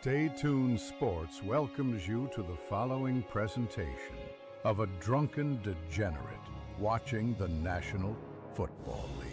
Stay Tuned Sports welcomes you to the following presentation of a drunken degenerate watching the National Football League.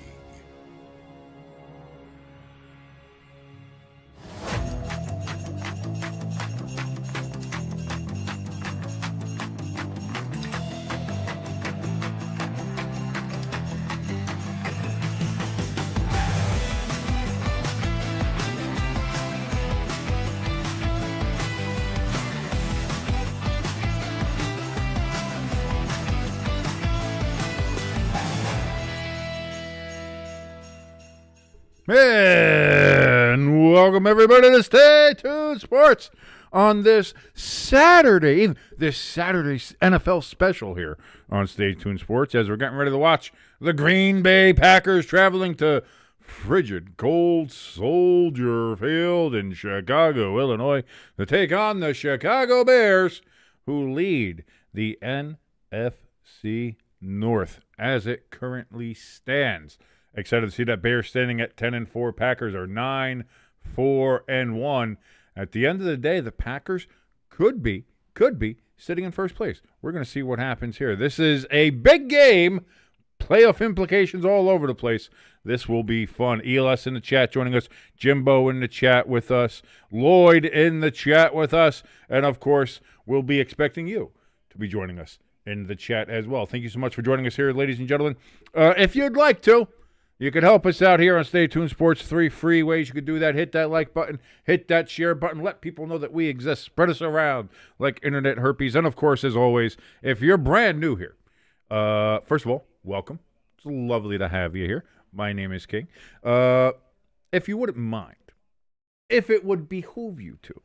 And welcome everybody to Stay Tuned Sports on this Saturday NFL special here on Stay Tuned Sports as we're getting ready to watch the Geen Bay Packers traveling to frigid, cold Soldier Field in Chicago, Illinois to take on the Chicago Bears, who lead the NFC North as it currently stands. Excited to see that Bears standing at 10-4. Packers are 9-4-1. At the end of the day, the Packers could be sitting in first place. We're going to see what happens here. This is a big game. Playoff implications all over the place. This will be fun. ELS in the chat joining us. Jimbo in the chat with us. Lloyd in the chat with us. And, of course, we'll be expecting you to be joining us in the chat as well. Thank you so much for joining us here, ladies and gentlemen. If you'd like to, you can help us out here on Stay Tuned Sports. 3 free ways you can do that. Hit that like button. Hit that share button. Let people know that we exist. Spread us around like internet herpes. And, of course, as always, if you're brand new here, first of all, welcome. It's lovely to have you here. My name is King. If you wouldn't mind, if it would behoove you to,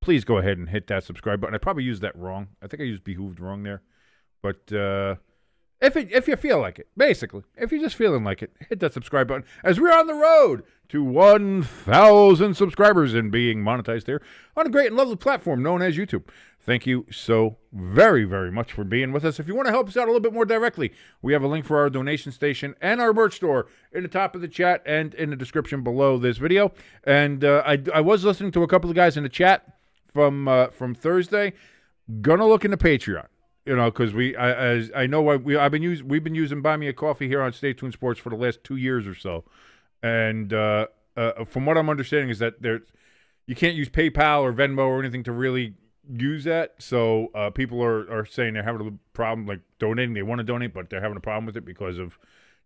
please go ahead and hit that subscribe button. I probably used that wrong. I think I used behooved wrong there. But if you feel like it, basically, if you're just feeling like it, hit that subscribe button as we're on the road to 1,000 subscribers and being monetized there on a great and lovely platform known as YouTube. Thank you so very, very much for being with us. If you want to help us out a little bit more directly, we have a link for our donation station and our merch store in the top of the chat and in the description below this video. And I was listening to a couple of guys in the chat from Thursday. Gonna look into Patreon. You know, because we've been using Buy Me a Coffee here on Stay Tuned Sports for the last 2 years or so, and from what I'm understanding is that you can't use PayPal or Venmo or anything to really use that. So people are saying they're having a problem like donating. They want to donate, but they're having a problem with it because of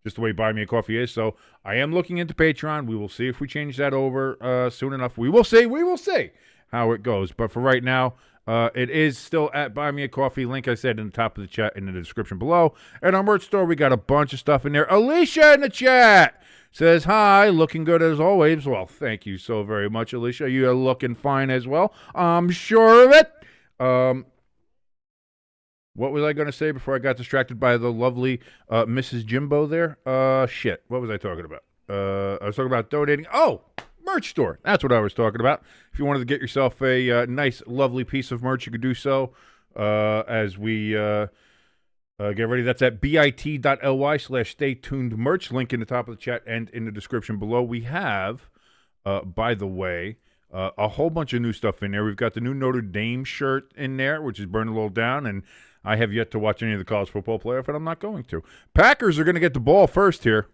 just the way Buy Me a Coffee is. So I am looking into Patreon. We will see if we change that over soon enough. We will see. We will see how it goes. But for right now. It is still at Buy Me a Coffee. Link, I said, in the top of the chat in the description below. And our merch store, we got a bunch of stuff in there. Alicia in the chat says, hi, looking good as always. Well, thank you so very much, Alicia. You're looking fine as well. I'm sure of it. What was I going to say before I got distracted by the lovely Mrs. Jimbo there? Shit. What was I talking about? I was talking about donating. Oh! Merch store. That's what I was talking about. If you wanted to get yourself a nice, lovely piece of merch, you could do so as we get ready. That's at bit.ly/staytunedmerch. Link in the top of the chat and in the description below. We have, by the way, a whole bunch of new stuff in there. We've got the new Notre Dame shirt in there, which is burning a little down, and I have yet to watch any of the college football playoff, and I'm not going to. Packers are going to get the ball first here.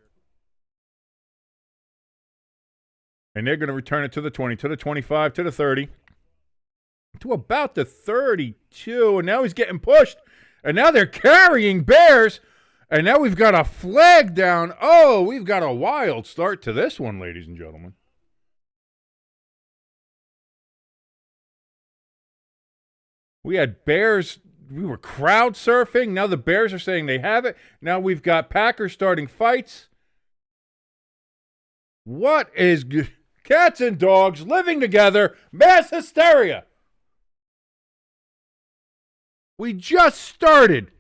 And they're going to return it to the 20, to the 25, to the 30, to about the 32. And now he's getting pushed. And now they're carrying Bears. And now we've got a flag down. Oh, we've got a wild start to this one, ladies and gentlemen. We had Bears. We were crowd surfing. Now the Bears are saying they have it. Now we've got Packers starting fights. What is good? Cats and dogs living together, mass hysteria. We just started.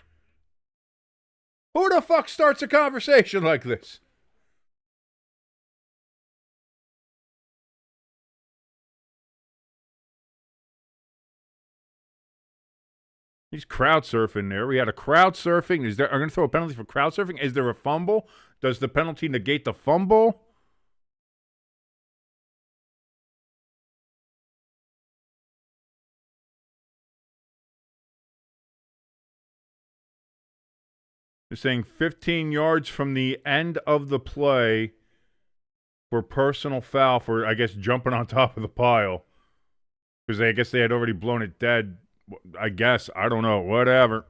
Who the fuck starts a conversation like this? He's crowd surfing there. We had a crowd surfing. Are going to throw a penalty for crowd surfing? Is there a fumble? Does the penalty negate the fumble? They're saying 15 yards from the end of the play for personal foul for, I guess, jumping on top of the pile. Because I guess they had already blown it dead. I guess. I don't know. Whatever.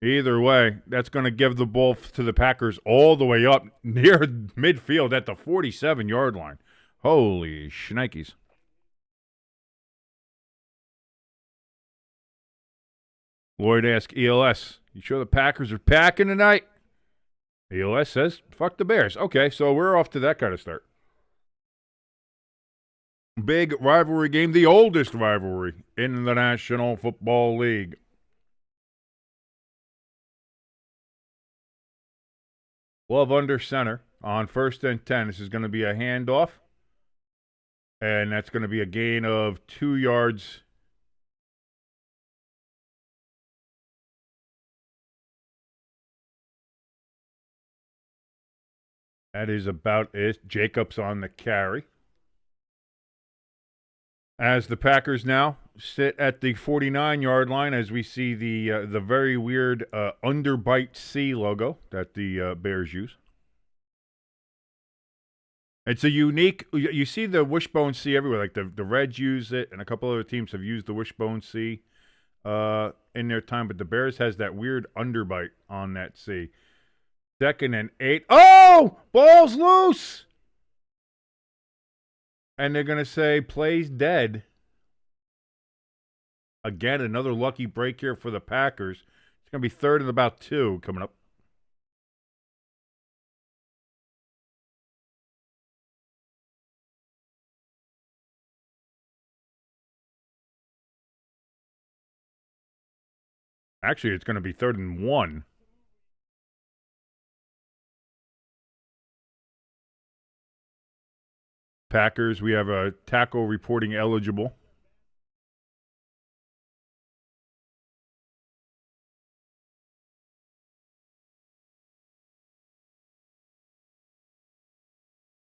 Either way, that's going to give the ball to the Packers all the way up near midfield at the 47-yard line. Holy shnikes. Lloyd asks ELS, you sure the Packers are packing tonight? ELS says, fuck the Bears. Okay, so we're off to that kind of start. Big rivalry game, the oldest rivalry in the National Football League. Love under center on 1st and 10. This is going to be a handoff. And that's going to be a gain of 2 yards. That is about it. Jacobs on the carry. As the Packers now sit at the 49-yard line as we see the very weird underbite C logo that the Bears use. It's a unique, you see the wishbone C everywhere, like the Reds use it, and a couple other teams have used the wishbone C in their time, but the Bears has that weird underbite on that C. 2nd and 8. Oh! Ball's loose! And they're going to say, plays dead. Again, another lucky break here for the Packers. It's going to be 3rd and about 2 coming up. Actually, it's going to be 3rd and 1. Packers, we have a tackle reporting eligible.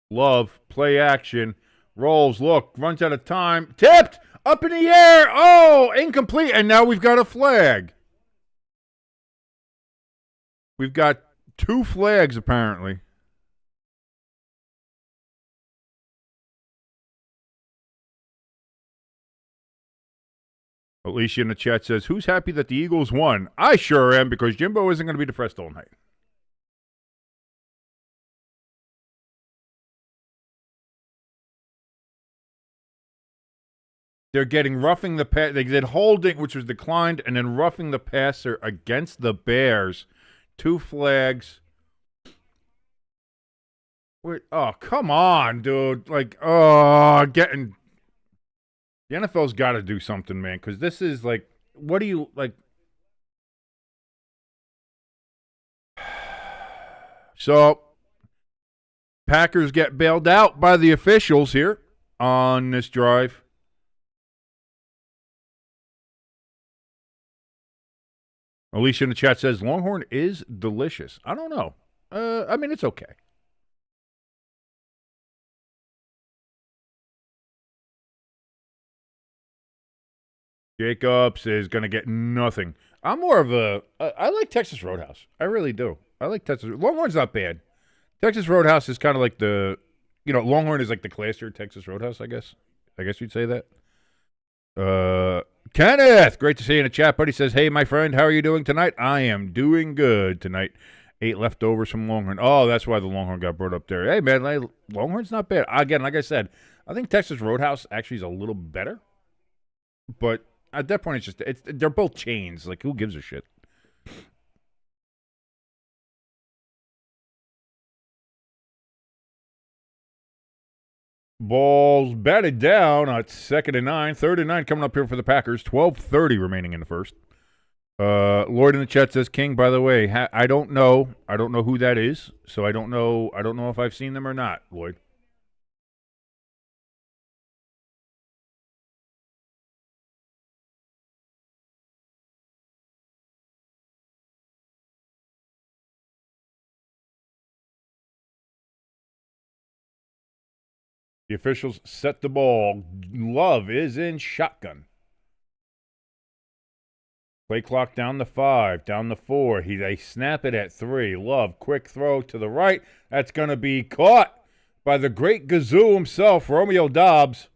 Love, play action, rolls, look, runs out of time, tipped, up in the air, oh, incomplete, and now we've got a flag. We've got 2 flags, apparently. Alicia in the chat says, who's happy that the Eagles won? I sure am, because Jimbo isn't going to be depressed all night. They're getting roughing the pass. They did holding, which was declined, and then roughing the passer against the Bears. 2 flags. Wait, oh, come on, dude. Like, getting... The NFL's got to do something, man, because this is like, what do you, like... So, Packers get bailed out by the officials here on this drive. Alicia in the chat says, Longhorn is delicious. I don't know. I mean, it's okay. Jacobs is going to get nothing. I'm more of a... I like Texas Roadhouse. I really do. I like Texas... Longhorn's not bad. Texas Roadhouse is kind of like the... You know, Longhorn is like the classier Texas Roadhouse, I guess. I guess you'd say that. Kenneth, great to see you in the chat, buddy. Says, hey, my friend, how are you doing tonight? I am doing good tonight. 8 leftovers from Longhorn. Oh, that's why the Longhorn got brought up there. Hey, man, Longhorn's not bad. Again, like I said, I think Texas Roadhouse actually is a little better. But at that point, they're both chains. Like, who gives a shit? Ball's batted down at 2nd and 9. 3rd and 9 coming up here for the Packers. 12:30 remaining in the first. Lloyd in the chat says, King, by the way, I don't know. I don't know who that is, so I don't know if I've seen them or not, Lloyd. The officials set the ball. Love is in shotgun. Play clock down to 5, down to 4. They snap it at 3. Love, quick throw to the right. That's going to be caught by the great Gazoo himself, Romeo Dobbs.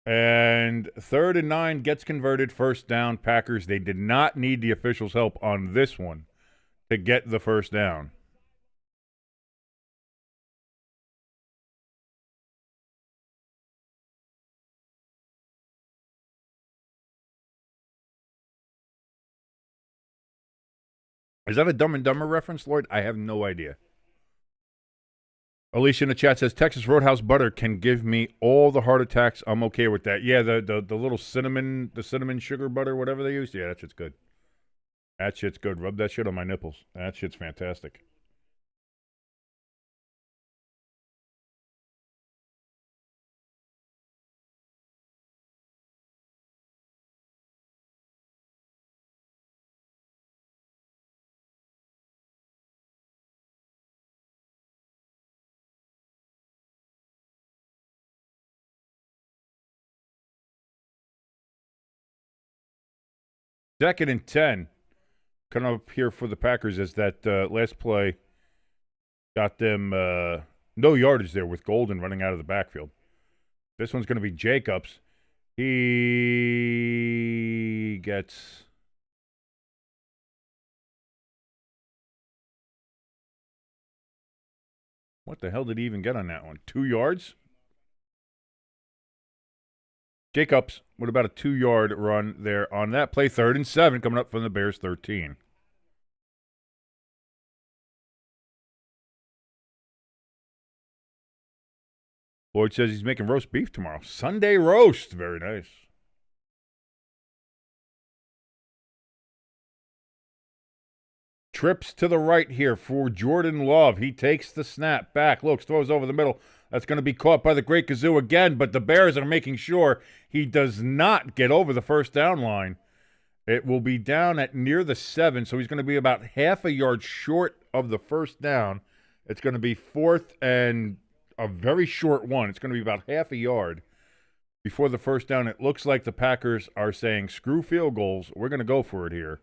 And 3rd and 9 gets converted. First down, Packers. They did not need the officials' help on this one to get the first down. Is that a Dumb and Dumber reference, Lloyd? I have no idea. Alicia in the chat says, Texas Roadhouse butter can give me all the heart attacks. I'm okay with that. Yeah, the little cinnamon, the cinnamon sugar butter, whatever they use. Yeah, that shit's good. That shit's good. Rub that shit on my nipples. That shit's fantastic. Second and 10. Coming up here for the Packers as that last play got them no yardage there with Golden running out of the backfield. This one's going to be Jacobs. He gets... What the hell did he even get on that one? 2 yards? Jacobs with about a 2-yard run there on that play. 3rd and 7 coming up from the Bears 13. Lloyd says he's making roast beef tomorrow. Sunday roast. Very nice. Trips to the right here for Jordan Love. He takes the snap back, looks, throws over the middle. That's going to be caught by the great Gazoo again, but the Bears are making sure he does not get over the first down line. It will be down at near the 7, so he's going to be about half a yard short of the first down. It's going to be 4th and a very short one. It's going to be about half a yard before the first down. It looks like the Packers are saying, screw field goals. We're going to go for it here.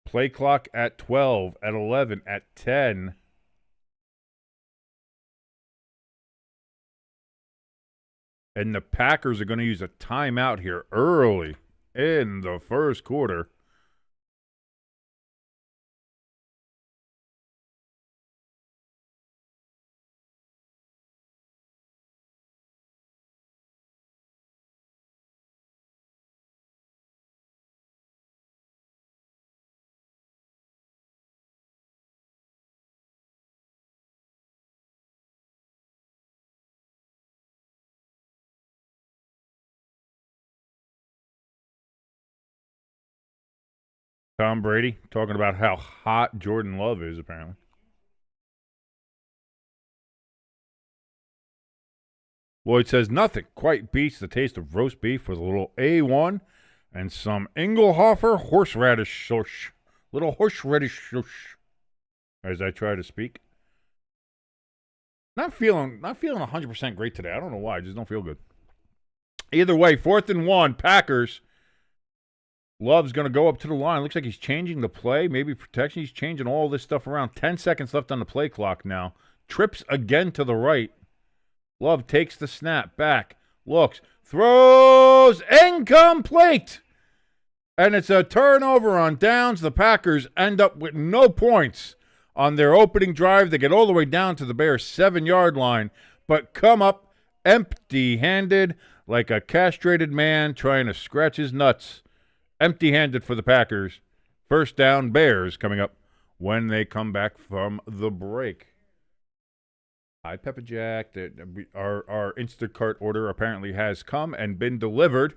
Play clock at 12, at 11, at 10. And the Packers are going to use a timeout here early in the first quarter. Tom Brady talking about how hot Jordan Love is, apparently. Lloyd says nothing quite beats the taste of roast beef with a little A1 and some Engelhofer horseradish sauce. Little horseradish sauce, as I try to speak. Not feeling 100% great today. I don't know why. I just don't feel good. Either way, 4th and 1, Packers. Love's going to go up to the line. Looks like he's changing the play. Maybe protection. He's changing all this stuff around. 10 seconds left on the play clock now. Trips again to the right. Love takes the snap back. Looks. Throws. Incomplete. And it's a turnover on downs. The Packers end up with no points on their opening drive. They get all the way down to the Bears' 7-yard line, but come up empty-handed like a castrated man trying to scratch his nuts. Empty-handed for the Packers. First down, Bears coming up when they come back from the break. Hi, Pepper Jack. Our Instacart order apparently has come and been delivered.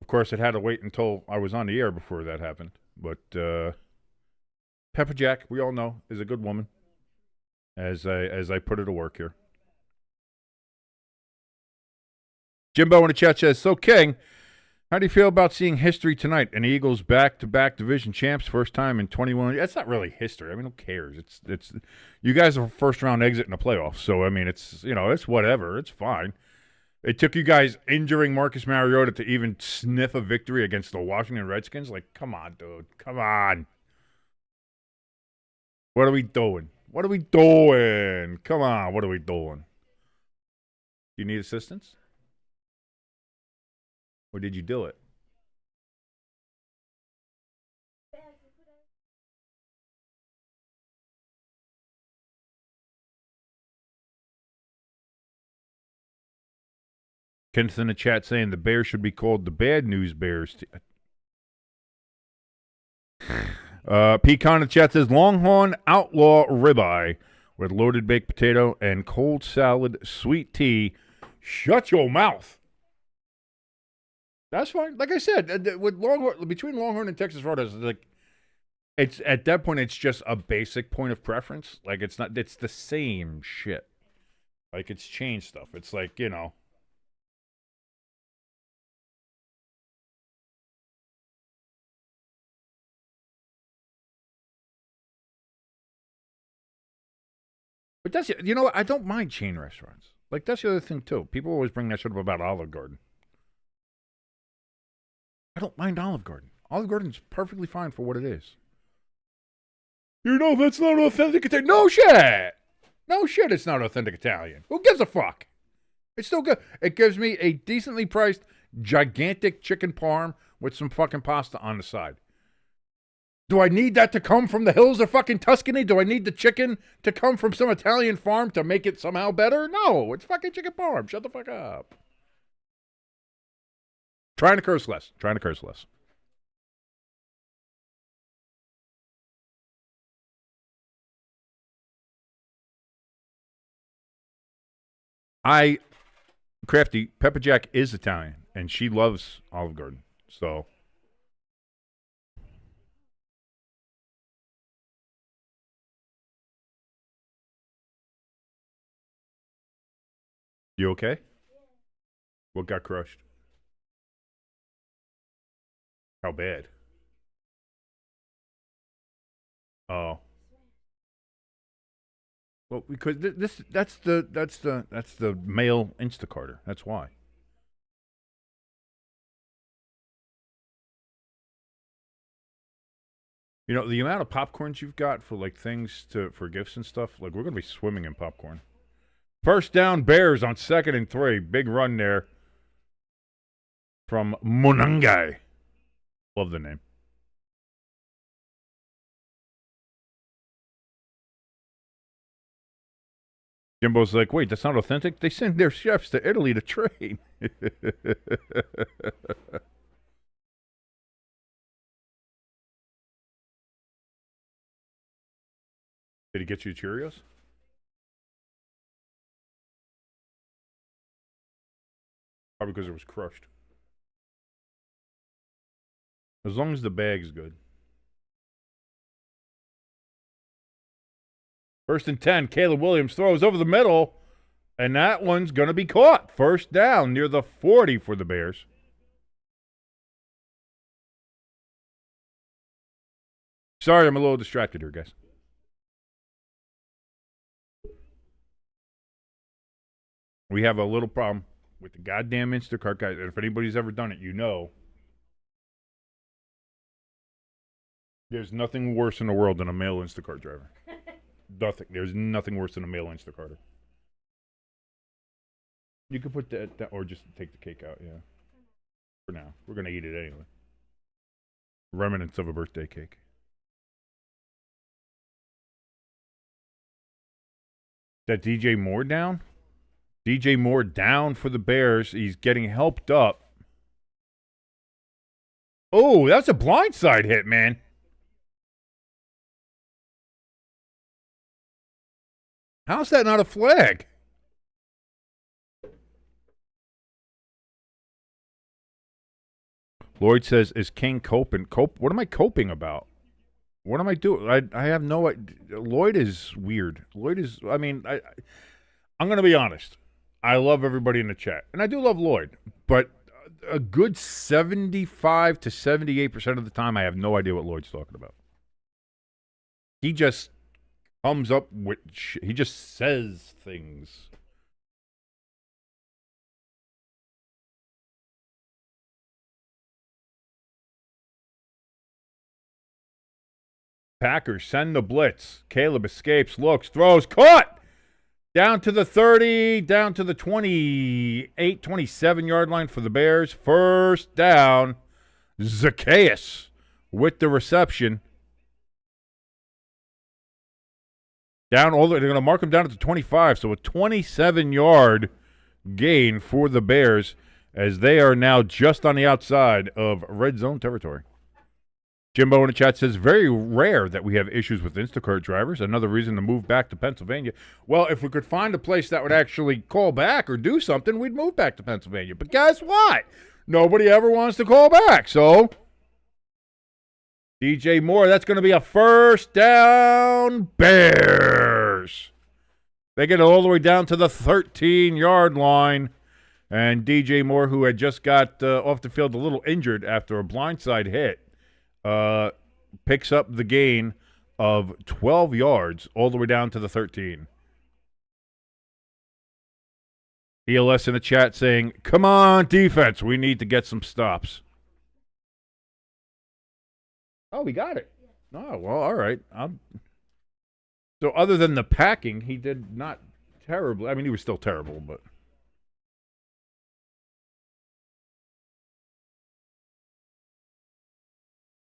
Of course, it had to wait until I was on the air before that happened. But Pepper Jack, we all know, is a good woman. As I put her to work here. Jimbo in the chat says, so King, How do you feel about seeing history tonight? And Eagles back-to-back division champs, first time in 21 years. That's not really history. I mean, who cares? It's you guys are first round exit in the playoffs, so I mean, it's it's whatever. It's fine. It took you guys injuring Marcus Mariota to even sniff a victory against the Washington Redskins. Like, come on, dude, come on. What are we doing? What are we doing? Come on, what are we doing? Do you need assistance? Or did you do it? Kenneth in the chat saying the Bears should be called the Bad News Bears. Pecan in the chat says Longhorn Outlaw Ribeye with loaded baked potato and cold salad, sweet tea. Shut your mouth. That's fine. Like I said, with Longhorn, between Longhorn and Texas Roadhouse, it's at that point it's just a basic point of preference. Like it's the same shit. Like it's changed stuff. It's like, But that's I don't mind chain restaurants. Like that's the other thing too. People always bring that shit up about Olive Garden. I don't mind Olive Garden. Olive Garden's perfectly fine for what it is. That's not authentic Italian. No shit! No shit, it's not authentic Italian. Who gives a fuck? It's still good. It gives me a decently priced, gigantic chicken parm with some fucking pasta on the side. Do I need that to come from the hills of fucking Tuscany? Do I need the chicken to come from some Italian farm to make it somehow better? No, it's fucking chicken parm. Shut the fuck up. Trying to curse less. Crafty, Pepper Jack is Italian, and she loves Olive Garden. So. You okay? What got crushed? How bad? Oh. Well, because that's the male Instacarter. That's why. The amount of popcorns you've got for like things for gifts and stuff. Like we're gonna be swimming in popcorn. First down, Bears on 2nd and 3. Big run there from Monangai. Love the name. Jimbo's like, wait, that's not authentic? They send their chefs to Italy to train. Did he get you Cheerios? Probably because it was crushed. As long as the bag's good. 1st and 10. Caleb Williams throws over the middle, and that one's going to be caught. First down near the 40 for the Bears. Sorry, I'm a little distracted here, guys. We have a little problem with the goddamn Instacart guys. And if anybody's ever done it, there's nothing worse in the world than a male Instacart driver. Nothing. There's nothing worse than a male Instacarter. You could put that, or just take the cake out, yeah. For now. We're going to eat it anyway. Remnants of a birthday cake. That DJ Moore down? DJ Moore down for the Bears. He's getting helped up. Oh, that's a blindside hit, man. How's that not a flag? Lloyd says, is King coping? What am I coping about? What am I doing? I have no idea. Lloyd is weird. I'm going to be honest. I love everybody in the chat. And I do love Lloyd. But a good 75 to 78% of the time, I have no idea what Lloyd's talking about. He just comes up with he just says things. Packers send the blitz. Caleb escapes, looks, throws, caught! Down to the 30, down to the 28, 27-yard line for the Bears. First down. Zacchaeus with the reception. Down all the way. They're going to mark him down at the 25, so a 27-yard gain for the Bears as they are now just on the outside of red zone territory. Jimbo in the chat says, very rare that we have issues with Instacart drivers. Another reason to move back to Pennsylvania. Well, if we could find a place that would actually call back or do something, we'd move back to Pennsylvania. But guess what? Nobody ever wants to call back. So, DJ Moore, that's going to be a first down Bears. They get it all the way down to the 13-yard line. And DJ Moore, who had just got off the field a little injured after a blindside hit, picks up the gain of 12 yards all the way down to the 13. ELS in the chat saying, come on, defense. We need to get some stops. Oh, we got it. Oh, well, all right. So other than the packing, he did not terribly. I mean, he was still terrible, but.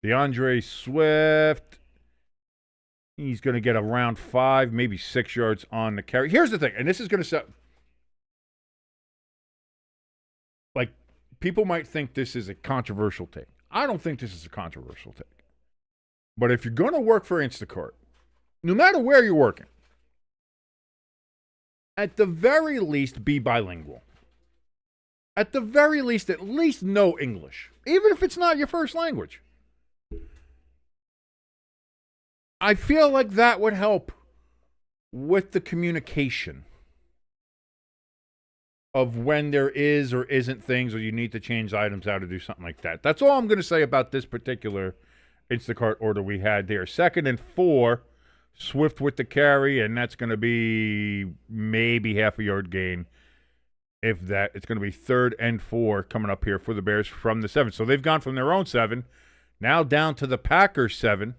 DeAndre Swift, he's going to get around 5, maybe 6 yards on the carry. Here's the thing, and this is going to set, like, people might think this is a controversial take. I don't think this is a controversial take. But if you're going to work for Instacart, no matter where you're working, at the very least, be bilingual. At the very least, at least know English, even if it's not your first language. I feel like that would help with the communication of when there is or isn't things or you need to change items out to do something like that. That's all I'm going to say about this particular Instacart order we had there. 2nd and 4, Swift with the carry, and that's going to be maybe half a yard gain. If that, it's going to be 3rd and 4 coming up here for the Bears from the 7. So they've gone from their own 7 now down to the Packers 7.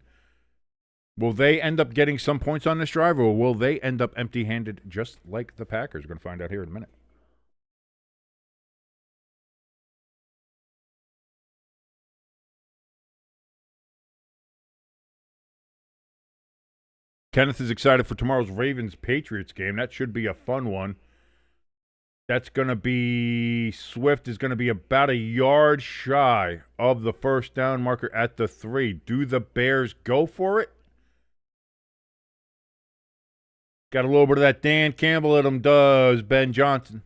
Will they end up getting some points on this drive, or will they end up empty-handed just like the Packers? We're going to find out here in a minute. Kenneth is excited for tomorrow's Ravens-Patriots game. That should be a fun one. That's going to be, Swift is going to be about a yard shy of the first down marker at the 3. Do the Bears go for it? Got a little bit of that Dan Campbell in him, does Ben Johnson.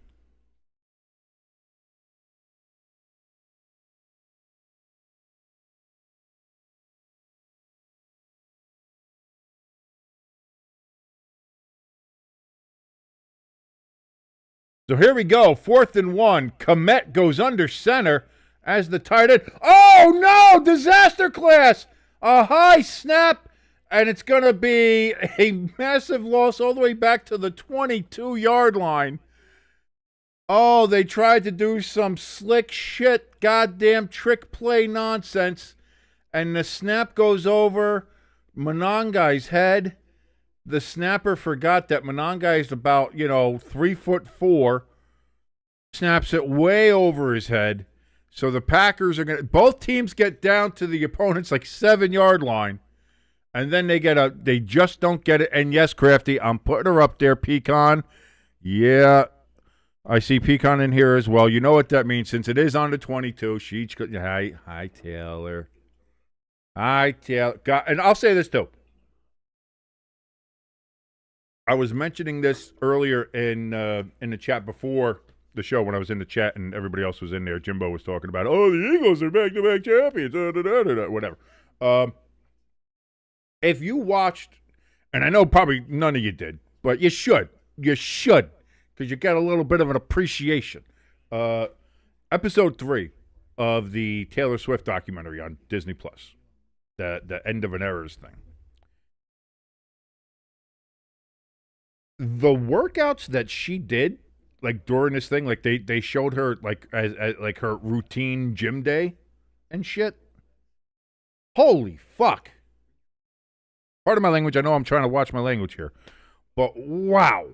So here we go. 4th and 1. Komet goes under center as the tight end. Oh, no! Disaster class! A high snap. And it's going to be a massive loss all the way back to the 22-yard line. Oh, they tried to do some slick shit, goddamn trick play nonsense. And the snap goes over Monangai's head. The snapper forgot that Monangai is about, 3'4". Snaps it way over his head. So the Packers are going to, both teams get down to the opponent's 7-yard line. And then they just don't get it. And yes, Crafty, I'm putting her up there, Pecan. Yeah, I see Pecan in here as well. You know what that means. Since it is on the 22, hi, Taylor. Hi, Taylor. And I'll say this, too. I was mentioning this earlier in the chat before the show when I was in the chat and everybody else was in there. Jimbo was talking about, the Eagles are back-to-back champions, whatever. If you watched, and I know probably none of you did, but you should, because you get a little bit of an appreciation. Episode 3 of the Taylor Swift documentary on Disney Plus, the End of an Eras thing. The workouts that she did, like during this thing, like they showed her like as like her routine gym day and shit. Holy fuck! Part of my language. I know I'm trying to watch my language here, but wow!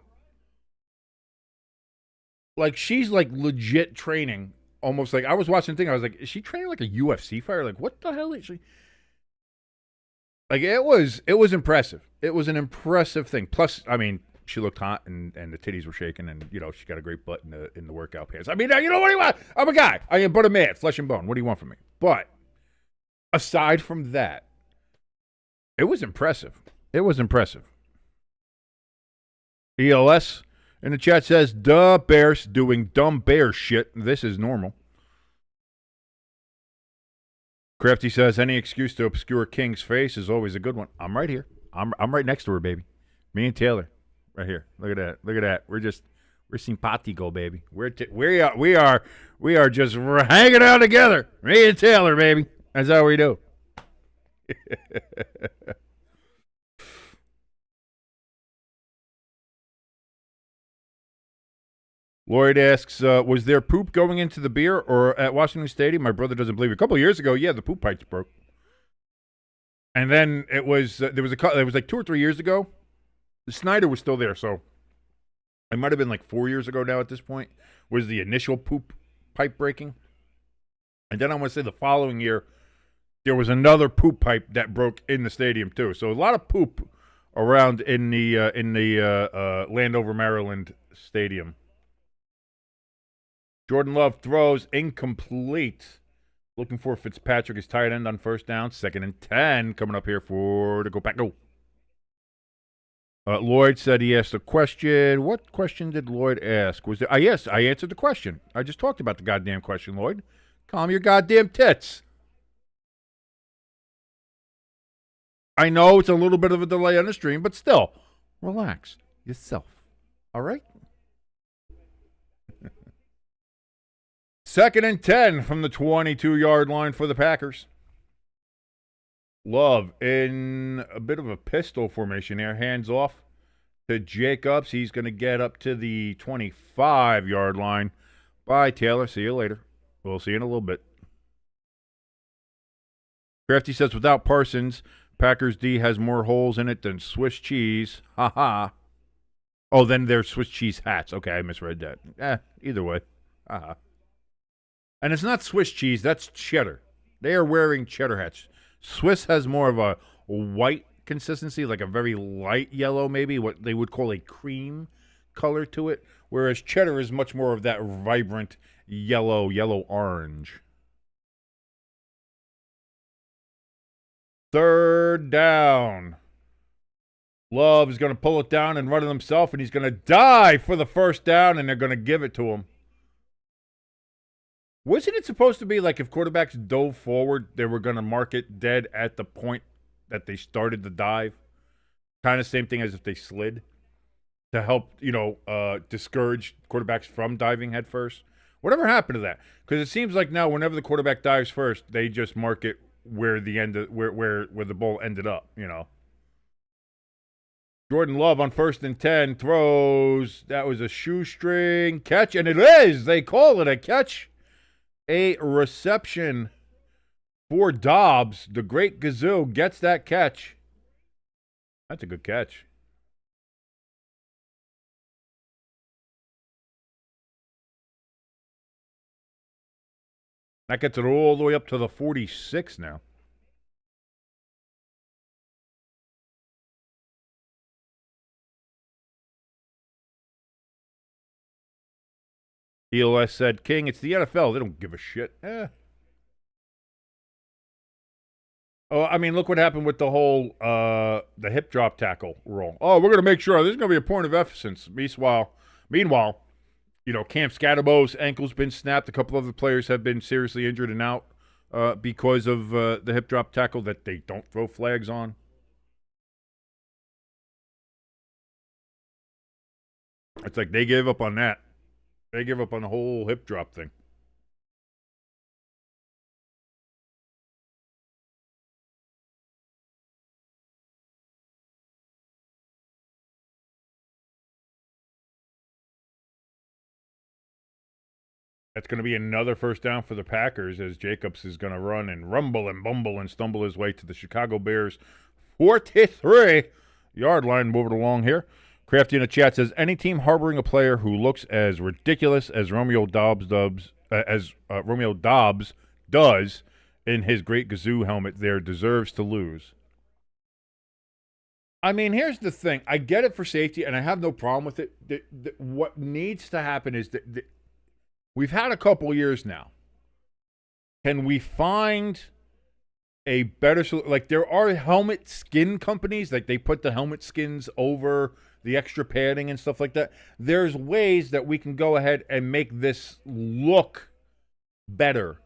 Like she's like legit training. Almost like I was watching the thing. I was like, is she training like a UFC fighter? Like what the hell is she? Like it was impressive. It was an impressive thing. Plus, I mean, she looked hot and the titties were shaking, and she got a great butt in the workout pants. I mean, what do you want? I'm a guy. I am but a man, flesh and bone. What do you want from me? But aside from that, it was impressive. It was impressive. ELS in the chat says, duh, Bears doing dumb bear shit. This is normal. Crafty says, any excuse to obscure King's face is always a good one. I'm right here. I'm right next to her, baby. Me and Taylor. Right here. Look at that. Look at that. We're simpatico, baby. We are just hanging out together. Me and Taylor, baby. That's how we do. Lloyd asks, was there poop going into the beer or at Washington Stadium? My brother doesn't believe it. A couple of years ago, yeah, the poop pipes broke. And then it was, there was like 2 or 3 years ago. Snyder was still there, so it might have been like 4 years ago now at this point, was the initial poop pipe breaking. And then I want to say the following year, there was another poop pipe that broke in the stadium too. So a lot of poop around in the Landover, Maryland stadium. Jordan Love throws incomplete. Looking for Fitzpatrick as tight end on first down. 2nd and 10 coming up here for the go back. Go. Lloyd said he asked a question. What question did Lloyd ask? Was there? Yes, I answered the question. I just talked about the goddamn question, Lloyd. Calm your goddamn tits. I know it's a little bit of a delay on the stream, but still, relax yourself. All right? 2nd and 10 from the 22-yard line for the Packers. Love in a bit of a pistol formation here. Hands off to Jacobs. He's going to get up to the 25-yard line. Bye, Taylor. See you later. We'll see you in a little bit. Crafty says, without Parsons, Packers D has more holes in it than Swiss cheese. Ha ha. Oh, then they're Swiss cheese hats. Okay, I misread that. Either way. Ha ha. And it's not Swiss cheese, that's cheddar. They are wearing cheddar hats. Swiss has more of a white consistency, like a very light yellow, maybe, what they would call a cream color to it, whereas cheddar is much more of that vibrant yellow-orange. 3rd down. Love is going to pull it down and run it himself, and he's going to dive for the first down, and they're going to give it to him. Wasn't it supposed to be like if quarterbacks dove forward, they were going to mark it dead at the point that they started the dive? Kind of same thing as if they slid to help, discourage quarterbacks from diving head first. Whatever happened to that? Because it seems like now whenever the quarterback dives first, they just mark it where the end of, where the ball ended up, Jordan Love on 1st and 10 throws. That was a shoestring catch, and it is. They call it a catch. A reception for Dobbs. The great Gazoo gets that catch. That's a good catch. That gets it all the way up to the 46 now. ELS said, King, it's the NFL. They don't give a shit. Oh, I mean, look what happened with the whole the hip drop tackle rule. Oh, we're going to make sure there's going to be a point of emphasis. Meanwhile, Cam Scatterbo's ankle's been snapped. A couple other players have been seriously injured and out because of the hip drop tackle that they don't throw flags on. It's like they gave up on that. They give up on the whole hip drop thing. That's going to be another first down for the Packers as Jacobs is going to run and rumble and bumble and stumble his way to the Chicago Bears 43-yard line. Moving along here. Crafty in the chat says, any team harboring a player who looks as ridiculous as Romeo Dobbs does in his great Gazoo helmet there deserves to lose. I mean, here's the thing. I get it for safety, and I have no problem with it. What needs to happen is that we've had a couple years now. Can we find a better solution? Like, there are helmet skin companies, like they put the helmet skins over the extra padding and stuff like that. There's ways that we can go ahead and make this look better.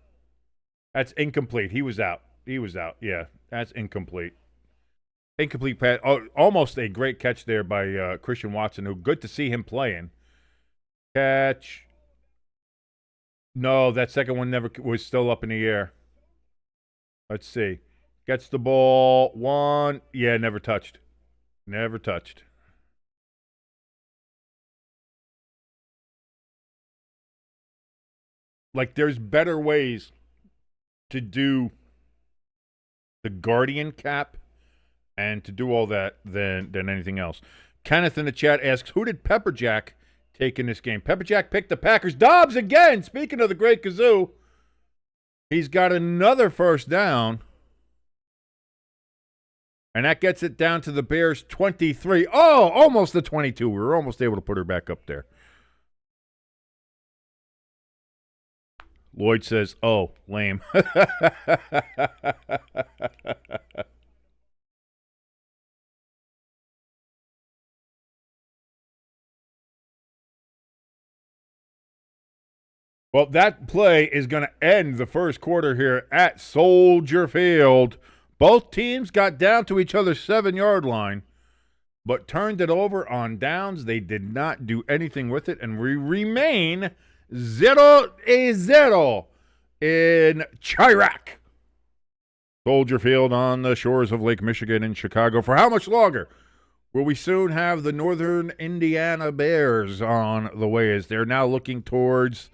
That's incomplete. He was out. Yeah, that's incomplete. Incomplete pass. Oh, almost a great catch there by Christian Watson, who good to see him playing. Catch. No, that second one never was still up in the air. Let's see. Gets the ball. One. Yeah, never touched. Never touched. Like, there's better ways to do the Guardian cap and to do all that than anything else. Kenneth in the chat asks, who did Pepperjack take in this game? Pepperjack picked the Packers. Dobbs again. Speaking of the great Kazoo, he's got another first down. And that gets it down to the Bears 23. Oh, almost the 22. We were almost able to put her back up there. Lloyd says, oh, lame. Well, that play is going to end the first quarter here at Soldier Field. Both teams got down to each other's 7-yard line, but turned it over on downs. They did not do anything with it, and we remain 0-0 in Chirac. Soldier Field on the shores of Lake Michigan in Chicago. For how much longer will we soon have the Northern Indiana Bears on the way, as they're now looking towards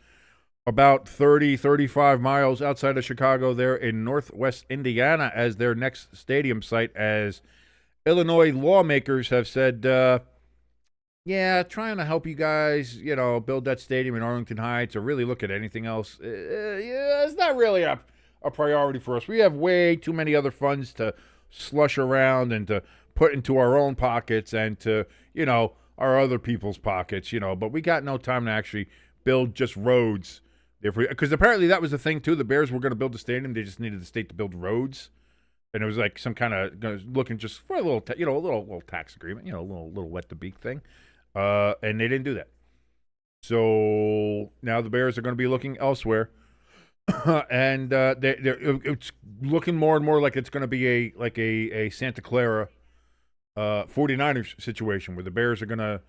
about 30, 35 miles outside of Chicago there in northwest Indiana as their next stadium site, as Illinois lawmakers have said, yeah, trying to help you guys, build that stadium in Arlington Heights or really look at anything else. Yeah, it's not really a priority for us. We have way too many other funds to slush around and to put into our own pockets and to, our other people's pockets, but we got no time to actually build just roads. Because apparently that was the thing, too. The Bears were going to build a stadium. They just needed the state to build roads. And it was like some kind of looking just for a little, a little tax agreement, a little wet the beak thing. And they didn't do that. So now the Bears are going to be looking elsewhere. And it's looking more and more like it's going to be a Santa Clara 49ers situation where the Bears are going to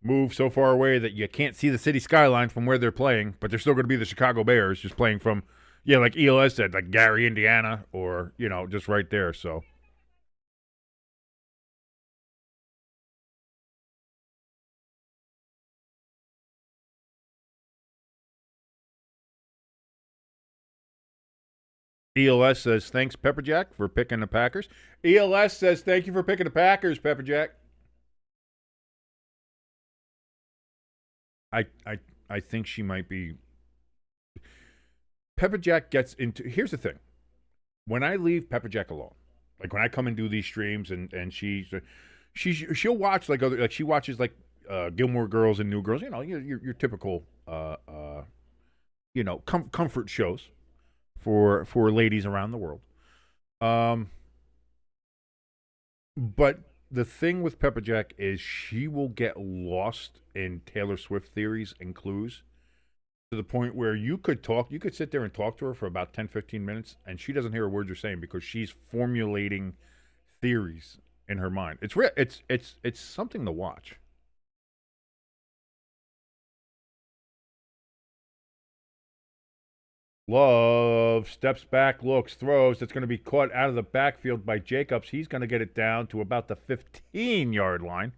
move so far away that you can't see the city skyline from where they're playing, but they're still going to be the Chicago Bears, just playing from, like ELS said, like Gary, Indiana, or, just right there. So ELS says, thanks, Pepperjack, for picking the Packers. ELS says, thank you for picking the Packers, Pepperjack. I think she might be. Pepperjack gets into. Here's the thing. When I leave Pepperjack alone, like when I come and do these streams, and she'll watch she watches Gilmore Girls and New Girls. Your typical comfort shows for ladies around the world. But the thing with Pepperjack is she will get lost in Taylor Swift theories and clues to the point where you could sit there and talk to her for about 10, 15 minutes, and she doesn't hear a word you're saying because she's formulating theories in her mind. It's something to watch. Love steps back, looks, throws. That's going to be caught out of the backfield by Jacobs. He's going to get it down to about the 15-yard line.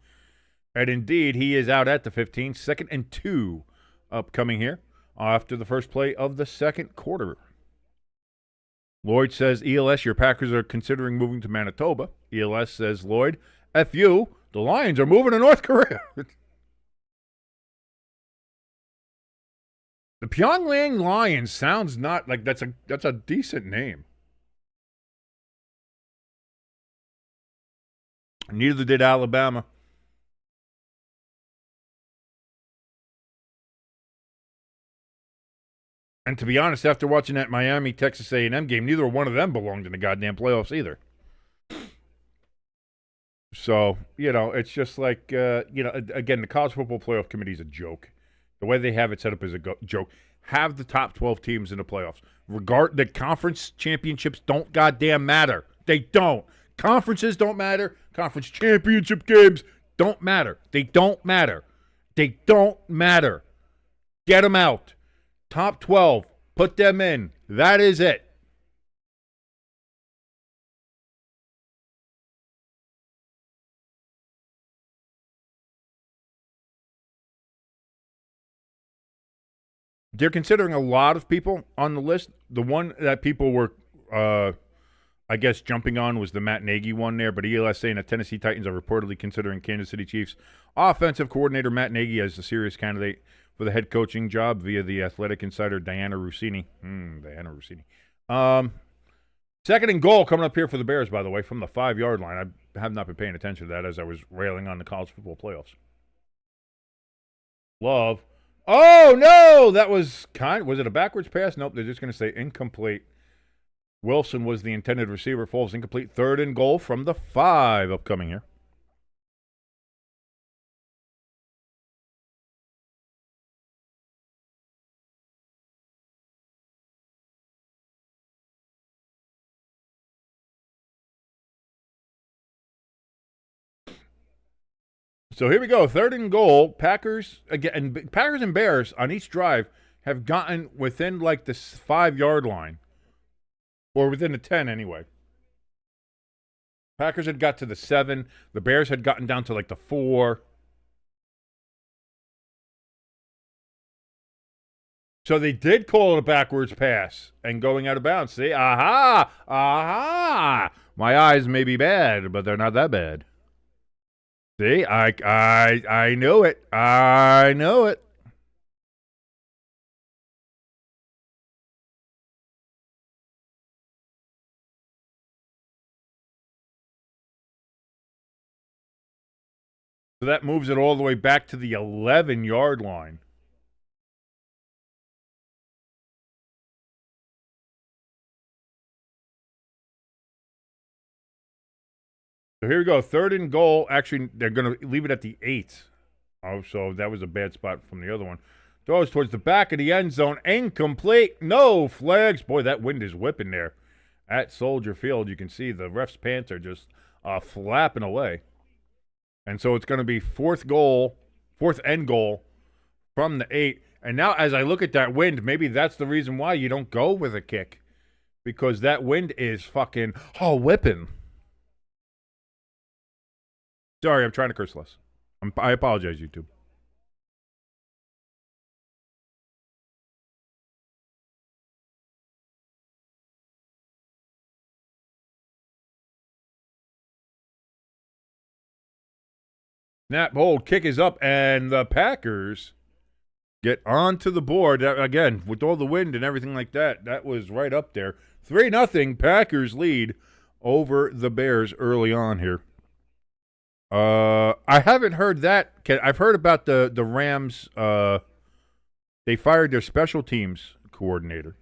And indeed, he is out at the 15. 2nd and 2 upcoming here after the first play of the second quarter. Lloyd says, ELS, your Packers are considering moving to Manitoba. ELS says, Lloyd, F you, the Lions are moving to North Korea. The Pyongyang Lions sounds not like that's a decent name. Neither did Alabama. And to be honest, after watching that Miami Texas A&M game, neither one of them belonged in the goddamn playoffs either. So, it's just like, again, the college football playoff committee is a joke. The way they have it set up is a joke. Have the top 12 teams in the playoffs. The conference championships don't goddamn matter. They don't. Conferences don't matter. Conference championship games don't matter. They don't matter. They don't matter. Get them out. Top 12. Put them in. That is it. They're considering a lot of people on the list. The one that people were, I guess, jumping on was the Matt Nagy one there, but ELS saying that Tennessee Titans are reportedly considering Kansas City Chiefs offensive coordinator Matt Nagy as a serious candidate for the head coaching job via the Athletic Insider Diana Rossini. Diana Rossini. Second and goal coming up here for the Bears, by the way, from the 5-yard line. I have not been paying attention to that as I was railing on the college football playoffs. Love. Oh, no! That was was it a backwards pass? Nope, they're just going to say incomplete. Wilson was the intended receiver. Falls incomplete. Third and goal from the 5 upcoming here. So here we go. Third and goal. Packers again. Packers and Bears on each drive have gotten within like the 5-yard line, or within the 10 anyway. Packers had got to the 7. The Bears had gotten down to like the 4. So they did call it a backwards pass and going out of bounds. See, aha. My eyes may be bad, but they're not that bad. See, I knew it. I know it. So that moves it all the way back to the 11-yard line. So here we go. Third and goal. Actually, they're going to leave it at the 8. Oh, so that was a bad spot from the other one. Throws towards the back of the end zone. Incomplete. No flags. Boy, that wind is whipping there. At Soldier Field, you can see the ref's pants are just flapping away. And so it's going to be fourth end goal from the 8. And now as I look at that wind, maybe that's the reason why you don't go with a kick. Because that wind is fucking whipping. Sorry, I'm trying to curse less. I apologize, YouTube. Snap, hold, kick is up, and the Packers get onto the board. Again, with all the wind and everything like that, that was right up there. 3-0, Packers lead over the Bears early on here. I haven't heard that. I've heard about the Rams. They fired their special teams coordinator.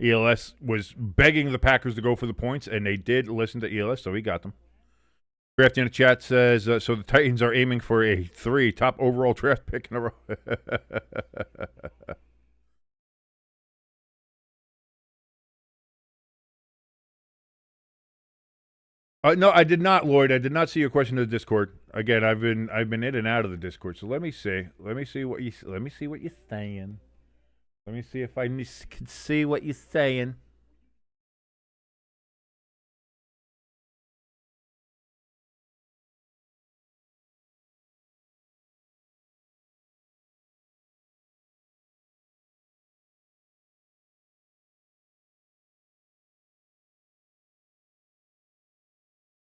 ELS was begging the Packers to go for the points, and they did listen to ELS, so he got them. Draft in the chat says, so the Titans are aiming for a 3 top overall draft pick in a row. No, I did not, Lloyd. I did not see your question in the Discord. Again, I've been in and out of the Discord. So let me see what you're saying. Let me see if I can see what you're saying.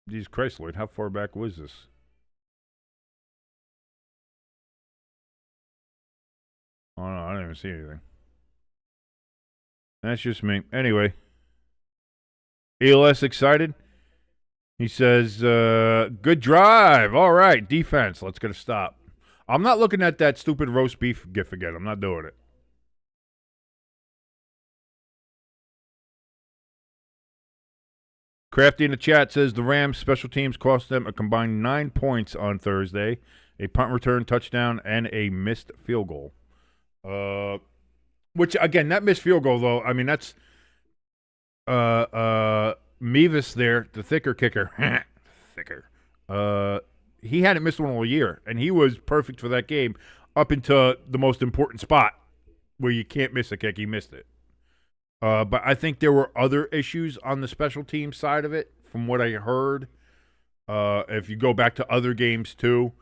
Jesus Christ, Lloyd, how far back was this? Oh, no, I didn't even see anything. That's just me. Anyway, ELS excited. He says, good drive. All right, defense. Let's get a stop. I'm not looking at that stupid roast beef gif again. I'm not doing it. Crafty in the chat says the Rams special teams cost them a combined 9 points on Thursday, a punt return touchdown, and a missed field goal. Which, again, that missed field goal, though, I mean, that's Mevis there, the thicker kicker. He hadn't missed one all year, and he was perfect for that game up into the most important spot where you can't miss a kick. He missed it. But I think there were other issues on the special team side of it, from what I heard. If you go back to other games too,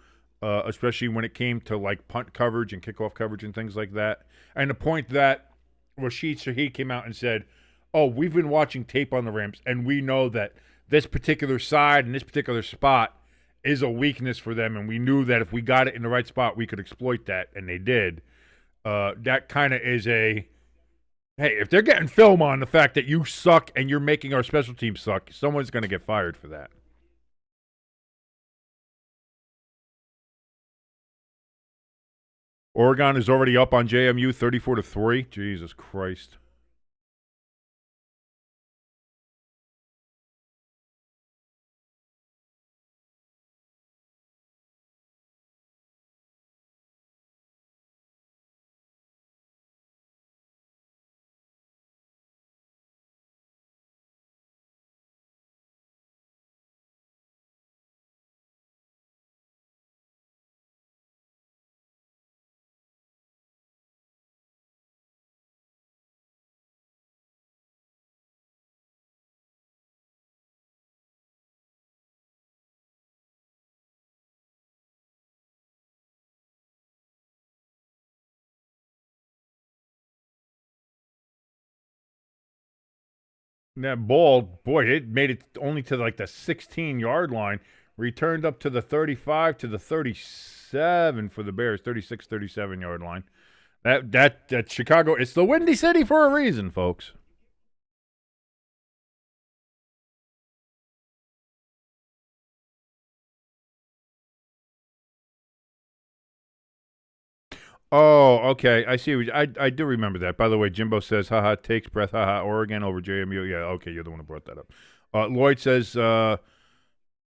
especially when it came to like punt coverage and kickoff coverage and things like that. And the point that Rashid Shaheed came out and said, "Oh, we've been watching tape on the Rams, and we know that this particular side and this particular spot is a weakness for them, and we knew that if we got it in the right spot, we could exploit that," and they did. That kind of is a, hey, if they're getting film on the fact that you suck and you're making our special team suck, someone's going to get fired for that. Oregon is already up on JMU 34-3. Jesus Christ. That ball, boy, it made it only to like the 16-yard line. Returned up to the 35 to the 37 for the Bears, 36, 37-yard line. That Chicago, it's the Windy City for a reason, folks. Oh, okay. I see. I do remember that. By the way, Jimbo says, haha, takes breath, haha, Oregon over JMU. Yeah, okay, you're the one who brought that up. Lloyd says, talking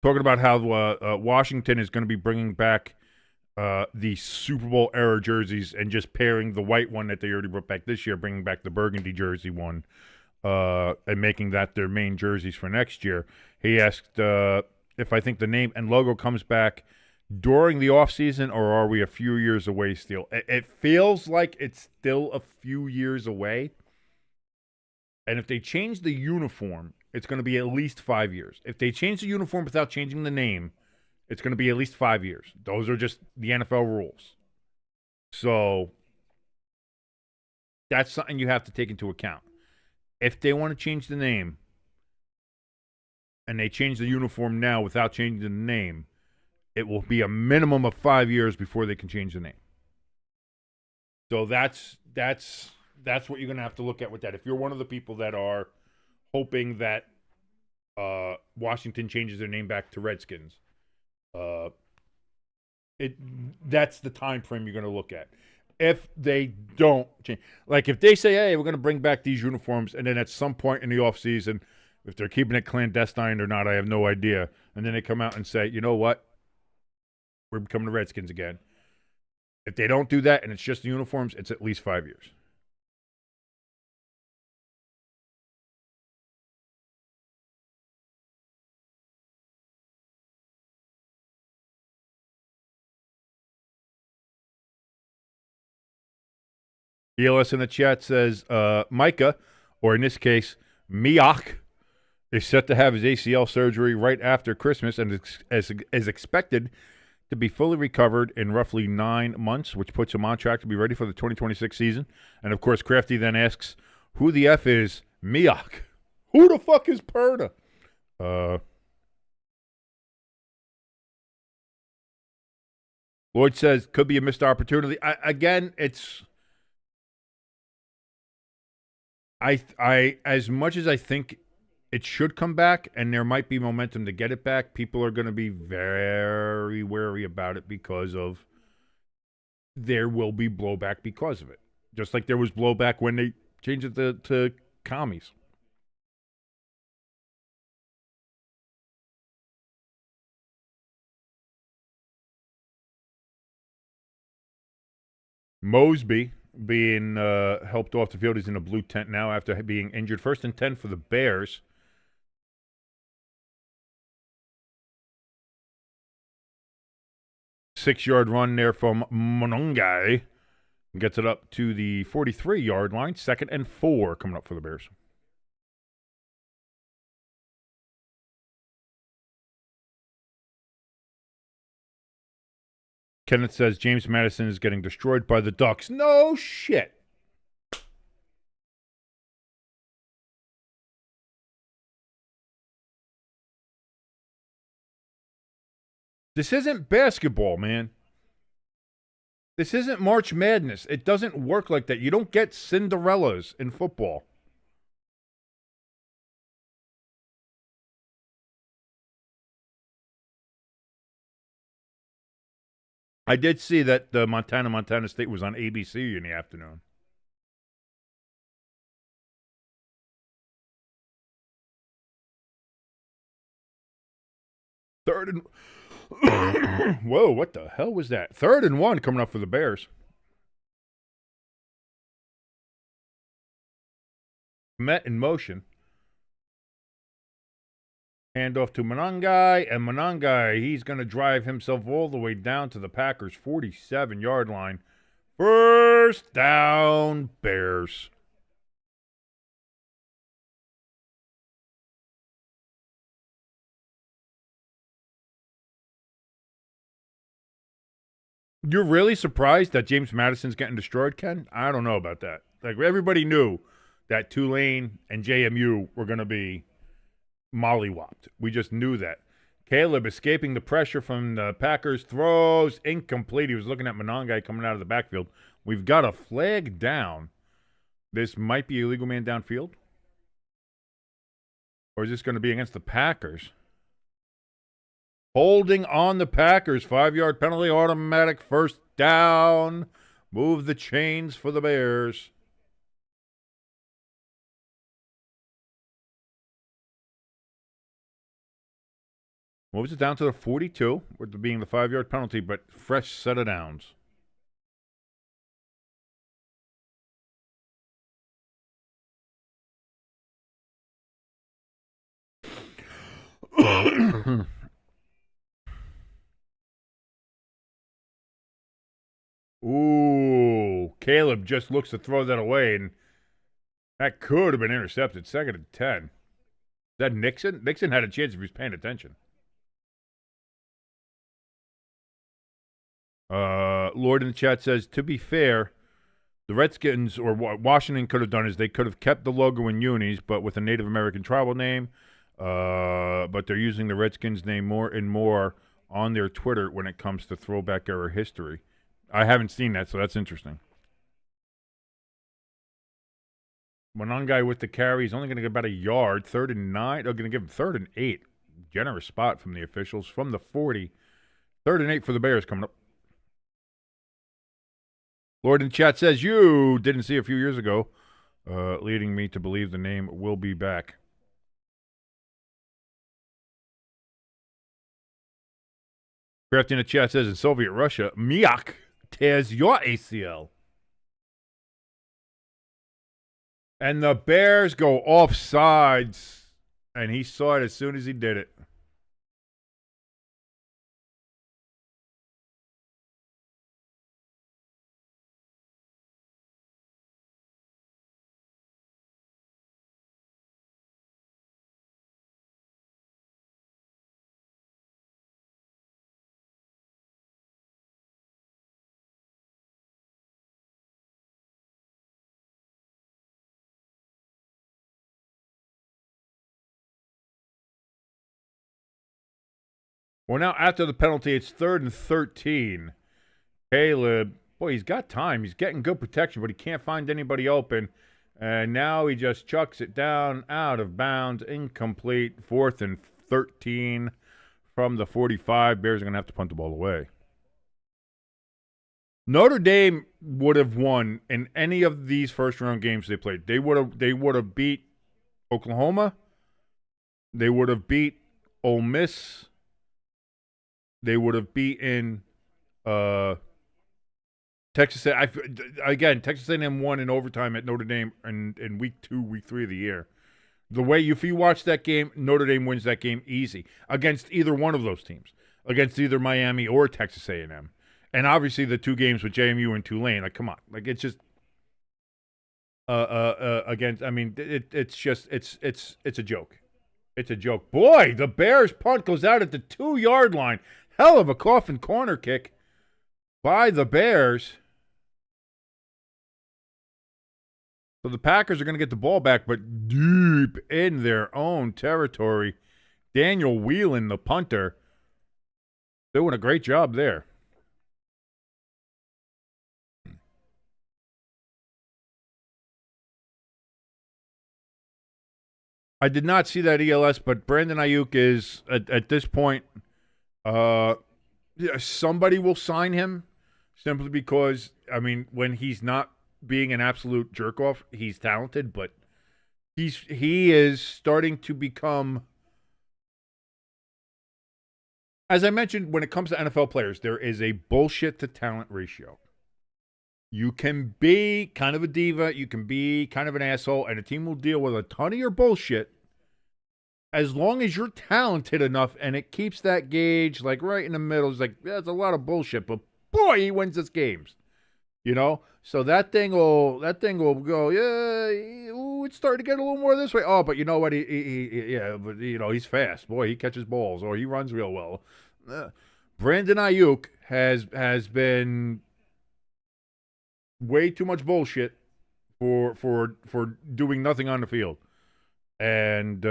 about how Washington is going to be bringing back the Super Bowl era jerseys and just pairing the white one that they already brought back this year, bringing back the burgundy jersey one, and making that their main jerseys for next year. He asked if I think the name and logo comes back during the offseason, or are we a few years away still? It feels like it's still a few years away. And if they change the uniform, it's going to be at least 5 years. If they change the uniform without changing the name, it's going to be at least 5 years. Those are just the NFL rules. So that's something you have to take into account. If they want to change the name and they change the uniform now without changing the name, it will be a minimum of 5 years before they can change the name. So that's what you're going to have to look at with that. If you're one of the people that are hoping that Washington changes their name back to Redskins, that's the time frame you're going to look at. If they don't change, like if they say, hey, we're going to bring back these uniforms, and then at some point in the offseason, if they're keeping it clandestine or not, I have no idea, and then they come out and say, you know what? We're becoming the Redskins again. If they don't do that and it's just the uniforms, it's at least 5 years. ELS in the chat says Micah, or in this case, Miak, is set to have his ACL surgery right after Christmas and is expected to be fully recovered in roughly 9 months, which puts him on track to be ready for the 2026 season. And, of course, Crafty then asks, who the F is Miak? Who the fuck is Perda? Lloyd says could be a missed opportunity. Again, it's I as much as I think it should come back, and there might be momentum to get it back, people are going to be very wary about it because of there will be blowback because of it. Just like there was blowback when they changed it to commies. Mosby being helped off the field. He's in a blue tent now after being injured. 1st and 10 for the Bears. Six-yard run there from Monongai. Gets it up to the 43-yard line. 2nd and 4 coming up for the Bears. Kenneth says James Madison is getting destroyed by the Ducks. No shit. This isn't basketball, man. This isn't March Madness. It doesn't work like that. You don't get Cinderellas in football. I did see that the Montana State was on ABC in the afternoon. Third and whoa, what the hell was that? 3rd and 1 coming up for the Bears. Met in motion. Handoff to Monongai, and Monongai, he's going to drive himself all the way down to the Packers' 47-yard line. 1st down, Bears. You're really surprised that James Madison's getting destroyed, Ken? I don't know about that. Like, everybody knew that Tulane and JMU were going to be mollywopped. We just knew that. Caleb escaping the pressure from the Packers, throws incomplete. He was looking at Monongai coming out of the backfield. We've got a flag down. This might be illegal man downfield. Or is this going to be against the Packers? Holding on the Packers. 5-yard penalty, automatic 1st down. Move the chains for the Bears. Moves it down to the 42, with being the 5-yard penalty, but fresh set of downs. Ooh, Caleb just looks to throw that away, and that could have been intercepted. 2nd and 10. Is that Nixon? Nixon had a chance if he was paying attention. Lord in the chat says, to be fair, the Redskins or what Washington could have done is they could have kept the logo in unis, but with a Native American tribal name. But they're using the Redskins name more and more on their Twitter when it comes to throwback era history. I haven't seen that, so that's interesting. Monongai with the carry. He's only going to get about a yard. 3rd and 9. They're going to give him 3rd and 8. Generous spot from the officials from the 40. 3rd and 8 for the Bears coming up. Lord in chat says, you didn't see a few years ago, leading me to believe the name will be back. Craft in the chat says, in Soviet Russia, Miak tears your ACL. And the Bears go off sides, and he saw it as soon as he did it. Well, now after the penalty, it's 3rd and 13. Caleb, boy, he's got time. He's getting good protection, but he can't find anybody open. And now he just chucks it down, out of bounds, incomplete. 4th and 13 from the 45. Bears are going to have to punt the ball away. Notre Dame would have won in any of these first-round games they played. They would have beat Oklahoma. They would have beat Ole Miss. They would have beaten Texas. Texas A&M won in overtime at Notre Dame in week 2, week 3 of the year. If you watch that game, Notre Dame wins that game easy against either one of those teams, against either Miami or Texas A&M. And obviously the 2 games with JMU and Tulane, like, come on. Like, it's just against, I mean, it's a joke. It's a joke. Boy, the Bears punt goes out at the 2-yard line. Hell of a coffin corner kick by the Bears. So the Packers are going to get the ball back, but deep in their own territory. Daniel Whelan, the punter, doing a great job there. I did not see that ELS, but Brandon Ayuk is, at this point, somebody will sign him simply because, I mean, when he's not being an absolute jerk-off, he's talented, but he is starting to become, as I mentioned, when it comes to NFL players, there is a bullshit to talent ratio. You can be kind of a diva, you can be kind of an asshole, and a team will deal with a ton of your bullshit as long as you're talented enough, and it keeps that gauge like right in the middle. It's like, that's a lot of bullshit, but boy, he wins his games. You know? So that thing will go, it's starting to get a little more this way. Oh, but you know what? He's fast. Boy, he catches balls, or he runs real well. Brandon Ayuk has been way too much bullshit for doing nothing on the field, and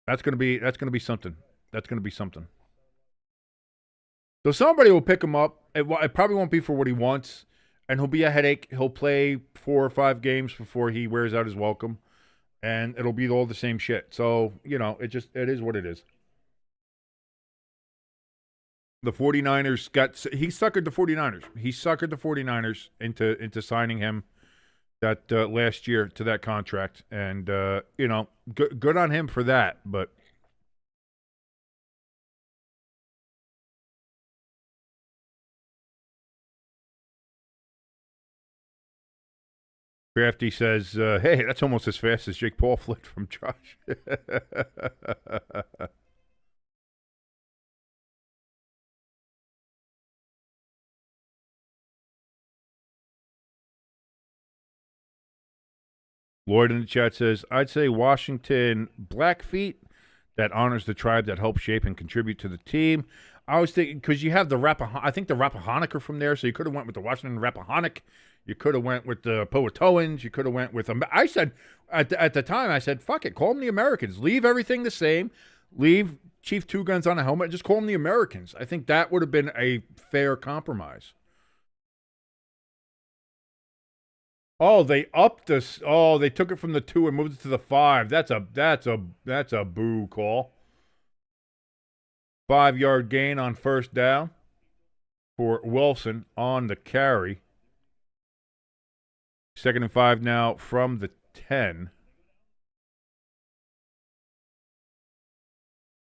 that's gonna be something. That's gonna be something. So somebody will pick him up. It probably won't be for what he wants, and he'll be a headache. He'll play 4 or 5 games before he wears out his welcome, and it'll be all the same shit. So it is what it is. The 49ers he suckered the 49ers. He suckered the 49ers into signing him that last year to that contract, and good on him for that. But Crafty says, "Hey, that's almost as fast as Jake Paul flipped from Josh." Lloyd in the chat says, I'd say Washington Blackfeet, that honors the tribe that helps shape and contribute to the team. I was thinking, because you have the I think the Rappahannock are from there, so you could have went with the Washington Rappahannock. You could have went with the Powhatan. You could have went with them. I said, at the time, I said, fuck it, call them the Americans. Leave everything the same. Leave Chief Two Guns on a helmet. Just call them the Americans. I think that would have been a fair compromise. Oh, they upped this. Oh, they took it from the 2 and moved it to the 5. That's a boo call. 5-yard gain on first down for Wilson on the carry. 2nd and 5 now from the 10.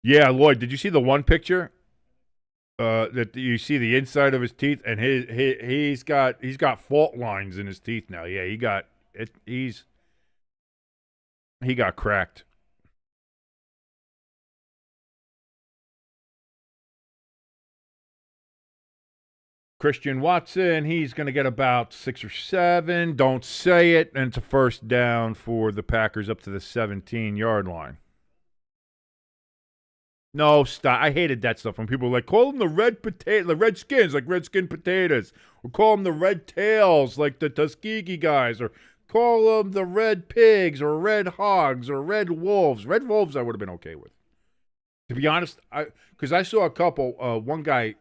Yeah, Lloyd, did you see the one picture? That you see the inside of his teeth, and he's got fault lines in his teeth now. Yeah, he got cracked. Christian Watson, he's going to get about 6 or 7. Don't say it, and it's a first down for the Packers up to the 17-yard line. No, stop. I hated that stuff when people were like, call them the Redskins, like Redskin potatoes. Or call them the Red Tails, like the Tuskegee guys. Or call them the Red Pigs, or Red Hogs, or Red Wolves. Red Wolves I would have been okay with. To be honest, because I saw a couple, one guy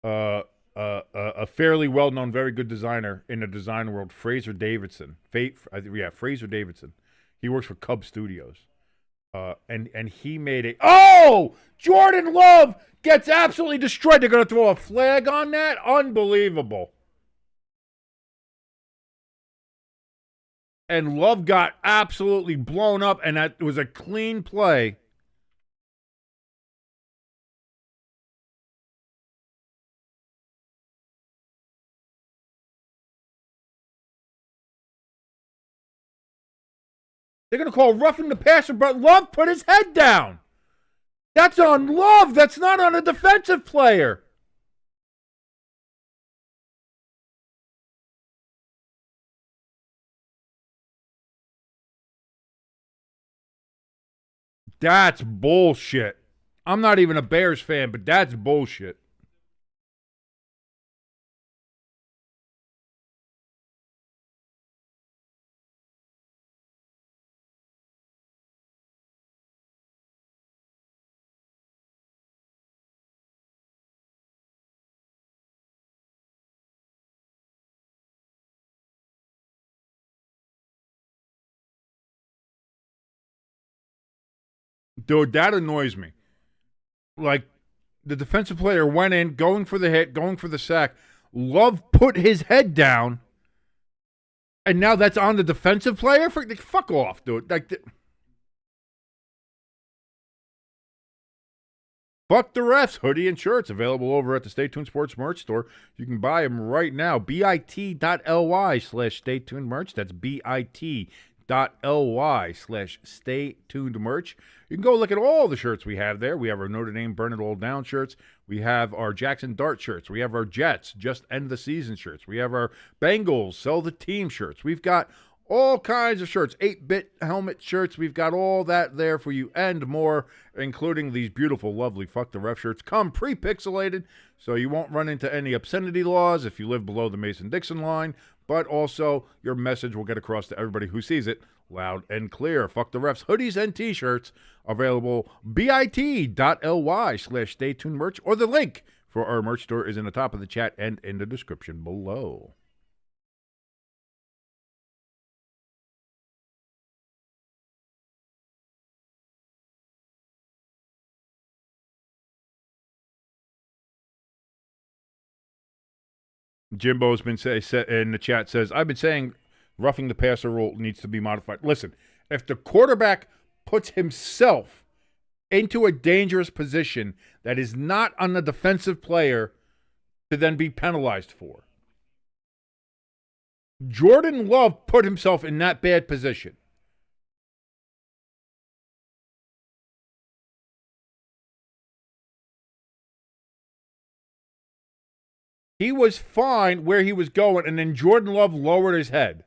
A fairly well-known, very good designer in the design world, Fraser Davidson. Fraser Davidson. He works for Cub Studios. And he made a... Oh! Jordan Love gets absolutely destroyed. They're going to throw a flag on that? Unbelievable. And Love got absolutely blown up, and that was a clean play. They're going to call roughing the passer, but Love put his head down. That's on Love. That's not on a defensive player. That's bullshit. I'm not even a Bears fan, but that's bullshit. Dude, that annoys me. Like, the defensive player went in, going for the hit, going for the sack. Love put his head down, and now that's on the defensive player? Fuck off, dude. Fuck the refs. Hoodie and shirts available over at the Stay Tuned Sports merch store. You can buy them right now. bit.ly/Stay Tuned merch. That's bit.ly/Stay Tuned merch. You can go look at all the shirts we have there. We have our Notre Dame Burn It All Down shirts. We have our Jackson Dart shirts. We have our Jets Just End the Season shirts. We have our Bengals Sell the Team shirts. We've got all kinds of shirts, 8-bit helmet shirts. We've got all that there for you and more, including these beautiful, lovely Fuck the Ref shirts. Come pre-pixelated, so you won't run into any obscenity laws if you live below the Mason-Dixon line, but also your message will get across to everybody who sees it loud and clear. Fuck the Refs hoodies and T-shirts available bit.ly/Stay Tuned merch, or the link for our merch store is in the top of the chat and in the description below. Jimbo's been in the chat says, I've been saying roughing the passer rule needs to be modified. Listen, if the quarterback puts himself into a dangerous position that is not on the defensive player to then be penalized for. Jordan Love put himself in that bad position. He was fine where he was going, and then Jordan Love lowered his head.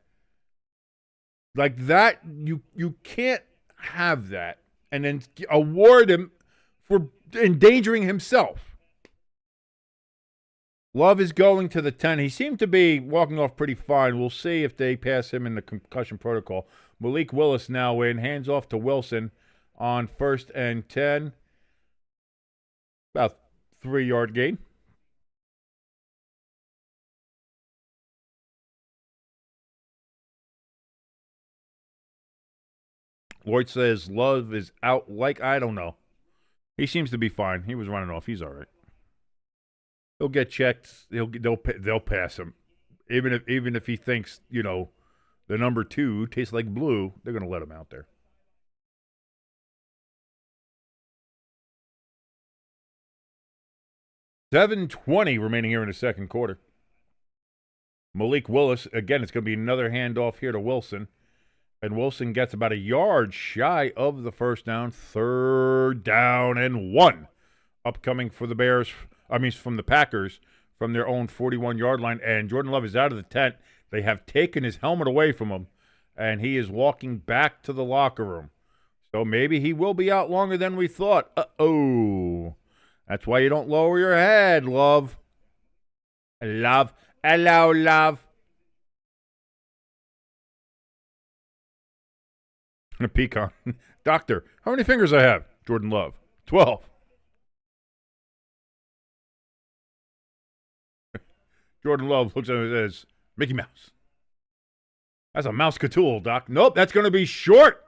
Like that, you can't have that and then award him for endangering himself. Love is going to the 10. He seemed to be walking off pretty fine. We'll see if they pass him in the concussion protocol. Malik Willis now in, hands off to Wilson on 1st and 10. About 3-yard gain. Lloyd says Love is out like I don't know. He seems to be fine. He was running off. He's all right. He'll get checked. They'll pass him. Even if he thinks, the number 2 tastes like blue, they're going to let him out there. $7:20 remaining here in the second quarter. Malik Willis, again, it's going to be another handoff here to Wilson. And Wilson gets about a yard shy of the first down. 3rd down and 1. Upcoming for the Bears, from the Packers, from their own 41-yard line. And Jordan Love is out of the tent. They have taken his helmet away from him, and he is walking back to the locker room. So maybe he will be out longer than we thought. Uh-oh. That's why you don't lower your head, Love. Love. Hello, Love. A pecan. Doctor, how many fingers I have? Jordan Love. 12. Jordan Love looks at it and says, Mickey Mouse. That's a mouse catool, Doc. Nope, that's going to be short.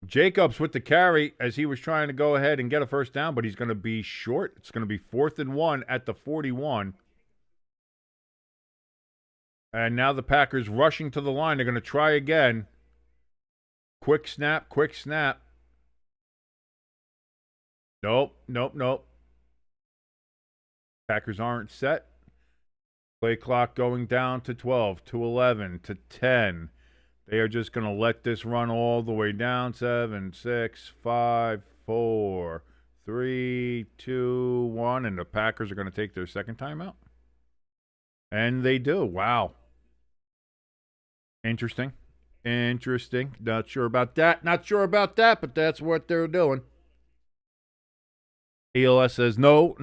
Jacobs with the carry as he was trying to go ahead and get a first down, but he's going to be short. It's going to be 4th and 1 at the 41. And now the Packers rushing to the line. They're going to try again. Quick snap, quick snap. Nope. Packers aren't set. Play clock going down to 12, to 11, to 10. They are just going to let this run all the way down. 7, 6, 5, 4, 3, 2, 1. And the Packers are going to take their second timeout. And they do. Wow. Interesting. Not sure about that, but that's what they're doing. ELS says no.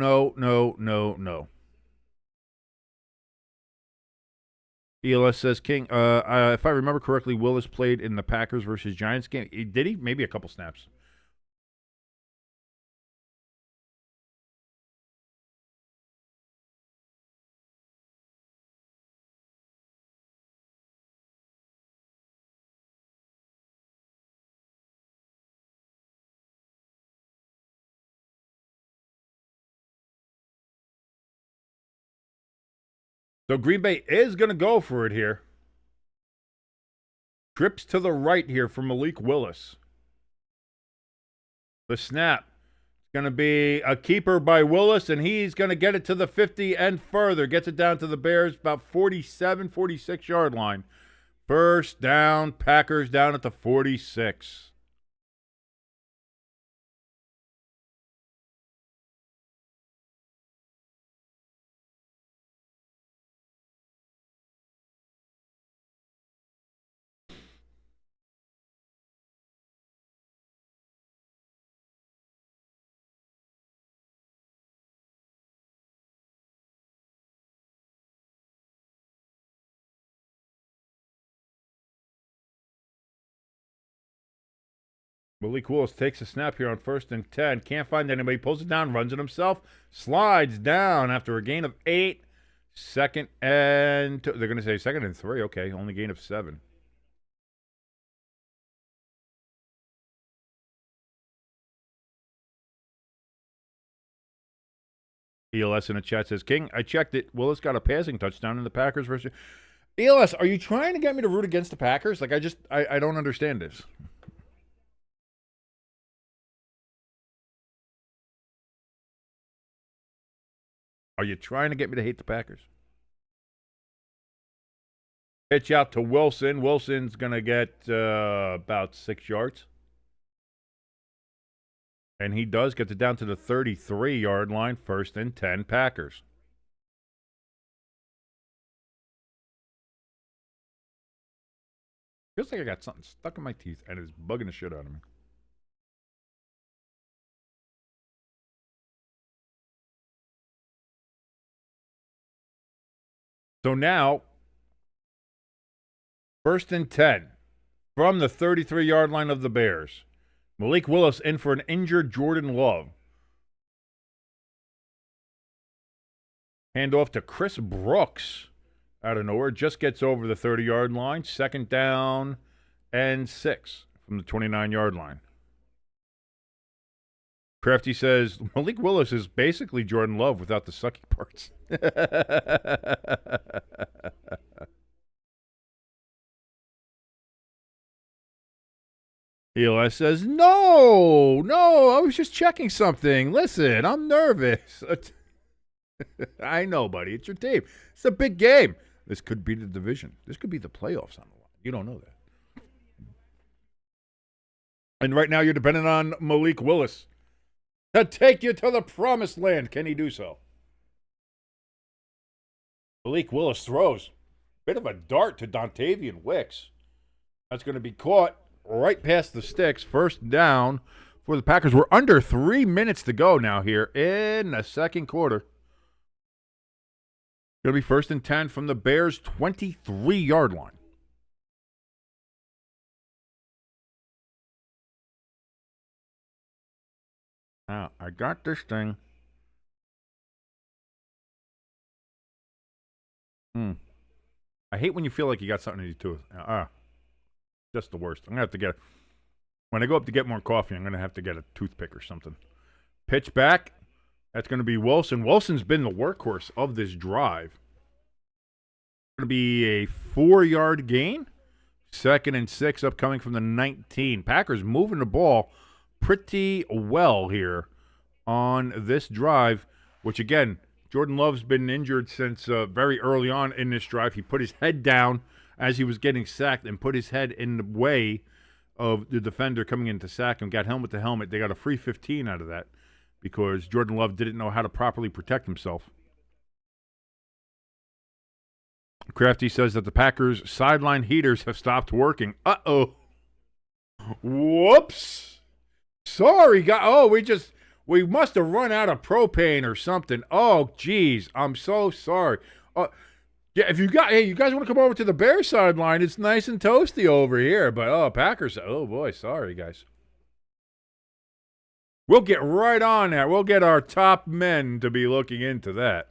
ELS says, King, if I remember correctly, Willis played in the Packers versus Giants game. Did he? Maybe a couple snaps. So Green Bay is going to go for it here. Trips to the right here for Malik Willis. The snap. It's going to be a keeper by Willis, and he's going to get it to the 50 and further. Gets it down to the Bears, about 47, 46-yard line. First down, Packers down at the 46. Malik Willis takes a snap here on 1st and 10. Can't find anybody. Pulls it down, runs it himself. Slides down after a gain of 8. 2nd and 2. They're going to say 2nd and 3. Okay, only gain of 7. ELS in the chat says, King, I checked it. Willis got a passing touchdown in the Packers versus... ELS, are you trying to get me to root against the Packers? Like, I don't understand this. Are you trying to get me to hate the Packers? Pitch out to Wilson. Wilson's going to get about 6 yards. And he does get it down to the 33-yard line. 1st and 10, Packers. Feels like I got something stuck in my teeth and it's bugging the shit out of me. So now, 1st and 10 from the 33-yard line of the Bears. Malik Willis in for an injured Jordan Love. Hand off to Chris Brooks out of nowhere. Just gets over the 30-yard line. 2nd down and 6 from the 29-yard line. Crafty says, Malik Willis is basically Jordan Love without the sucky parts. ELS says, no, I was just checking something. Listen, I'm nervous. I know, buddy. It's your team. It's a big game. This could be the division. This could be the playoffs on the line. You don't know that. And right now you're dependent on Malik Willis to take you to the promised land. Can he do so? Malik Willis throws. Bit of a dart to Dontavian Wicks. That's going to be caught right past the sticks. 1st down for the Packers. We're under 3 minutes to go now here in the 2nd quarter. Going to be 1st and 10 from the Bears' 23-yard line. Now, I got this thing I hate when you feel like you got something in your tooth. Just the worst. I'm going to have to get, when I go up to get more coffee, I'm going to have to get a toothpick or something. Pitch back. That's going to be Wilson. Wilson's been the workhorse of this drive. Going to be a 4-yard gain. 2nd and 6 upcoming from the 19. Packers moving the ball pretty well here on this drive, which again, Jordan Love's been injured since very early on in this drive. He put his head down as he was getting sacked and put his head in the way of the defender coming in to sack him, got helmet to helmet. They got a free 15 out of that because Jordan Love didn't know how to properly protect himself. Crafty says that the Packers' sideline heaters have stopped working. Uh-oh. Whoops. Sorry, guys. Oh, we must have run out of propane or something. Oh, geez. I'm so sorry. Yeah, if you guys want to come over to the Bears sideline, it's nice and toasty over here. But, Packers, oh, boy, sorry, guys. We'll get right on that. We'll get our top men to be looking into that.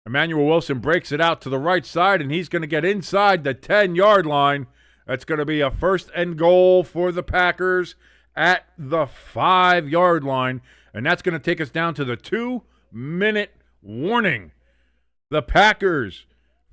Emmanuel Wilson breaks it out to the right side, and he's going to get inside the 10-yard line. That's going to be a 1st and goal for the Packers at the 5-yard line, and that's going to take us down to the 2-minute warning. The Packers,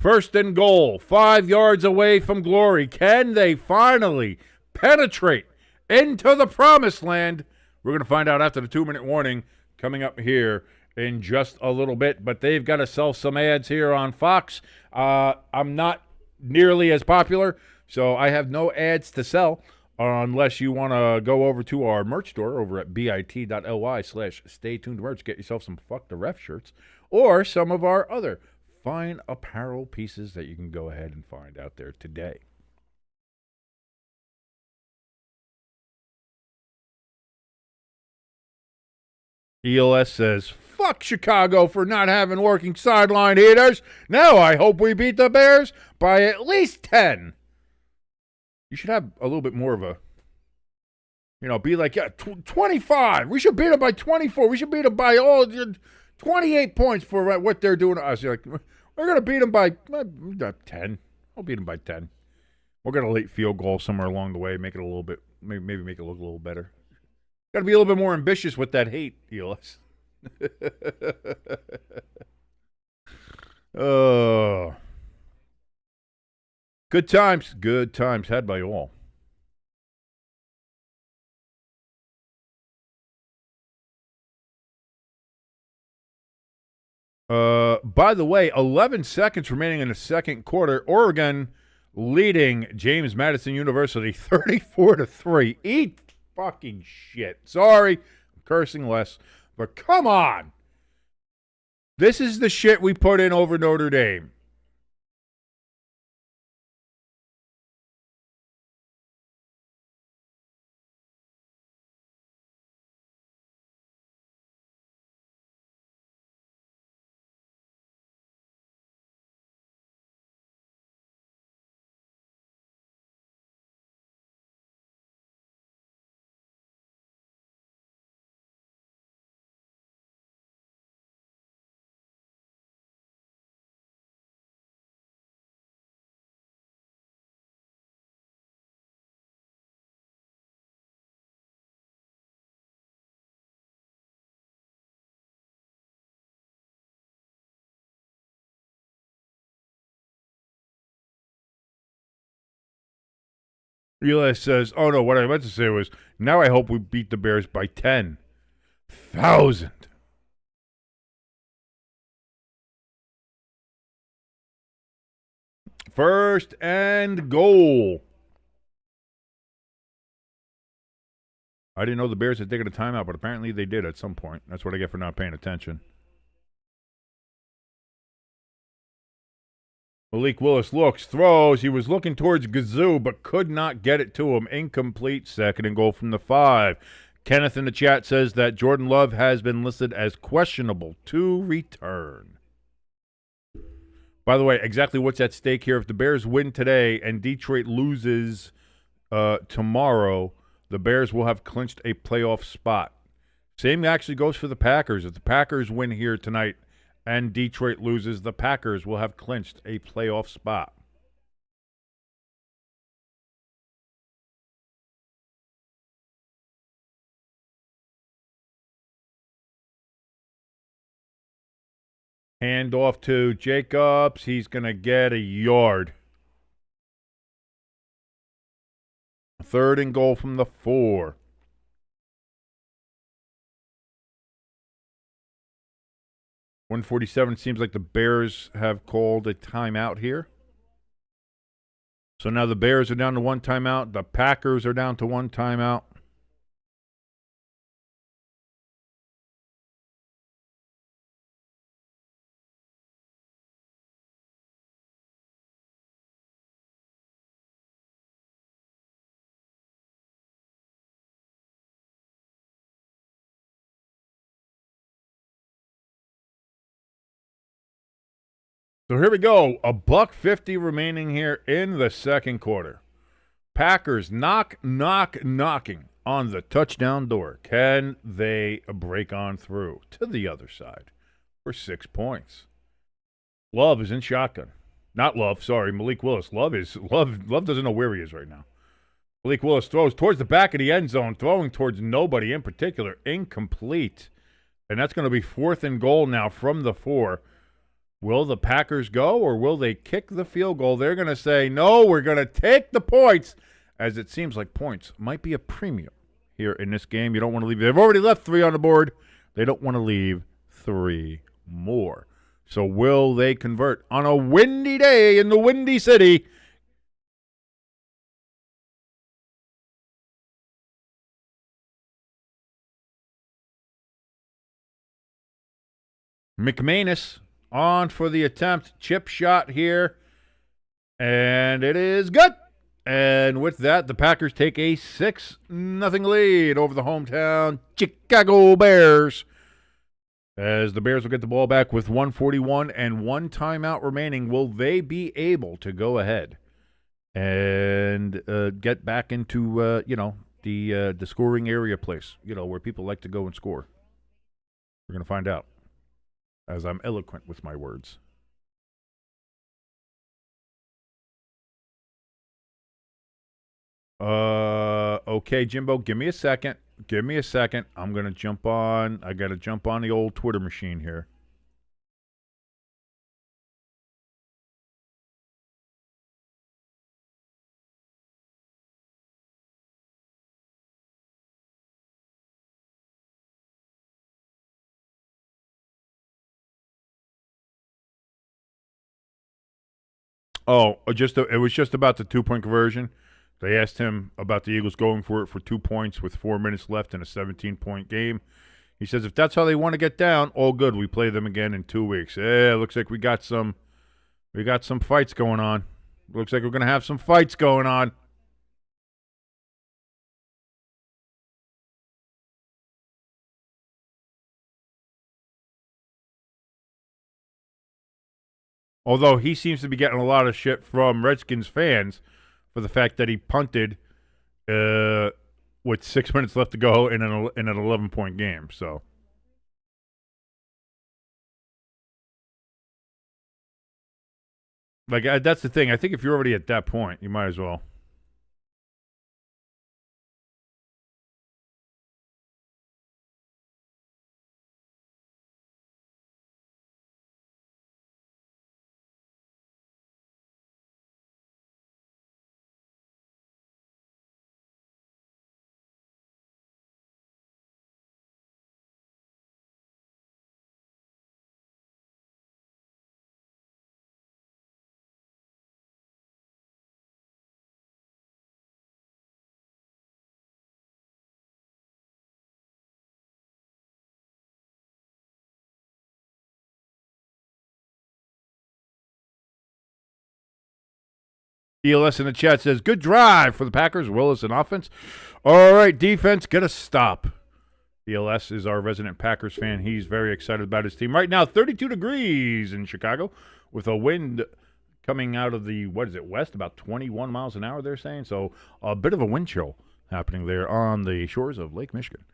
1st and goal, 5 yards away from glory. Can they finally penetrate into the promised land? We're going to find out after the 2-minute warning coming up here in just a little bit, but they've got to sell some ads here on Fox. I'm not nearly as popular, so I have no ads to sell unless you want to go over to our merch store over at bit.ly/staytunedmerch. Get yourself some Fuck the Ref shirts or some of our other fine apparel pieces that you can go ahead and find out there today. ELS says, fuck Chicago for not having working sideline heaters. Now I hope we beat the Bears by at least 10. You should have a little bit more of a, be like, 25. We should beat them by 24. We should beat them by 28 points for what they're doing to us. You're like, we're going to beat them by 10. I'll beat them by 10. We'll get a late field goal somewhere along the way, make it a little bit, maybe make it look a little better. Got to be a little bit more ambitious with that hate, ELS. Oh. Good times had by all. By the way, 11 seconds remaining in the second quarter. Oregon leading James Madison University 34-3. Eat fucking shit. Sorry, I'm cursing less, but come on. This is the shit we put in over Notre Dame. Eli says, oh no, what I meant to say was, now I hope we beat the Bears by 10,000. First and goal. I didn't know the Bears had taken a timeout, but apparently they did at some point. That's what I get for not paying attention. Malik Willis looks, throws. He was looking towards Gazoo, but could not get it to him. Incomplete. Second and goal from the 5. Kenneth in the chat says that Jordan Love has been listed as questionable to return. By the way, exactly what's at stake here? If the Bears win today and Detroit loses tomorrow, the Bears will have clinched a playoff spot. Same actually goes for the Packers. If the Packers win here tonight and Detroit loses, the Packers will have clinched a playoff spot. Hand off to Jacobs. He's going to get a yard. 3rd and goal from the 4. .147 seems like the Bears have called a timeout here. So now the Bears are down to 1 timeout. The Packers are down to 1 timeout. So here we go. $1.50 remaining here in the second quarter. Packers knocking on the touchdown door. Can they break on through to the other side for 6 points? Love is in shotgun. Not Love, sorry, Malik Willis. Love doesn't know where he is right now. Malik Willis throws towards the back of the end zone, throwing towards nobody in particular. Incomplete. And that's going to be 4th and goal now from the 4. Will the Packers go, or will they kick the field goal? They're going to say, no, we're going to take the points, as it seems like points might be a premium here in this game. You don't want to leave. They've already left 3 on the board. They don't want to leave 3 more. So will they convert on a windy day in the Windy City? McManus on for the attempt. Chip shot here. And it is good. And with that, the Packers take a 6-0 lead over the hometown Chicago Bears. As the Bears will get the ball back with 1:41 and 1 timeout remaining, will they be able to go ahead and get back into, the scoring area place, where people like to go and score? We're going to find out, as I'm eloquent with my words. Okay, Jimbo, give me a second. I'm going to jump on. I got to jump on the old Twitter machine here. Oh, it was just about the 2-point conversion. They asked him about the Eagles going for it for 2 points with 4 minutes left in a 17-point game. He says if that's how they want to get down, all good. We play them again in 2 weeks. Looks like we got some fights going on. Looks like we're going to have some fights going on. Although he seems to be getting a lot of shit from Redskins fans for the fact that he punted with 6 minutes left to go in an 11-point game. So, that's the thing. I think if you're already at that point, you might as well. ELS in the chat says, good drive for the Packers. Willis in offense. All right, defense, get a stop. ELS is our resident Packers fan. He's very excited about his team. Right now, 32 degrees in Chicago with a wind coming out of the, west, about 21 miles an hour, they're saying. So a bit of a wind chill happening there on the shores of Lake Michigan.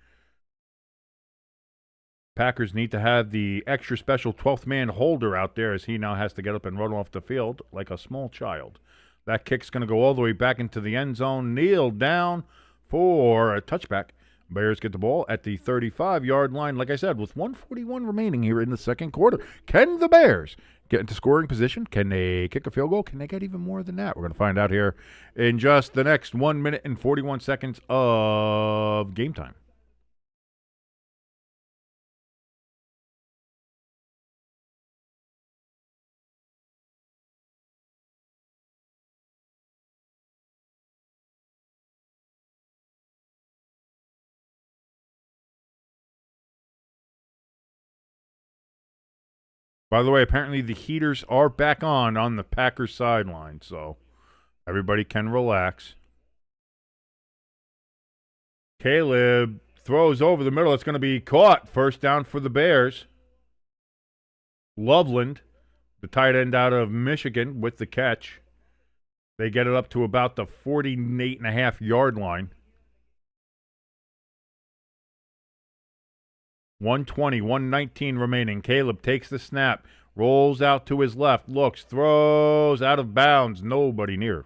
Packers need to have the extra special 12th man holder out there as he now has to get up and run off the field like a small child. That kick's going to go all the way back into the end zone. Kneel down for a touchback. Bears get the ball at the 35-yard line. Like I said, with 1:41 remaining here in the second quarter. Can the Bears get into scoring position? Can they kick a field goal? Can they get even more than that? We're going to find out here in just the next 1 minute and 41 seconds of game time. By the way, apparently the heaters are back on the Packers sideline, so everybody can relax. Caleb throws over the middle. It's going to be caught. First down for the Bears. Loveland, the tight end out of Michigan, with the catch. They get it up to about the 48.5-yard line. 1:20, 1:19 remaining. Caleb takes the snap, rolls out to his left, looks, throws out of bounds. Nobody near.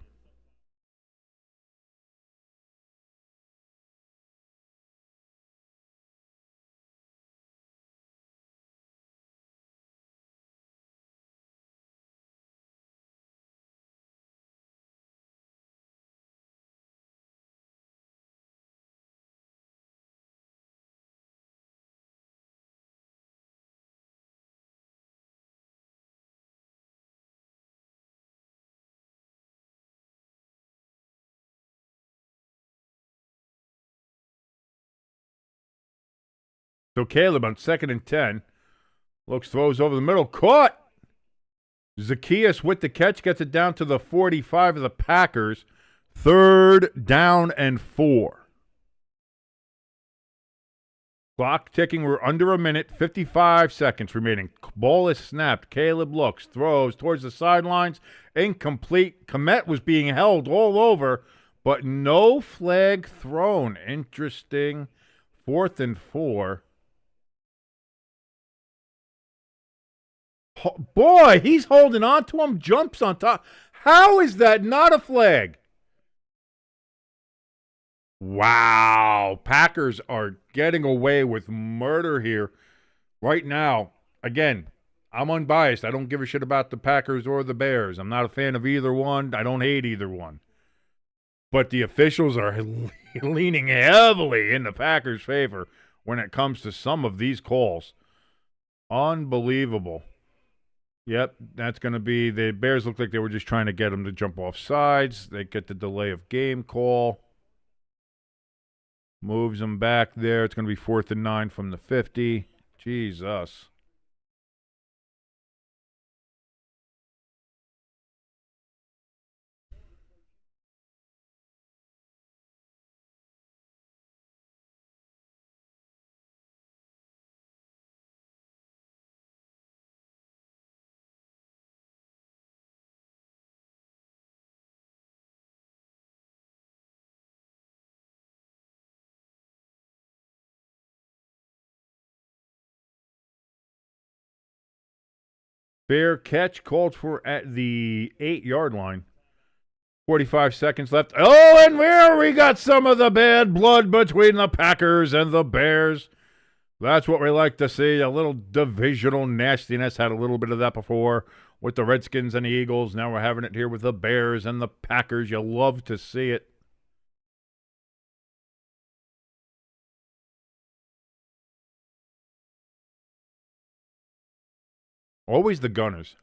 So Caleb on 2nd and 10. Looks, throws over the middle. Caught! Zacchaeus with the catch gets it down to the 45 of the Packers. 3rd down and 4. Clock ticking. We're under a minute. 55 seconds remaining. Ball is snapped. Caleb looks, throws towards the sidelines. Incomplete. Komet was being held all over, but no flag thrown. Interesting. 4th and 4. Boy, he's holding on to him, jumps on top. How is that not a flag? Wow. Packers are getting away with murder here right now. Again, I'm unbiased. I don't give a shit about the Packers or the Bears. I'm not a fan of either one. I don't hate either one. But the officials are leaning heavily in the Packers' favor when it comes to some of these calls. Unbelievable. Yep, that's going to be, the Bears look like they were just trying to get him to jump off sides. They get the delay of game call. Moves them back there. It's going to be 4th and 9 from the 50. Jesus. Fair catch called for at the 8-yard line. 45 seconds left. Oh, and where we got some of the bad blood between the Packers and the Bears. That's what we like to see. A little divisional nastiness. Had a little bit of that before with the Redskins and the Eagles. Now we're having it here with the Bears and the Packers. You love to see it. Always the Gunners.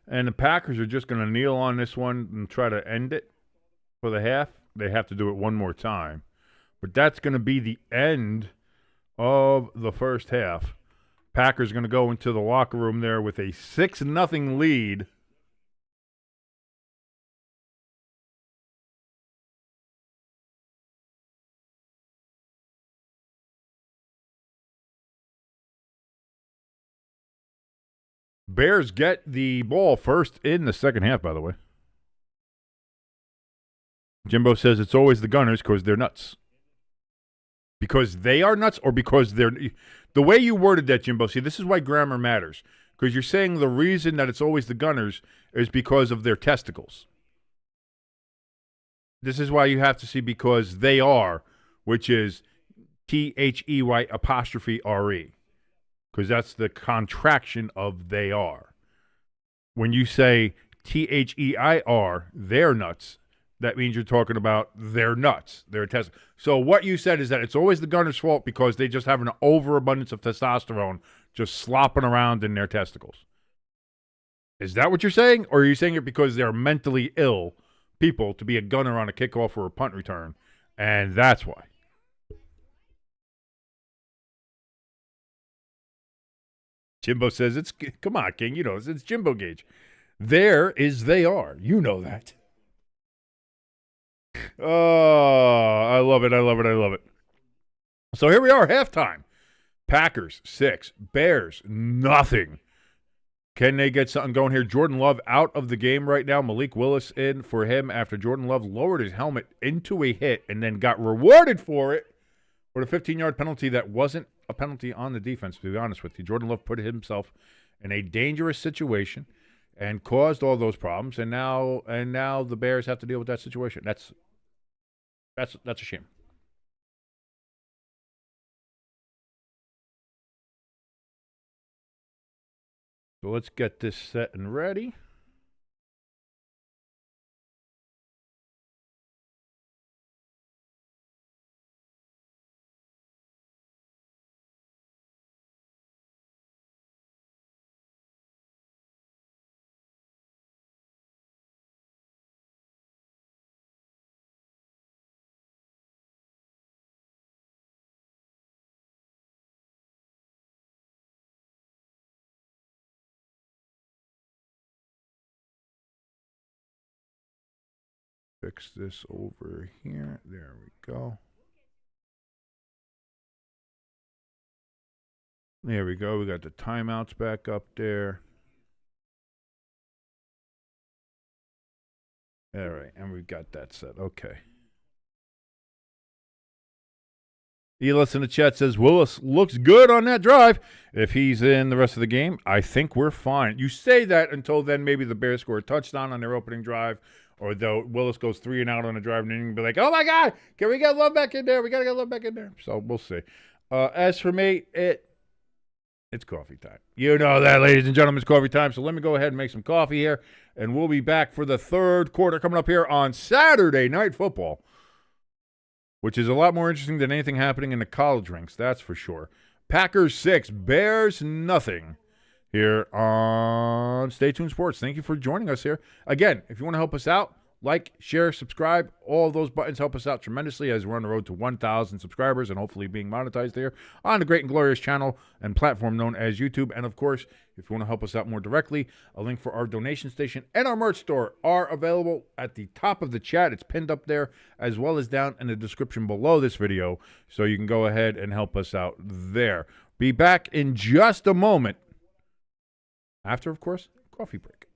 And the Packers are just going to kneel on this one and try to end it for the half. They have to do it one more time. But that's going to be the end of the first half. Packers going to go into the locker room there with a 6-0 lead. Bears get the ball first in the second half, by the way. Jimbo says it's always the Gunners because they're nuts. Because they are nuts or because they're... The way you worded that, Jimbo, see, this is why grammar matters. Because you're saying the reason that it's always the Gunners is because of their testicles. This is why you have to see because they are, which is THEY apostrophe RE. Because that's the contraction of they are. When you say THEIR, they're nuts, that means you're talking about they're nuts. They're testicles. So what you said is that it's always the Gunners' fault because they just have an overabundance of testosterone just slopping around in their testicles. Is that what you're saying? Or are you saying it because they're mentally ill people to be a gunner on a kickoff or a punt return, and that's why? Jimbo says, come on, King, you know, it's Jimbo Gauge. There is they are. You know that. Oh, I love it. I love it. I love it. So here we are, halftime. Packers, 6. Bears, nothing. Can they get something going here? Jordan Love out of the game right now. Malik Willis in for him after Jordan Love lowered his helmet into a hit and then got rewarded for it with a 15-yard penalty that wasn't a penalty on the defense, to be honest with you. Jordan Love put himself in a dangerous situation and caused all those problems, and now the Bears have to deal with that situation. That's a shame. So let's get this set and ready. Fix this over here. There we go. There we go. We got the timeouts back up there. All right, and we've got that set. Okay. Elis in the chat says, Willis looks good on that drive. If he's in the rest of the game, I think we're fine. You say that until then maybe the Bears score a touchdown on their opening drive, or though Willis goes 3 and out on a drive, and then you can be like, oh, my God, can we get Love back in there? We got to get Love back in there. So we'll see. As for me, it's coffee time. You know that, ladies and gentlemen, it's coffee time. So let me go ahead and make some coffee here, and we'll be back for the third quarter coming up here on Saturday Night Football, which is a lot more interesting than anything happening in the college ranks, that's for sure. Packers 6, Bears nothing here on Stay Tuned Sports. Thank you for joining us here. Again, if you want to help us out, like, share, subscribe. All of those buttons help us out tremendously as we're on the road to 1,000 subscribers and hopefully being monetized there on the great and glorious channel and platform known as YouTube. And, of course, if you want to help us out more directly, a link for our donation station and our merch store are available at the top of the chat. It's pinned up there as well as down in the description below this video, so you can go ahead and help us out there. Be back in just a moment after, of course, coffee break.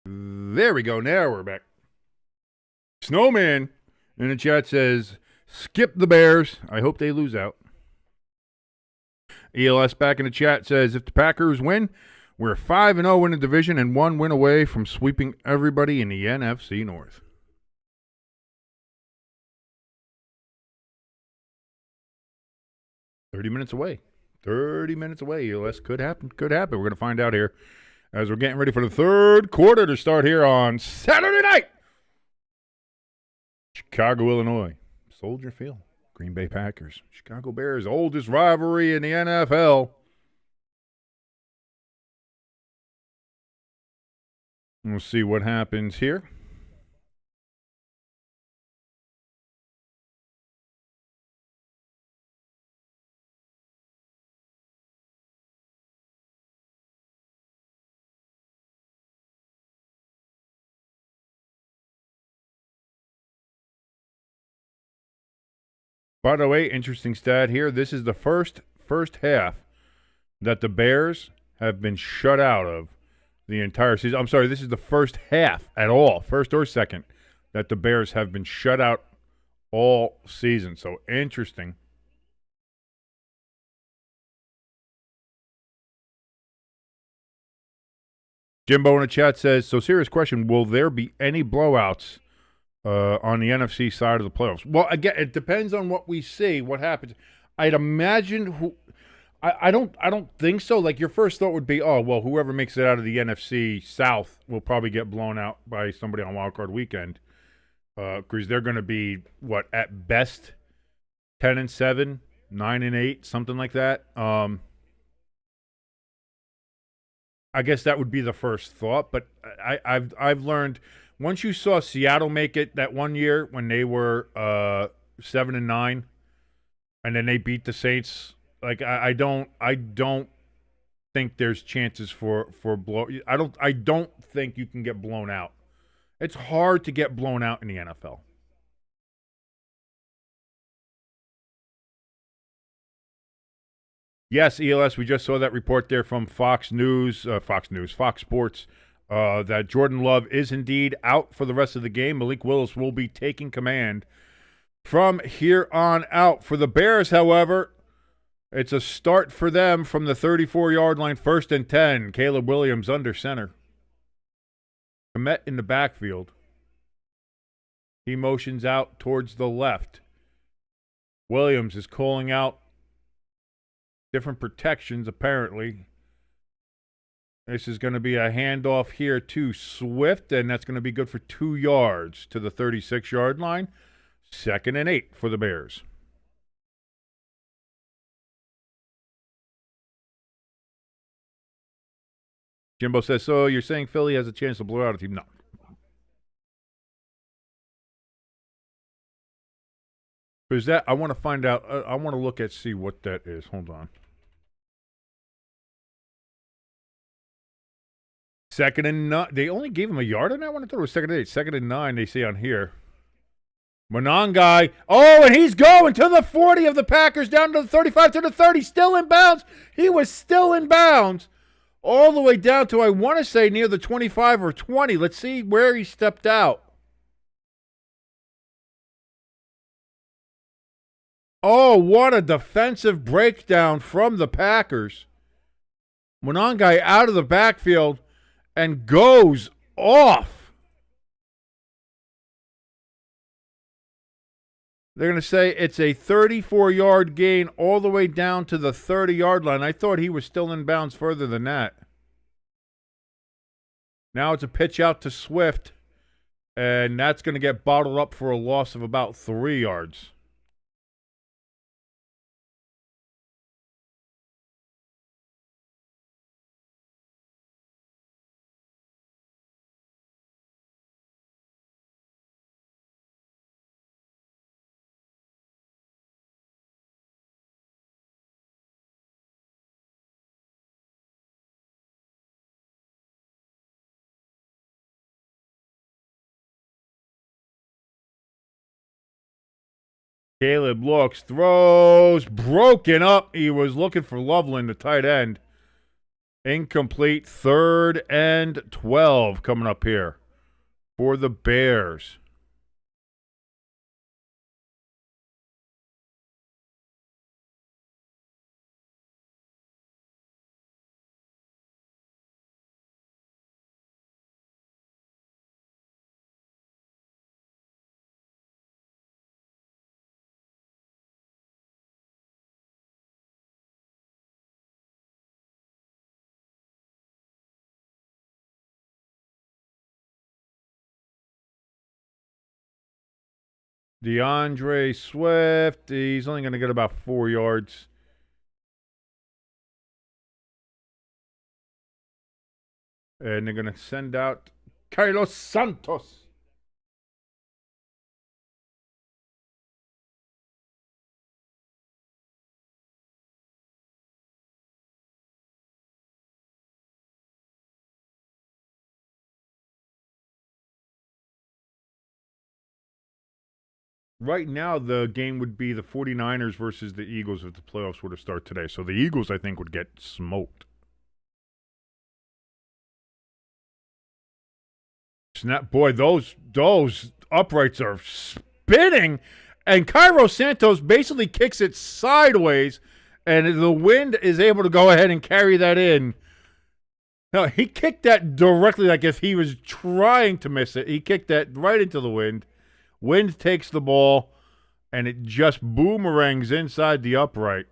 There we go. Now we're back. Snowman in the chat says, skip the Bears. I hope they lose out. ELS back in the chat says, if the Packers win, we're 5-0 in the division and 1 win away from sweeping everybody in the NFC North. "30 minutes away. 30 minutes away, ELS. Could happen. Could happen. We're going to find out here as we're getting ready for the third quarter to start here on Saturday night. Chicago, Illinois. Soldier Field. Green Bay Packers. Chicago Bears. Oldest rivalry in the NFL. We'll see what happens here. By the way, interesting stat here. This is the first half that the Bears have been shut out of the entire season. I'm sorry, this is the first half at all, first or second, that the Bears have been shut out all season. So interesting. Jimbo in the chat says, so serious question, will there be any blowouts on the NFC side of the playoffs? Well, again, it depends on what we see, what happens. I'd imagine I don't think so. Like, your first thought would be, oh, well, whoever makes it out of the NFC South will probably get blown out by somebody on Wild Card Weekend, because they're going to be, what, at best 10-7, 9-8, something like that. I guess that would be the first thought, but I've learned once you saw Seattle make it that one year when they were 7-9, and then they beat the Saints. Like, I don't think there's chances for blow. I don't think you can get blown out. It's hard to get blown out in the NFL. Yes, ELS, we just saw that report there from Fox Sports, that Jordan Love is indeed out for the rest of the game. Malik Willis will be taking command from here on out. For the Bears, however, it's a start for them from the 34-yard line, 1st and 10. Caleb Williams under center. Komet in the backfield. He motions out towards the left. Williams is calling out different protections, apparently. This is going to be a handoff here to Swift, and that's going to be good for 2 yards to the 36-yard line. 2nd and 8 for the Bears. Jimbo says, so you're saying Philly has a chance to blow out a team? No. Because that, I want to find out, I want to look at, see what that is. Hold on. 2nd and 9. They only gave him a yard on that one? I thought it was 2nd and 8. 2nd and 9, they say on here. Monangai. Oh, and he's going to the 40 of the Packers, down to the 35, to the 30. Still in bounds. He was still in bounds. All the way down to, I want to say, near the 25 or 20. Let's see where he stepped out. Oh, what a defensive breakdown from the Packers. Monangai out of the backfield and goes off. They're going to say it's a 34-yard gain all the way down to the 30-yard line. I thought he was still in bounds further than that. Now it's a pitch out to Swift, and that's going to get bottled up for a loss of about 3 yards. Caleb looks, throws, broken up. He was looking for Loveland, the tight end. Incomplete. 3rd and 12 coming up here for the Bears. DeAndre Swift, he's only going to get about 4 yards. And they're going to send out Carlos Santos. Right now, the game would be the 49ers versus the Eagles if the playoffs were to start today. So the Eagles, I think, would get smoked. Snap, boy, those uprights are spinning, and Cairo Santos basically kicks it sideways, and the wind is able to go ahead and carry that in. No, he kicked that directly, like if he was trying to miss it. He kicked that right into the wind. Wind takes the ball, and it just boomerangs inside the upright.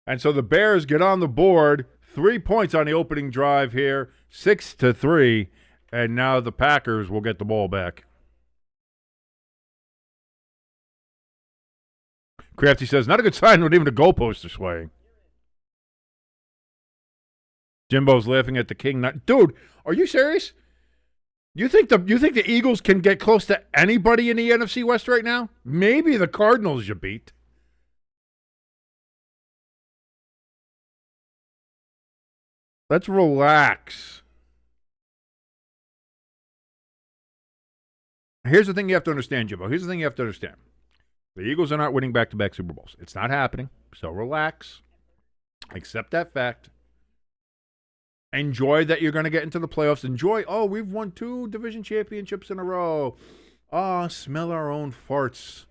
And so the Bears get on the board. 3 points on the opening drive here, 6-3, and now the Packers will get the ball back. Crafty says, not a good sign when even the goalposts are swaying. Jimbo's laughing at the king. Dude, are you serious? You think the Eagles can get close to anybody in the NFC West right now? Maybe the Cardinals you beat. Let's relax. Here's the thing you have to understand, Jimbo. Here's the thing you have to understand. The Eagles are not winning back-to-back Super Bowls. It's not happening. So relax. Accept that fact. Enjoy that you're going to get into the playoffs. Enjoy, we've won 2 division championships in a row. Smell our own farts.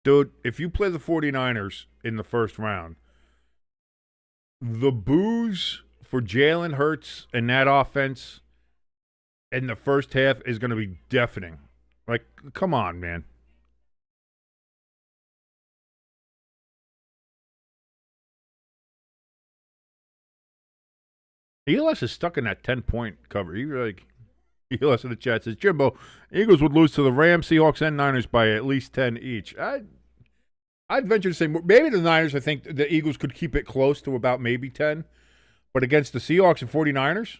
Dude, if you play the 49ers in the first round, the boos for Jalen Hurts and that offense in the first half is going to be deafening. Like, come on, man. ELS is stuck in that 10-point cover. ELS in the chat says, Jimbo, Eagles would lose to the Rams, Seahawks, and Niners by at least 10 each. I'd venture to say maybe the Niners, I think the Eagles could keep it close to about maybe 10. But against the Seahawks and 49ers?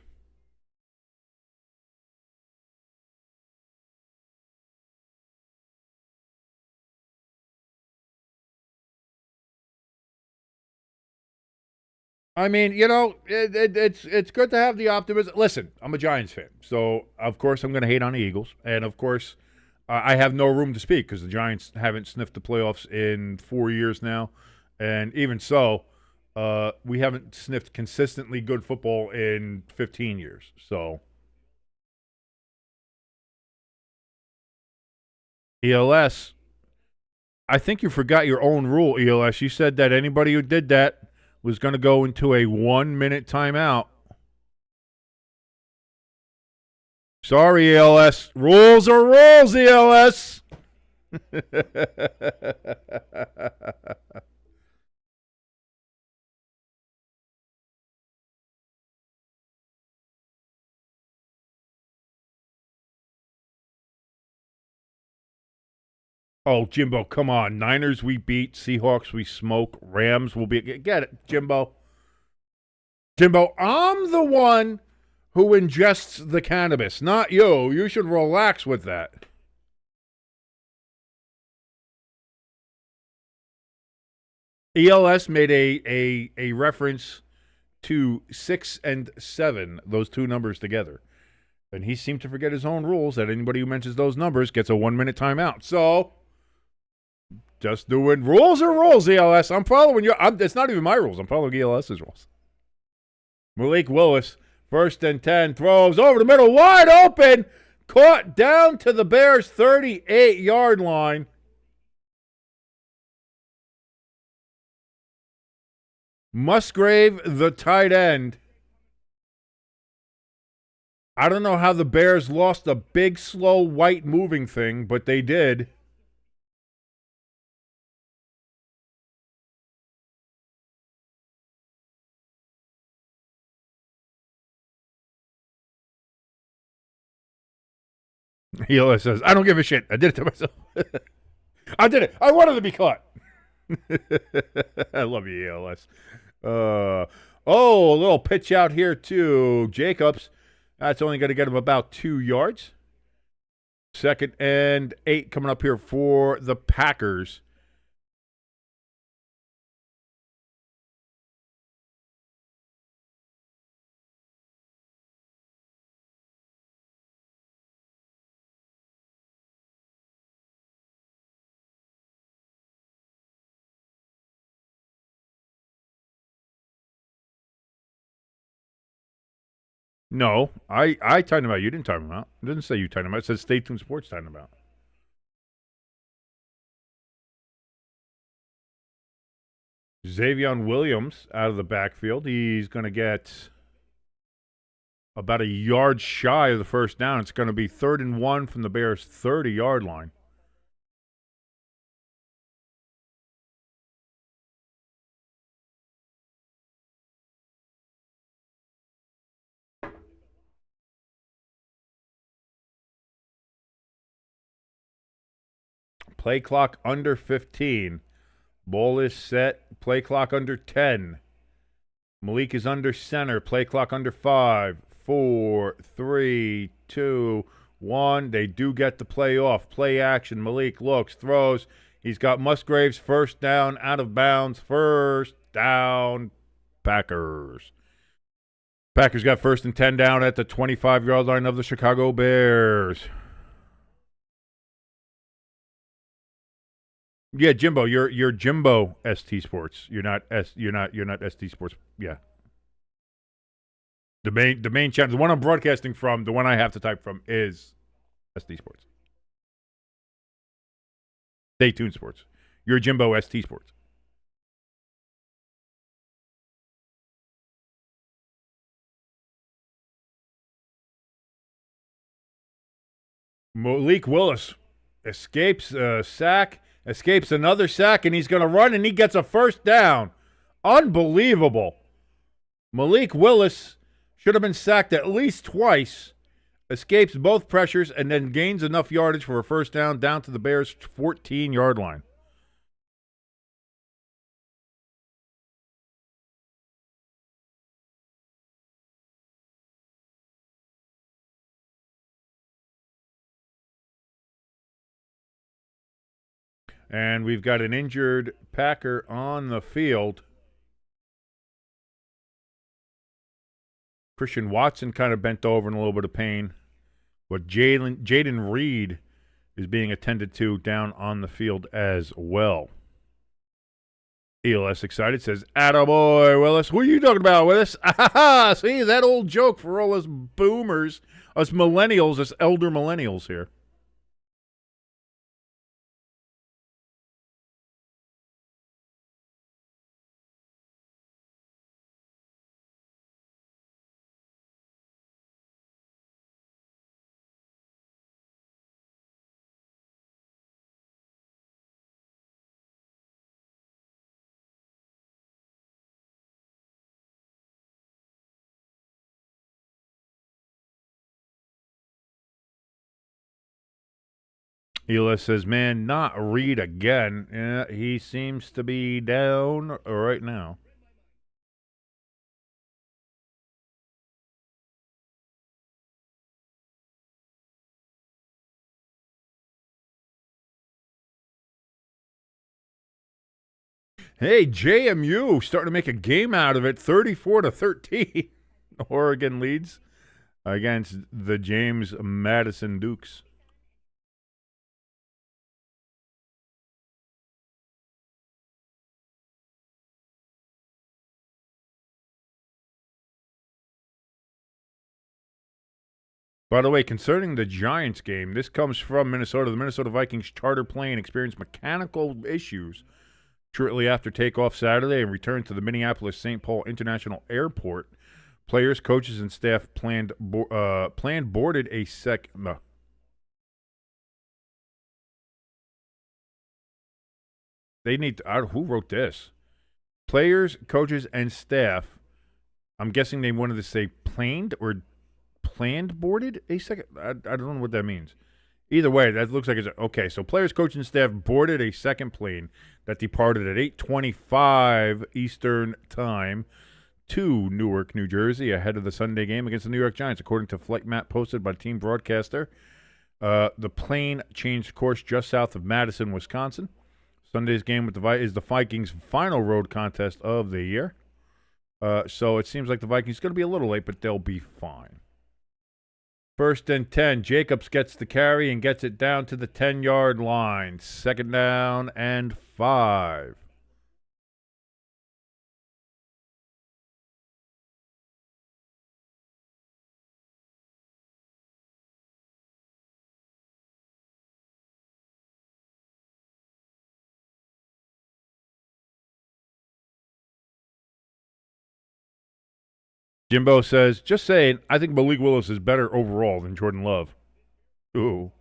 I mean, it's good to have the optimism. Listen, I'm a Giants fan, so of course I'm going to hate on the Eagles, and of course I have no room to speak because the Giants haven't sniffed the playoffs in 4 years now, and even so, we haven't sniffed consistently good football in 15 years. So, ELS, I think you forgot your own rule, ELS. You said that anybody who did that was going to go into a 1-minute timeout. Sorry, ELS. Rules are rules, ELS. Oh, Jimbo, come on. Niners we beat. Seahawks we smoke. Rams will be. Get it, Jimbo. Jimbo, I'm the one who ingests the cannabis, not you. You should relax with that. ELS made a reference to 6 and 7, those two numbers together. And he seemed to forget his own rules that anybody who mentions those numbers gets a 1-minute timeout. So, just doing rules are rules, ELS. I'm following you. It's not even my rules. I'm following ELS's rules. Malik Willis, 1st and 10, throws over the middle, wide open, caught down to the Bears' 38-yard line. Musgrave, the tight end. I don't know how the Bears lost a big, slow, white moving thing, but they did. ELS says, I don't give a shit. I did it to myself. I did it. I wanted to be caught. I love you, ELS. A little pitch out here to Jacobs. That's only going to get him about 2 yards. 2nd and 8 coming up here for the Packers. No, I timed him out. You didn't time him out. It didn't say you timed him out. It says Stay Tuned Sports timed him out. Xavion Williams out of the backfield. He's going to get about a yard shy of the first down. It's going to be 3rd and 1 from the Bears' 30-yard line. Play clock under 15. Ball is set. Play clock under 10. Malik is under center. Play clock under 5, 4, 3, 2, 1. They do get the play off. Play action. Malik looks, throws. He's got Musgrave's first down, out of bounds. First down, Packers. Packers got 1st and 10 down at the 25-yard line of the Chicago Bears. Yeah, Jimbo, you're Jimbo ST Sports. You're not ST Sports. Yeah. The main channel, the one I'm broadcasting from, the one I have to type from is ST Sports. Stay Tuned Sports. You're Jimbo ST Sports. Malik Willis escapes a sack. Escapes another sack, and he's going to run, and he gets a first down. Unbelievable. Malik Willis should have been sacked at least twice. Escapes both pressures, and then gains enough yardage for a first down to the Bears' 14-yard line. And we've got an injured Packer on the field. Christian Watson kind of bent over in a little bit of pain. But Jaden Reed is being attended to down on the field as well. ELS excited, says, "Attaboy, Willis." Who are you talking about, Willis? Ah, see, that old joke for all us boomers, us millennials, us elder millennials here. ELS says, "Man, not Reed again." Yeah, he seems to be down right now. Hey, JMU starting to make a game out of it, 34-13. Oregon leads against the James Madison Dukes. By the way, concerning the Giants game, this comes from Minnesota. The Minnesota Vikings charter plane experienced mechanical issues shortly after takeoff Saturday and returned to the Minneapolis-St. Paul International Airport. Players, coaches, and staff planned boarded a second. They need to, who wrote this? Players, coaches, and staff. I'm guessing they wanted to say planned boarded a second. I don't know what that means. Either way, that looks like it's okay. So players, coach, and staff boarded a second plane that departed at 8:25 Eastern Time to Newark, New Jersey, ahead of the Sunday game against the New York Giants, according to flight map posted by team broadcaster. The plane changed course just south of Madison, Wisconsin. Sunday's game with is the Vikings' final road contest of the year. So it seems like the Vikings are going to be a little late, but they'll be fine. 1st and 10. Jacobs gets the carry and gets it down to the 10-yard line. 2nd down and 5. Jimbo says, just saying, I think Malik Willis is better overall than Jordan Love. Ooh.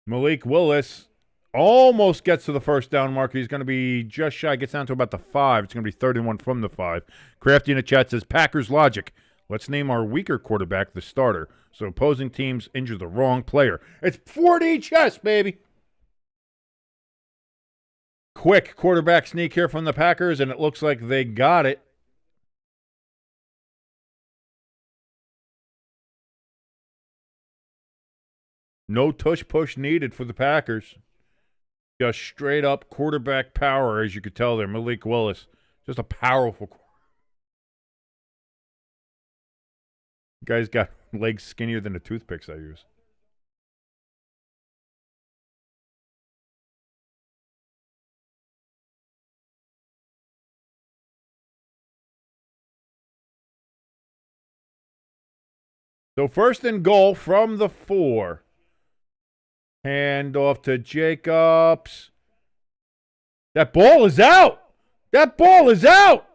Malik Willis almost gets to the 1st down marker. He's going to be just shy. Gets down to about the 5. It's going to be 3rd and 1 from the 5. Crafty in the chat says, Packers logic. Let's name our weaker quarterback the starter, so opposing teams injure the wrong player. It's 4D chess, baby. Quick quarterback sneak here from the Packers, and it looks like they got it. No tush-push needed for the Packers. Just straight-up quarterback power, as you could tell there. Malik Willis, just a powerful quarterback. Guy's got legs skinnier than the toothpicks I use. So 1st and goal from the 4. Hand off to Jacobs. That ball is out. That ball is out.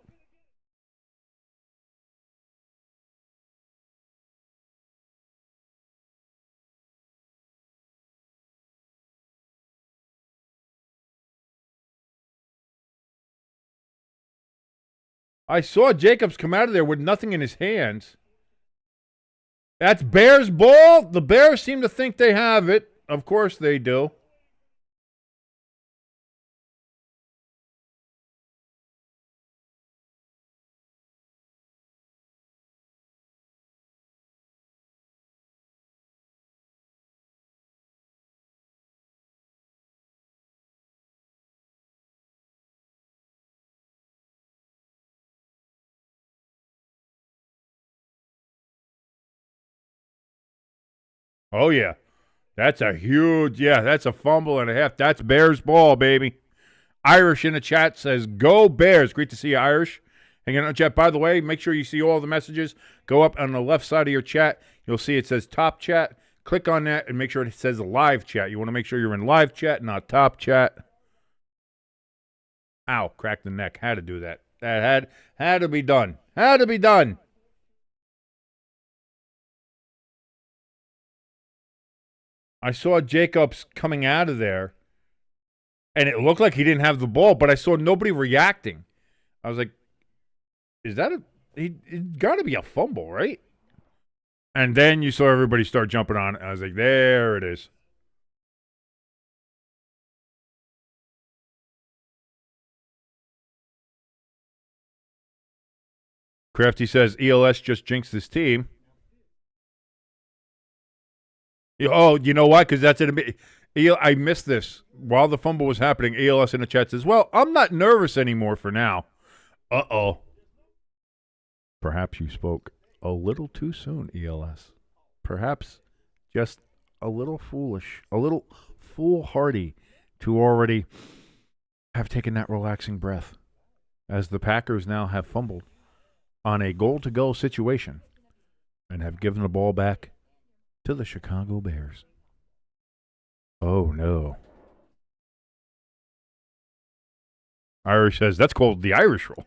I saw Jacobs come out of there with nothing in his hands. That's Bears ball. The Bears seem to think they have it. Of course they do. Oh, yeah. That's a huge, that's a fumble and a half. That's Bears ball, baby. Irish in the chat says, go Bears. Great to see you, Irish. Hanging out in the chat. By the way, make sure you see all the messages. Go up on the left side of your chat. You'll see it says top chat. Click on that and make sure it says live chat. You want to make sure you're in live chat, not top chat. Ow, cracked the neck. Had to do that. That had to be done. Had to be done. I saw Jacobs coming out of there, and it looked like he didn't have the ball, but I saw nobody reacting. I was like, is that it's got to be a fumble, right? And then you saw everybody start jumping on it. I was like, there it is. Crafty says ELS just jinxed his team. Oh, you know why? Because that's it. I missed this while the fumble was happening. ELS in the chat says, well, I'm not nervous anymore for now. Uh-oh. Perhaps you spoke a little too soon, ELS. Perhaps just a little foolish, a little foolhardy to already have taken that relaxing breath, as the Packers now have fumbled on a goal-to-go situation and have given the ball back to the Chicago Bears. Oh, no. Irish says, that's called the Irish roll.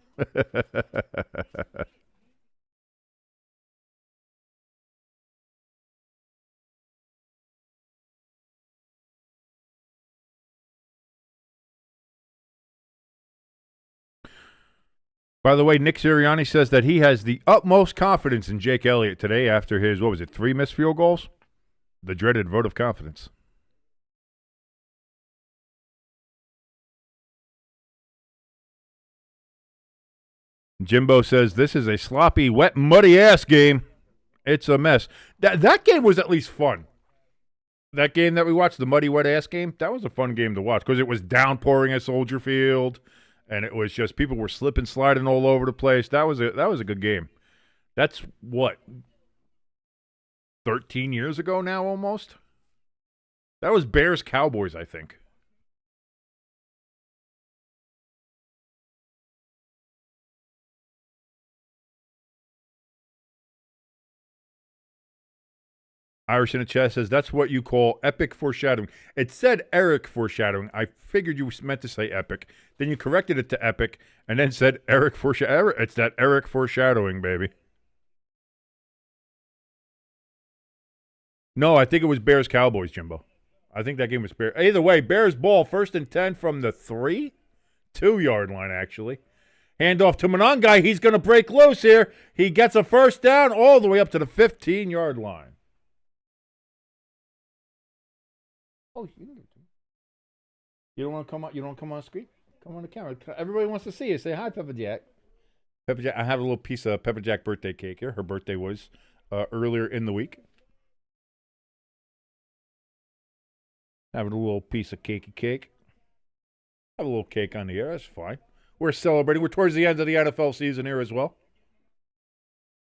By the way, Nick Sirianni says that he has the utmost confidence in Jake Elliott today after his, 3 missed field goals? The dreaded vote of confidence. Jimbo says, this is a sloppy, wet, muddy-ass game. It's a mess. That game was at least fun. That game that we watched, the muddy, wet-ass game, that was a fun game to watch because it was downpouring at Soldier Field, and it was just people were slipping, sliding all over the place. That was a good game. That's, 13 years ago now almost? That was Bears-Cowboys, I think. Irish in the chat says, that's what you call epic foreshadowing. It said Eric foreshadowing. I figured you meant to say epic. Then you corrected it to epic and then said Eric foreshadowing. It's that Eric foreshadowing, baby. No, I think it was Bears-Cowboys, Jimbo. I think that game was Bears. Either way, Bears ball, 1st and 10 from the 2-yard line, actually. Handoff to Monangai. He's going to break loose here. He gets a first down all the way up to the 15-yard line. Oh, you can give it to me. You don't want to come on? You don't want to come on screen? Come on the camera. Everybody wants to see you. Say hi, Pepper Jack. Pepper Jack. I have a little piece of Pepper Jack birthday cake here. Her birthday was earlier in the week. Having a little piece of cake. Have a little cake on the air. That's fine. We're celebrating. We're towards the end of the NFL season here as well.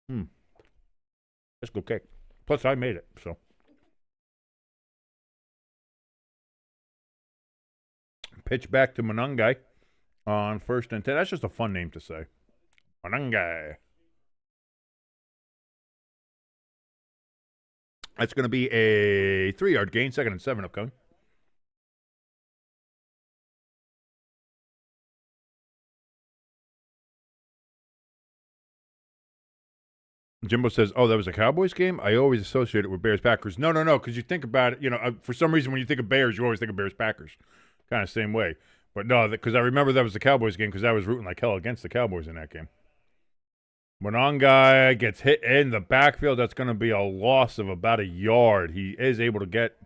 That's good cake. Plus, I made it, so. Pitch back to Monangai on 1st and 10. That's just a fun name to say. Monangai. That's going to be a 3-yard gain. 2nd and 7 upcoming. Jimbo says, oh, that was a Cowboys game? I always associate it with Bears-Packers. No, because you think about it, for some reason when you think of Bears, you always think of Bears-Packers. Kind of same way. But no, because I remember that was the Cowboys game because I was rooting like hell against the Cowboys in that game. Monangai gets hit in the backfield. That's going to be a loss of about a yard. He is able to get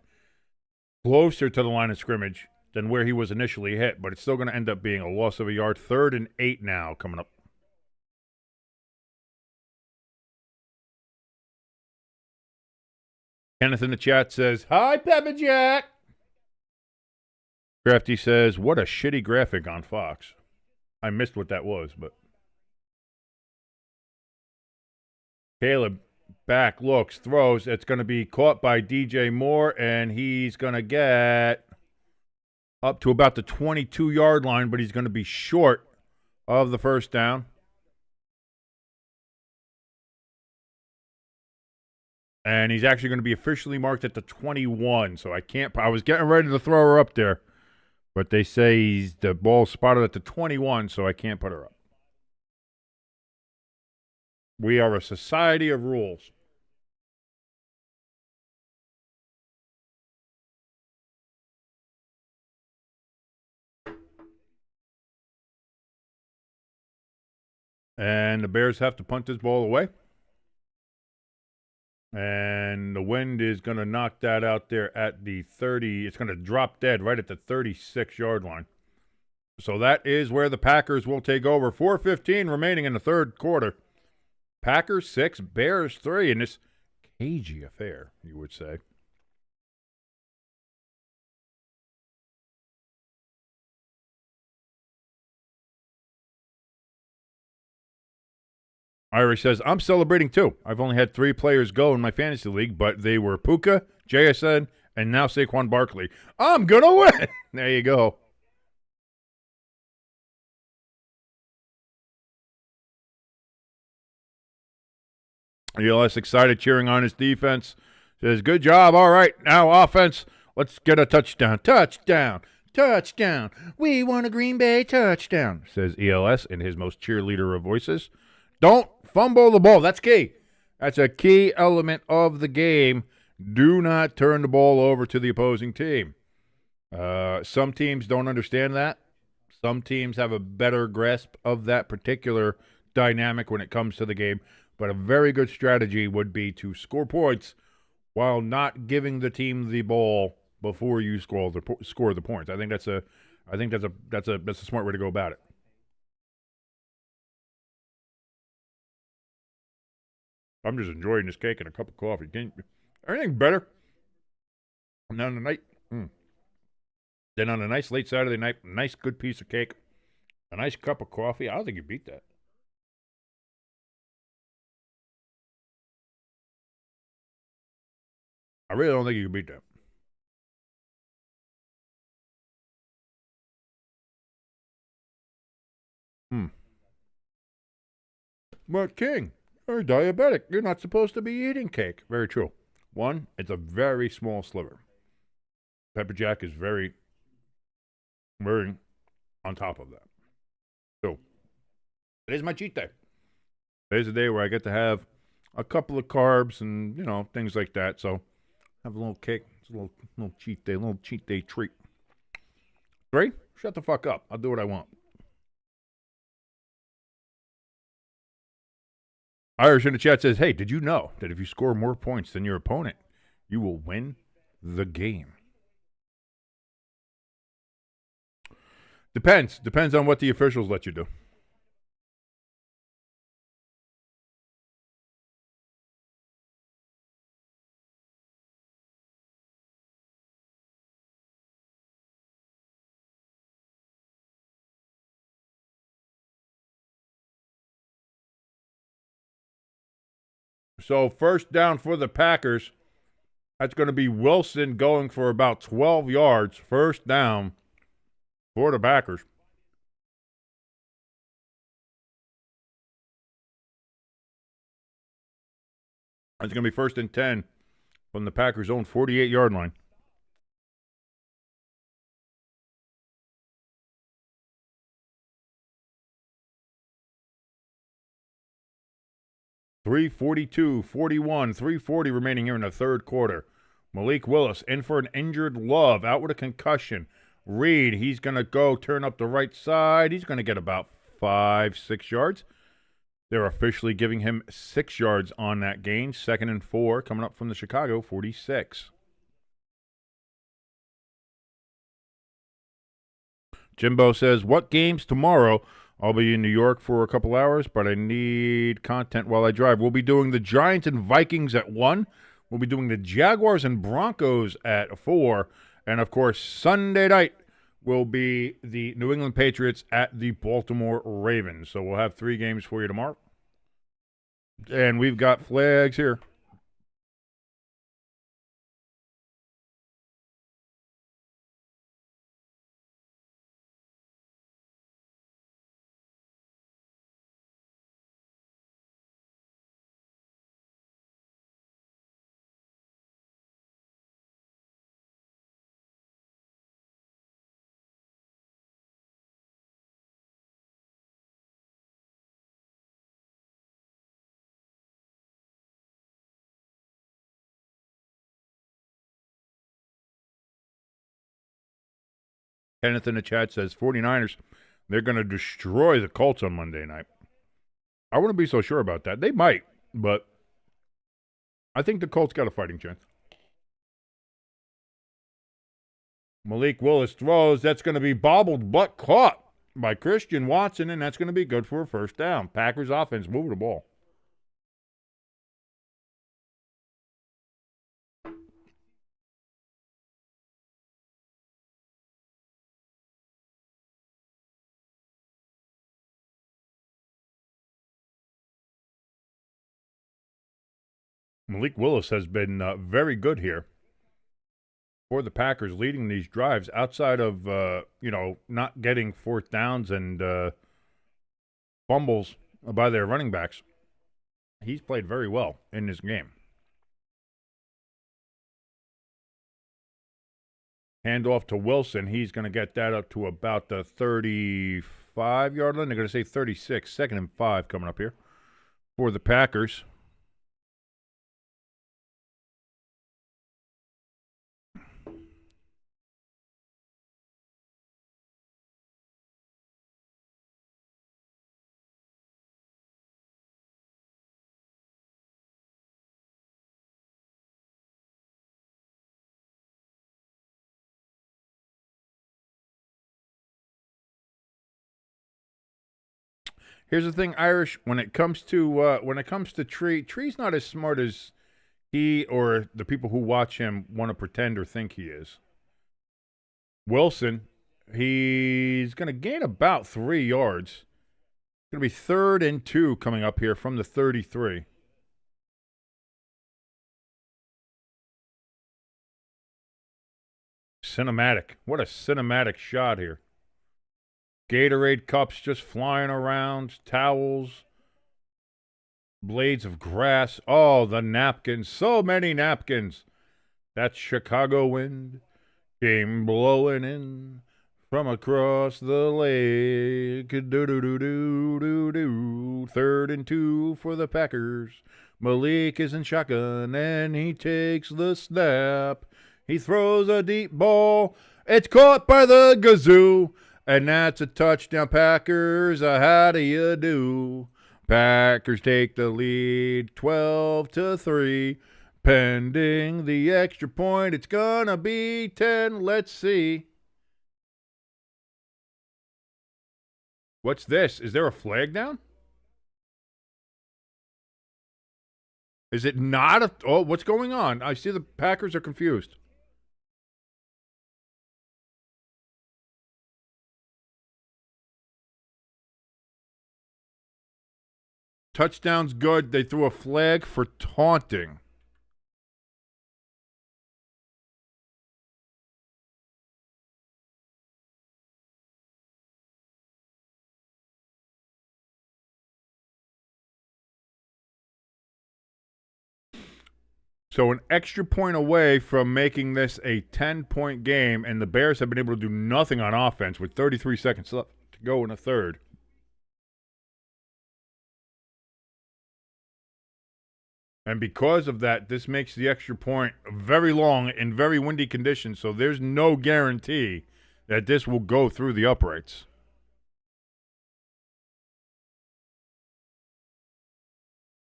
closer to the line of scrimmage than where he was initially hit, but it's still going to end up being a loss of a yard. 3rd and 8 now coming up. Kenneth in the chat says, hi, Pepper Jack. Crafty says, what a shitty graphic on Fox. I missed what that was, but. Caleb back, looks, throws. It's going to be caught by DJ Moore, and he's going to get up to about the 22-yard line, but he's going to be short of the first down. And he's actually going to be officially marked at the 21, so I was getting ready to throw her up there. But they say the ball's spotted at the 21, so I can't put her up. We are a society of rules. And the Bears have to punt this ball away. And the wind is going to knock that out there at the 30. It's going to drop dead right at the 36-yard line. So that is where the Packers will take over. 4:15 remaining in the third quarter. Packers 6, Bears 3 in this cagey affair, you would say. Irish says, I'm celebrating too. I've only had 3 players go in my fantasy league, but they were Puka, JSN, and now Saquon Barkley. I'm going to win. There you go. ELS excited, cheering on his defense. Says, good job. All right, now offense. Let's get a touchdown. Touchdown. Touchdown. We want a Green Bay touchdown, says ELS in his most cheerleader of voices. Don't fumble the ball. That's key. That's a key element of the game. Do not turn the ball over to the opposing team. Some teams don't understand that. Some teams have a better grasp of that particular dynamic when it comes to the game. But a very good strategy would be to score points while not giving the team the ball before you score the points. I think that's a smart way to go about it. I'm just enjoying this cake and a cup of coffee. Anything better? And on the night, then on a nice late Saturday night, nice good piece of cake, a nice cup of coffee. I don't think you beat that. I really don't think you can beat that. But King, you're diabetic. You're not supposed to be eating cake. Very true. One, it's a very small sliver. Pepper Jack is very on top of that. So, today's my cheat day. Today's the day where I get to have a couple of carbs and, things like that. So, have a little cake. It's a little cheat day, a little cheat day treat. Right? Shut the fuck up. I'll do what I want. Irish in the chat says, hey, did you know that if you score more points than your opponent, you will win the game? Depends. Depends on what the officials let you do. So first down for the Packers. That's going to be Wilson going for about 12 yards. First down for the Packers. It's going to be 1st and 10 from the Packers' own 48-yard line. .342, 41, 3:40 remaining here in the third quarter. Malik Willis in for an injured Love, out with a concussion. Reed, he's going to go turn up the right side. He's going to get about 5-6 yards. They're officially giving him 6 yards on that gain. 2nd and 4 coming up from the Chicago 46. Jimbo says, what games tomorrow? I'll be in New York for a couple hours, but I need content while I drive. We'll be doing the Giants and Vikings at 1. We'll be doing the Jaguars and Broncos at 4. And, of course, Sunday night will be the New England Patriots at the Baltimore Ravens. So we'll have 3 games for you tomorrow. And we've got flags here. Kenneth in the chat says 49ers, they're going to destroy the Colts on Monday night. I wouldn't be so sure about that. They might, but I think the Colts got a fighting chance. Malik Willis throws. That's going to be bobbled but caught by Christian Watson, and that's going to be good for a first down. Packers offense moving the ball. Malik Willis has been very good here for the Packers, leading these drives outside of, not getting fourth downs and fumbles by their running backs. He's played very well in this game. Hand off to Wilson. He's going to get that up to about the 35-yard line. They're going to say 36. 2nd and 5 coming up here for the Packers. Here's the thing, Irish. When it comes to Tree's not as smart as he or the people who watch him want to pretend or think he is. Wilson, he's going to gain about 3 yards. It's going to be 3rd and 2 coming up here from the 33. Cinematic. What a cinematic shot here. Gatorade cups just flying around, towels, blades of grass. Oh, the napkins. So many napkins. That Chicago wind came blowing in from across the lake. Do-do-do-do-do-do. 3rd and 2 for the Packers. Malik is in shotgun, and he takes the snap. He throws a deep ball. It's caught by the Gazoo. And that's a touchdown, Packers. How do you do? Packers take the lead 12-3. Pending the extra point, it's going to be 10. Let's see. What's this? Is there a flag down? Is it not a... Oh, what's going on? I see the Packers are confused. Touchdown's good. They threw a flag for taunting. So an extra point away from making this a 10-point game, and the Bears have been able to do nothing on offense with 33 seconds left to go in the third. And because of that, this makes the extra point very long in very windy conditions, so there's no guarantee that this will go through the uprights.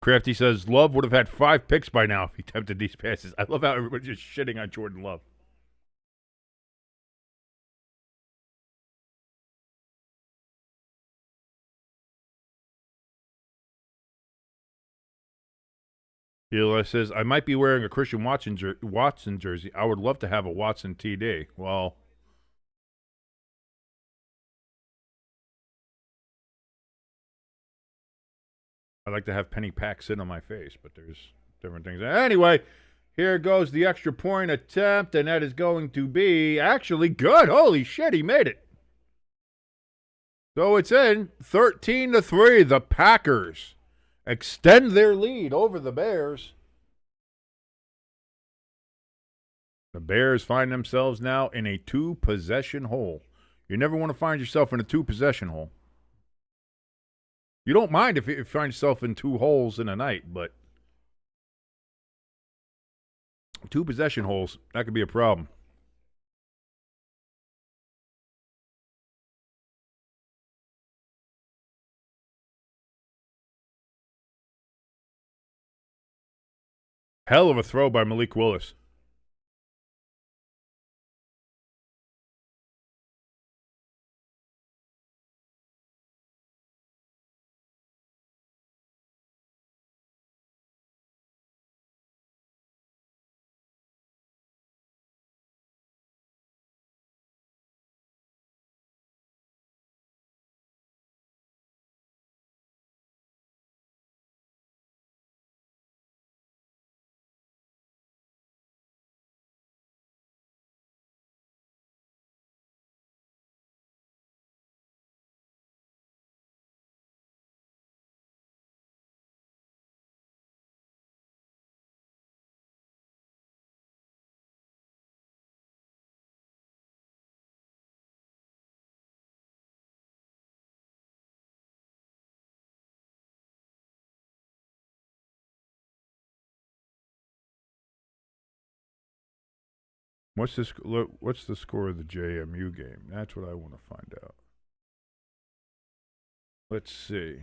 Crafty says, Love would have had 5 picks by now if he attempted these passes. I love how everybody's just shitting on Jordan Love. Eli says, I might be wearing a Christian Watson jersey. I would love to have a Watson TD. Well, I like to have penny packs sit on my face, but there's different things. Anyway, here goes the extra point attempt, and that is going to be actually good. Holy shit, he made it. So it's in 13-3. The Packers extend their lead over the Bears. The Bears find themselves now in a 2-possession hole. You never want to find yourself in a 2-possession hole. You don't mind if you find yourself in 2 holes in a night, but 2-possession holes, that could be a problem. Hell of a throw by Malik Willis. What's the score of the JMU game? That's what I want to find out. Let's see.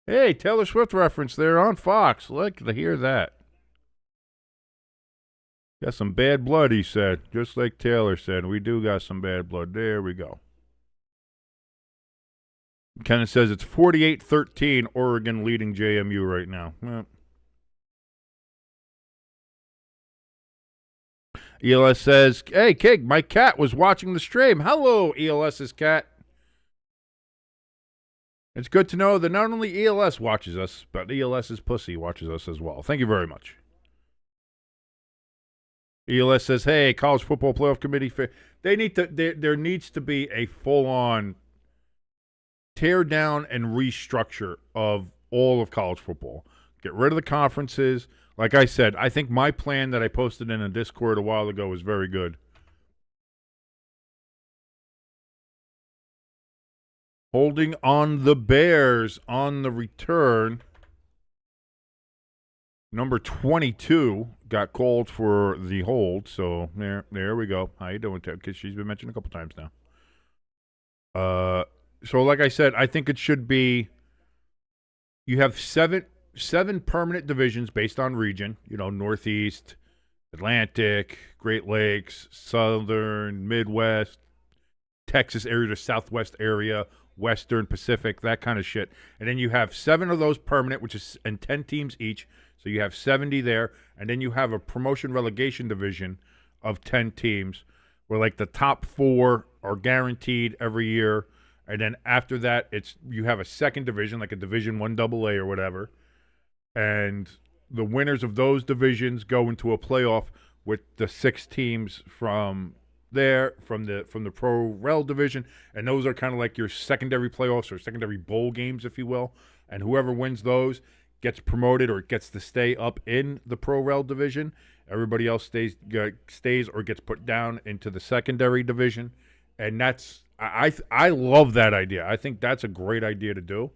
Hey, Taylor Swift reference there on Fox. Like to hear that. Got some bad blood, he said. Just like Taylor said. We do got some bad blood. There we go. Kenneth says it's 48-13, Oregon leading JMU right now. ELS says, hey, Kig, my cat was watching the stream. Hello, ELS's cat. It's good to know that not only ELS watches us, but ELS's pussy watches us as well. Thank you very much. ELS says, hey, College Football Playoff Committee, there needs to be a full-on tear down and restructure of all of college football. Get rid of the conferences. Like I said, I think my plan that I posted in a Discord a while ago was very good. Holding on the Bears on the return. Number 22 got called for the hold, so there we go. How you doing, Ted? Because she's been mentioned a couple times now. So like I said, I think it should be. You have seven permanent divisions based on region. You know, Northeast, Atlantic, Great Lakes, Southern, Midwest, Texas area, the Southwest area, Western, Pacific, that kind of shit. And then you have 7 of those permanent, which is and 10 teams each. So you have 70 there. And then you have a promotion relegation division of 10 teams where like the top 4 are guaranteed every year. And then after that, you have a second division, like a Division 1 AA or whatever. And the winners of those divisions go into a playoff with the 6 teams from the Pro Rel division, and those are kind of like your secondary playoffs or secondary bowl games, if you will. And whoever wins those gets promoted or gets to stay up in the Pro Rel division. Everybody else stays or gets put down into the secondary division, and I love that idea. I think that's a great idea to do.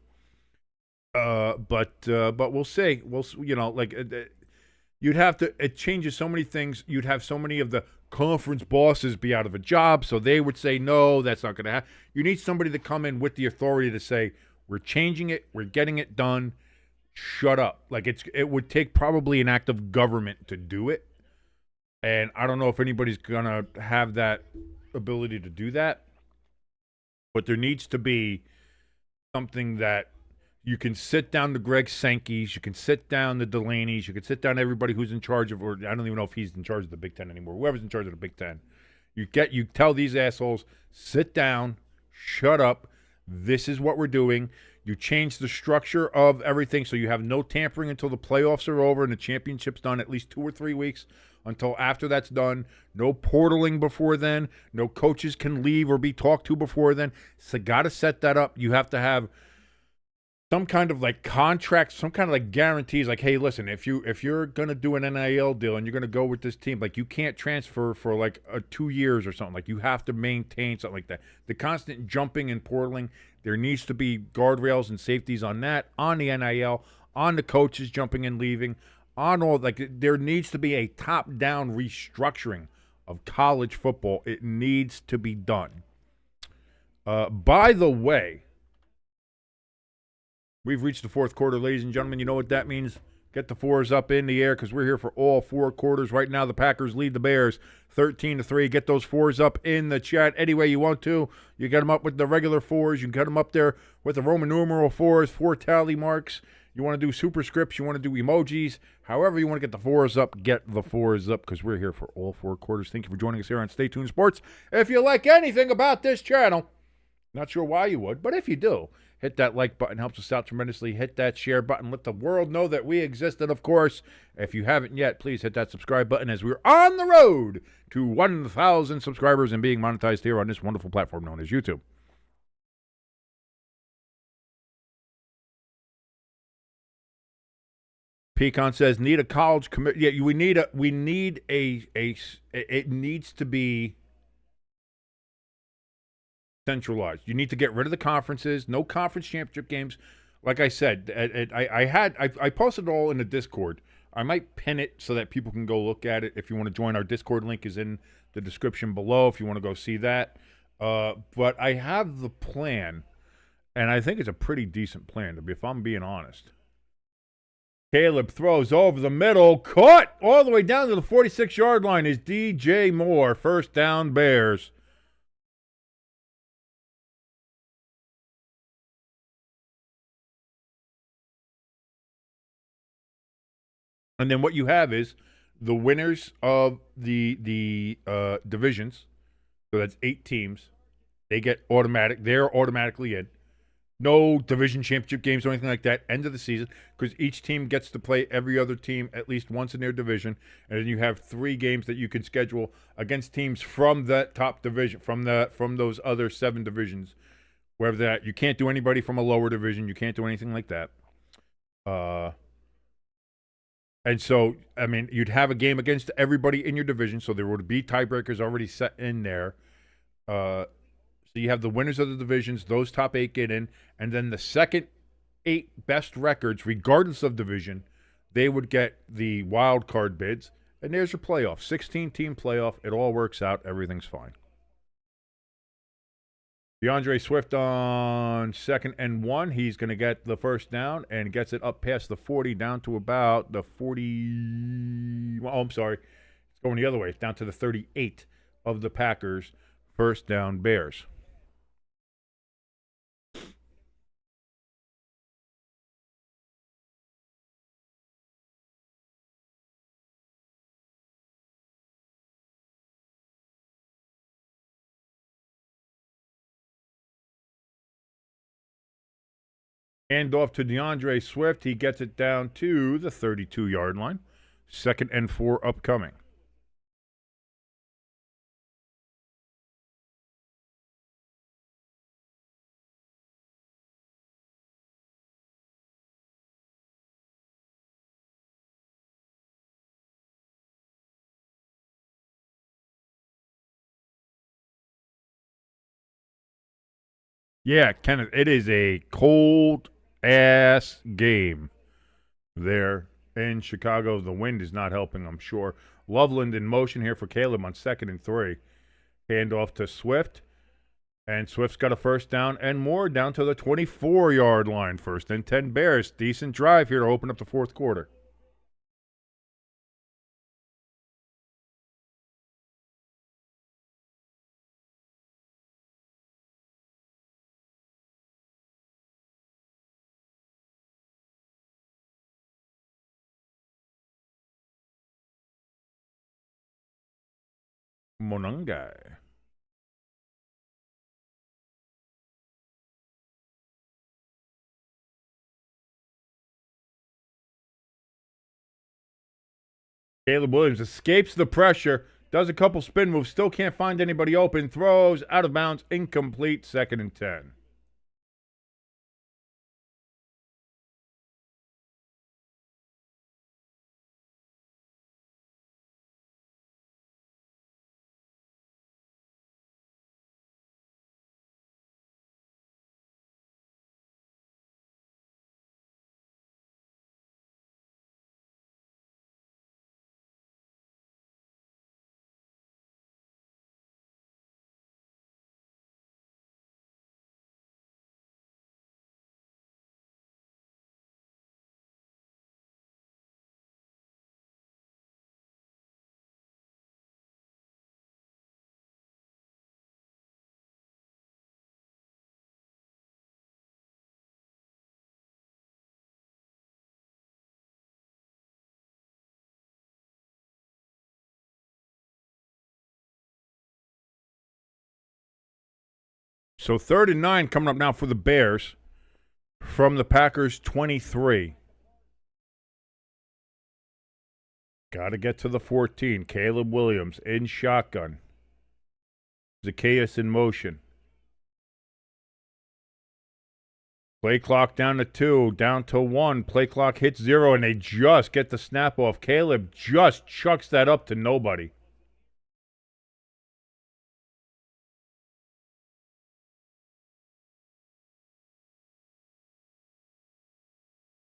But we'll see. You'd have to. It changes so many things. You'd have so many of the conference bosses be out of a job, so they would say, no, that's not going to happen. You need somebody to come in with the authority to say, we're changing it, we're getting it done, shut up. Like, it would take probably an act of government to do it, and I don't know if anybody's going to have that ability to do that, but there needs to be something that you can sit down to Greg Sankey's, you can sit down to Delaney's, you can sit down to everybody who's in charge of, or I don't even know if he's in charge of the Big Ten anymore. Whoever's in charge of the Big Ten. You tell these assholes, sit down, shut up, this is what we're doing. You change the structure of everything so you have no tampering until the playoffs are over and the championship's done, at least 2 or 3 weeks until after that's done. No portaling before then. No coaches can leave or be talked to before then. So got to set that up. You have to have some kind of like contract, some kind of like guarantees, like, hey, listen, if you're gonna do an NIL deal and you're gonna go with this team, like you can't transfer for like 2 years or something. Like you have to maintain something like that. The constant jumping and portaling, there needs to be guardrails and safeties on that, on the NIL, on the coaches jumping and leaving, on all there needs to be a top-down restructuring of college football. It needs to be done. By the way, we've reached the 4th quarter, ladies and gentlemen. You know what that means? Get the 4s up in the air because we're here for all 4 quarters. Right now, the Packers lead the Bears 13-3. Get those 4s up in the chat any way you want to. You get them up with the regular 4s. You can get them up there with the Roman numeral 4s, 4 tally marks. You want to do superscripts. You want to do emojis. However you want to get the 4s up, get the 4s up because we're here for all 4 quarters. Thank you for joining us here on Stay Tuned Sports. If you like anything about this channel, not sure why you would, but if you do, Hit that like button. Helps us out tremendously. Hit that share button. Let the world know that we exist. And, of course, if you haven't yet, please hit that subscribe button as we're on the road to 1,000 subscribers and being monetized here on this wonderful platform known as YouTube. Pecan says, need a college commit. Yeah, it needs to be centralized. You need to get rid of the conferences. No conference championship games. Like I said, I posted it all in the Discord. I might pin it so that people can go look at it. If you want to join, our Discord link is in the description below if you want to go see that. But I have the plan, and I think it's a pretty decent plan, if I'm being honest. Caleb throws over the middle, caught all the way down to the 46-yard line is DJ Moore. First down, Bears. And then what you have is the winners of the divisions. So that's 8 teams. They're automatically in. No division championship games or anything like that. End of the season, because each team gets to play every other team at least once in their division, and then you have 3 games that you can schedule against teams from that top division, from those other 7 divisions, wherever that. You can't do anybody from a lower division. You can't do anything like that. And so, I mean, you'd have a game against everybody in your division, so there would be tiebreakers already set in there. So you have the winners of the divisions, those top 8 get in, and then the second 8 best records, regardless of division, they would get the wild card bids, and there's your playoff. 16-team playoff. It all works out. Everything's fine. DeAndre Swift on 2nd and 1. He's going to get the first down and gets it up past the 40 down to about the 40. Oh, I'm sorry. It's going the other way. It's down to the 38 of the Packers. First down, Bears. Hand off to DeAndre Swift. He gets it down to the 32-yard line. 2nd and 4 upcoming. Yeah, Kenneth, it is a cold-ass game there in Chicago. The wind is not helping, I'm sure. Loveland in motion here for Caleb on 2nd and 3. Hand off to Swift. And Swift's got a first down and more down to the 24-yard line. 1st and 10 Bears. Decent drive here to open up the 4th quarter. Monangai. Caleb Williams escapes the pressure, does a couple spin moves, still can't find anybody open, throws out of bounds, incomplete, 2nd and 10. So 3rd and 9 coming up now for the Bears. from the Packers 23. Got to get to the 14. Caleb Williams in shotgun. Zacchaeus in motion. Play clock down to 2, down to 1. Play clock hits 0, and they just get the snap off. Caleb just chucks that up to nobody.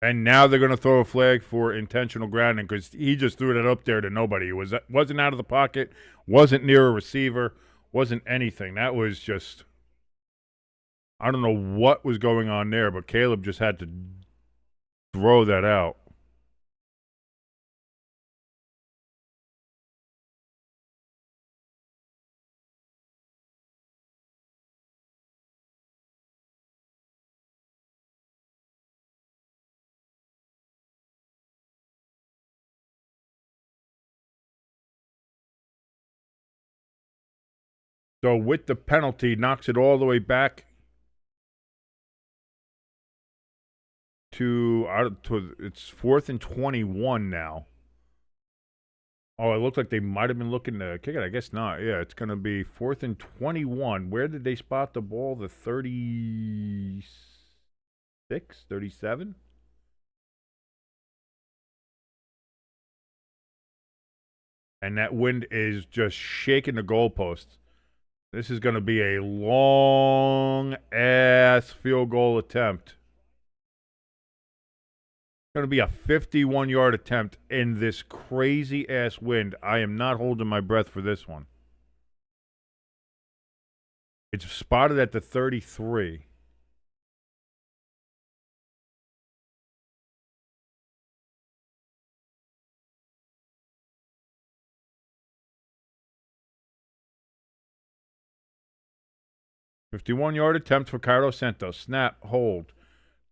And now they're going to throw a flag for intentional grounding because he just threw that up there to nobody. It wasn't out of the pocket, wasn't near a receiver, wasn't anything. That was just, I don't know what was going on there, but Caleb just had to throw that out. So with the penalty, knocks it all the way back to it's 4th and 21 now. Oh, it looked like they might have been looking to kick it. I guess not. Yeah, it's going to be 4th and 21. Where did they spot the ball? The 36, 37? And that wind is just shaking the goalposts. This is going to be a long-ass field goal attempt. It's going to be a 51-yard attempt in this crazy-ass wind. I am not holding my breath for this one. It's spotted at the 33. $51-yard attempt for Carlos Santos. Snap, hold.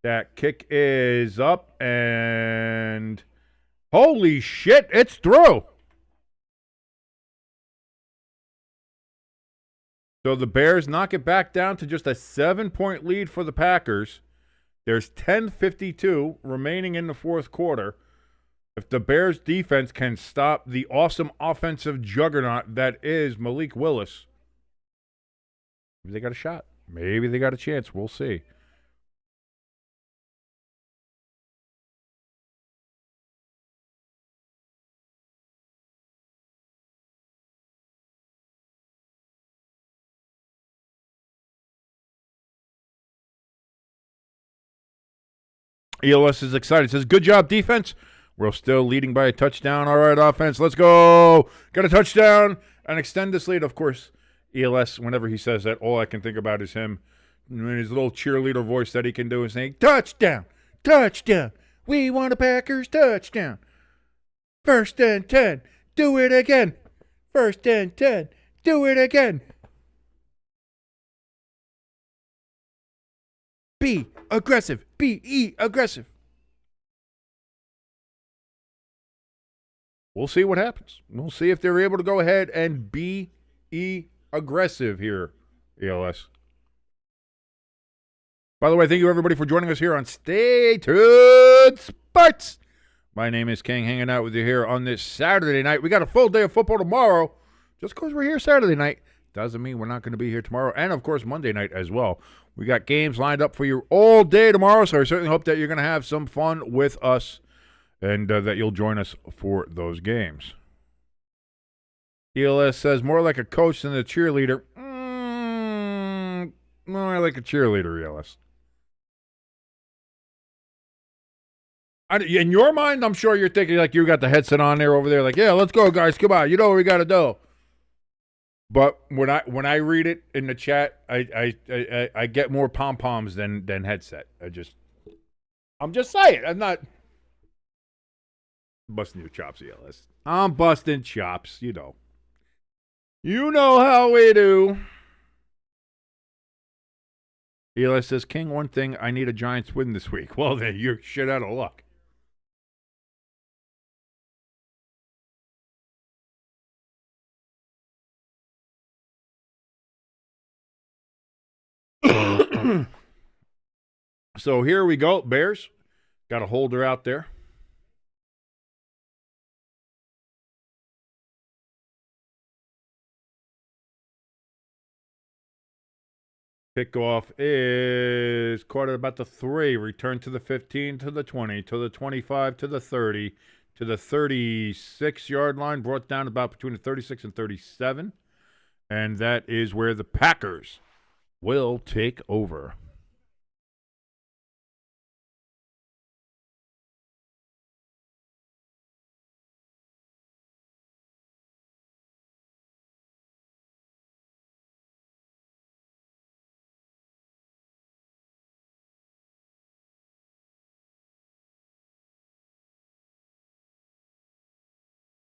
That kick is up, and holy shit, it's through. So the Bears knock it back down to just a 7-point lead for the Packers. There's 10:52 remaining in the fourth quarter. If the Bears defense can stop the awesome offensive juggernaut that is Malik Willis, maybe they got a shot. Maybe they got a chance. We'll see. ELS is excited. Says, good job, defense. We're still leading by a touchdown. All right, offense, let's go. Got a touchdown and extend this lead. Of course, ELS, whenever he says that, all I can think about is him and his little cheerleader voice that he can do is saying, touchdown, touchdown. We want a Packers touchdown. 1st and 10. Do it again. 1st and 10. Do it again. Be aggressive. Be aggressive. We'll see what happens. We'll see if they're able to go ahead and be aggressive here, ELS. By the way, thank you everybody for joining us here on Stay Tuned Sports. My name is King, hanging out with you here on this Saturday night. We got a full day of football tomorrow. Just because we're here Saturday night doesn't mean we're not going to be here tomorrow. And, of course, Monday night as well. We got games lined up for you all day tomorrow, so I certainly hope that you're going to have some fun with us and that you'll join us for those games. ELS says, more like a coach than a cheerleader. More like a cheerleader, ELS. In your mind, I'm sure you're thinking like you got the headset on there over there, like, yeah, let's go, guys, come on, you know what we got to do. But when I read it in the chat, I get more pom poms than headset. I'm just saying, I'm not busting your chops, ELS. I'm busting chops, you know. You know how we do. ELS says, King, one thing, I need a Giants win this week. Well, then you're shit out of luck. So here we go, Bears. Got a holder out there. Kickoff is caught at about the 3. Return to the 15, to the 20, to the 25, to the 30, to the 36-yard line. Brought down about between the 36 and 37. And that is where the Packers will take over.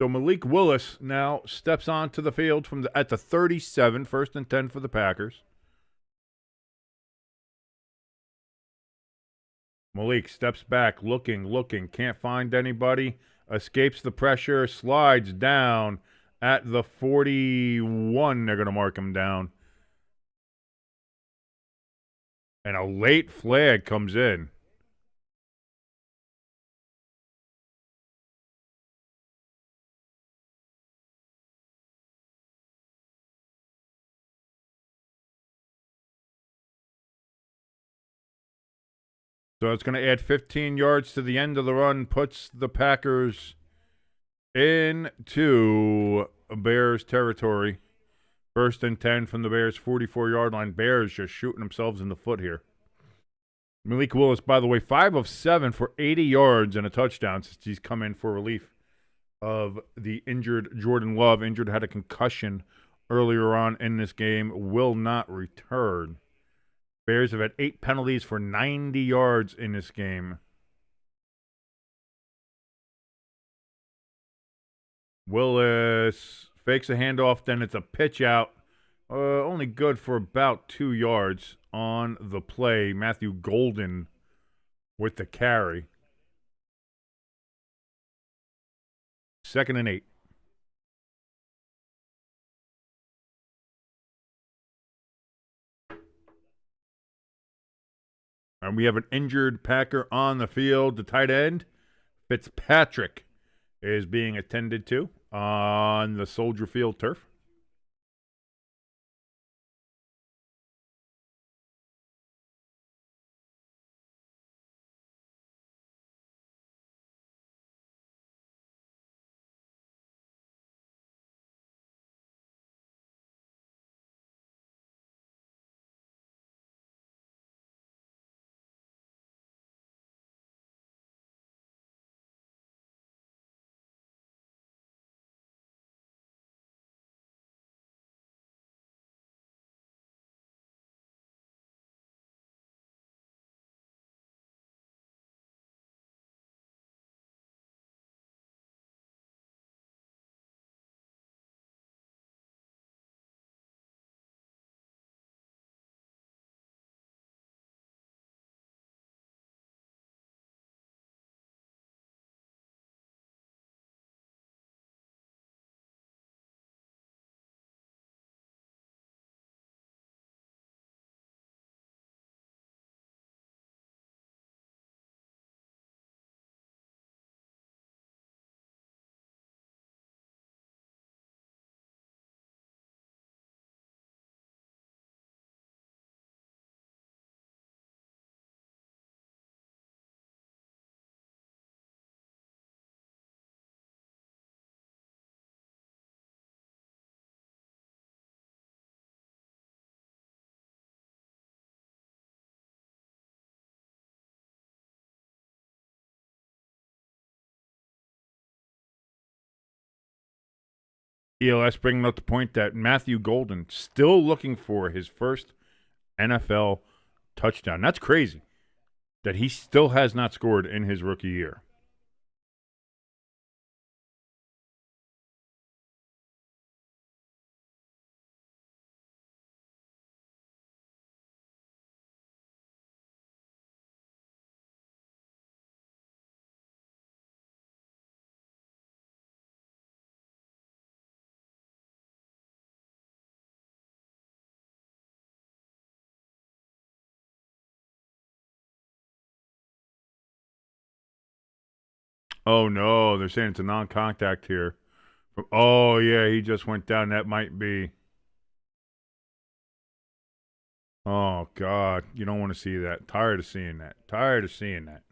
So Malik Willis now steps onto the field at the 37, 1st and 10 for the Packers. Malik steps back, looking, can't find anybody, escapes the pressure, slides down at the 41. They're going to mark him down. And a late flag comes in. So it's going to add 15 yards to the end of the run, puts the Packers into Bears territory. 1st and 10 from the Bears' 44-yard line. Bears just shooting themselves in the foot here. Malik Willis, by the way, 5 of 7 for 80 yards and a touchdown since he's come in for relief of the injured Jordan Love. Had a concussion earlier on in this game. Will not return. Bears have had 8 penalties for 90 yards in this game. Willis fakes a handoff, then it's a pitch out. Only good for about 2 yards on the play. Matthew Golden with the carry. 2nd and 8. And we have an injured Packer on the field. The tight end, Fitzpatrick, is being attended to on the Soldier Field turf. ELS bringing up the point that Matthew Golden still looking for his first NFL touchdown. That's crazy that he still has not scored in his rookie year. Oh, no. They're saying it's a non-contact here. Oh, yeah, he just went down. That might be. Oh, God. You don't want to see that. Tired of seeing that. Tired of seeing that.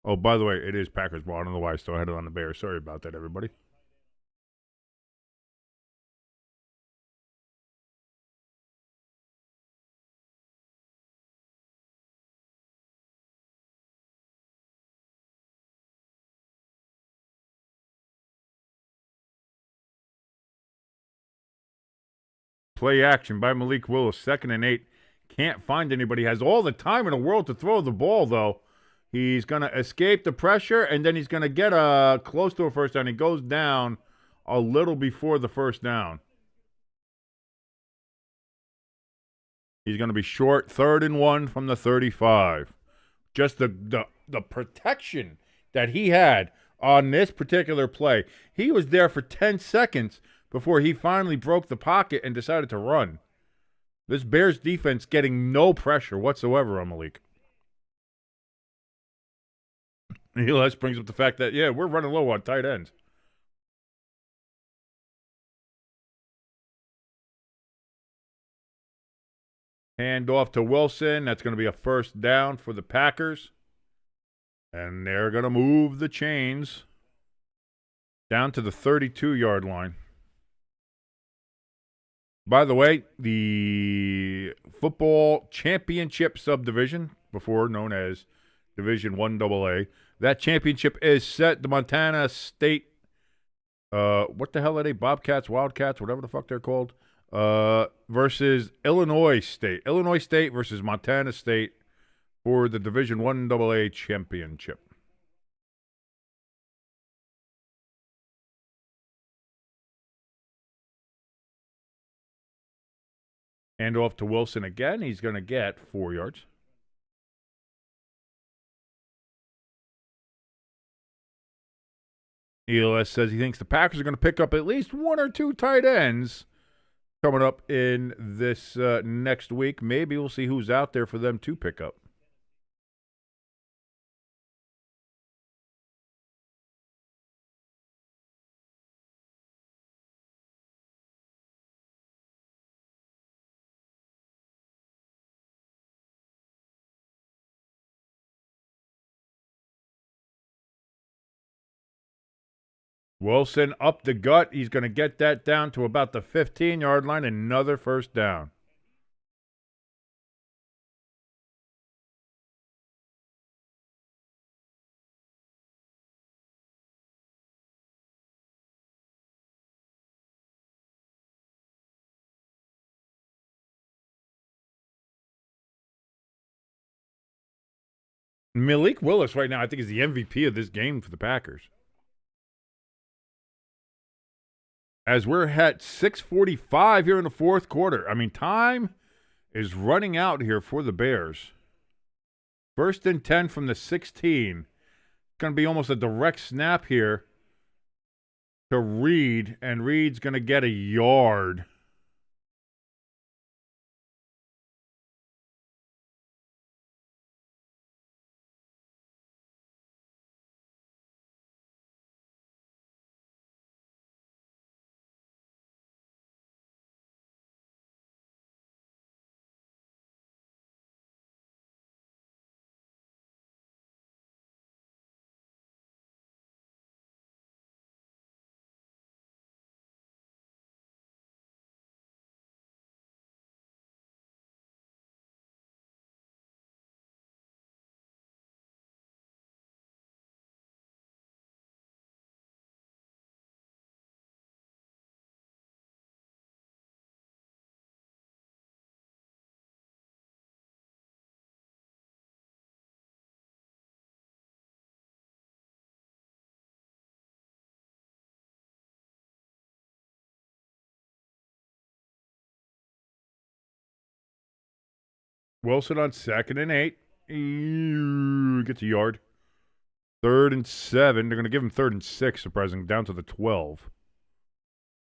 Oh, by the way, it is Packers ball. I don't know why I still had it on the Bears. Sorry about that, everybody. Play action by Malik Willis. 2nd and 8. Can't find anybody. Has all the time in the world to throw the ball, though. He's going to escape the pressure, and then he's going to get close to a first down. He goes down a little before the first down. He's going to be short, 3rd and 1 from the 35. Just the protection that he had on this particular play. He was there for 10 seconds before he finally broke the pocket and decided to run. This Bears defense getting no pressure whatsoever on Malik. That brings up the fact that, yeah, we're running low on tight ends. Hand off to Wilson. That's going to be a first down for the Packers. And they're going to move the chains down to the 32-yard line. By the way, the football championship subdivision, before known as Division 1AA, that championship is set. The Montana State, what the hell are they? Bobcats, Wildcats, whatever the fuck they're called, versus Illinois State. Illinois State versus Montana State for the Division 1AA championship. Hand off to Wilson again. He's going to get 4 yards. ELS says he thinks the Packers are going to pick up at least 1 or 2 tight ends coming up in this next week. Maybe we'll see who's out there for them to pick up. Wilson up the gut. He's going to get that down to about the 15-yard line. Another first down. Malik Willis right now, I think, is the MVP of this game for the Packers. As we're at 6:45 here in the fourth quarter. I mean, time is running out here for the Bears. 1st and 10 from the 16. It's going to be almost a direct snap here to Reed, and Reed's going to get a yard. Wilson on 2nd and 8. Gets a yard. 3rd and 7. They're going to give him 3rd and 6, surprising, down to the 12.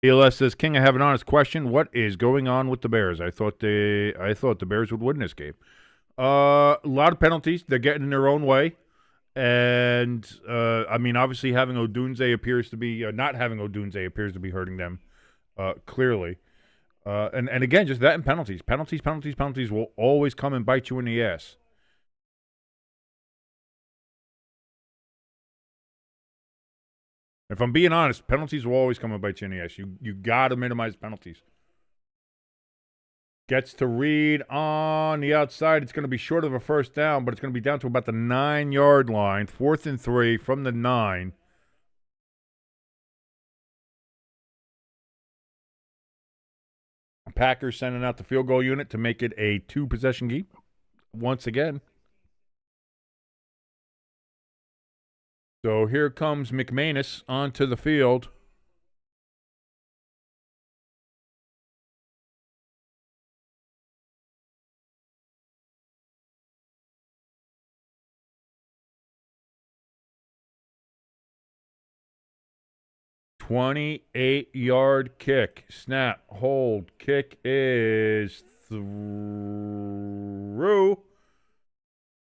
ELS says, King, I have an honest question. What is going on with the Bears? I thought the Bears would win this game. A lot of penalties. They're getting in their own way. And, I mean, obviously having Odunze appears to be, not having Odunze appears to be hurting them, clearly. And again, just that and penalties. Penalties will always come and bite you in the ass. If I'm being honest, penalties will always come and bite you in the ass. You got to minimize penalties. Gets to Reed on the outside. It's going to be short of a first down, but it's going to be down to about the 9-yard line. 4th and 3 from the 9. Packers sending out the field goal unit to make it a 2-possession game once again. So here comes McManus onto the field. $28-yard kick. Snap, hold, kick is through.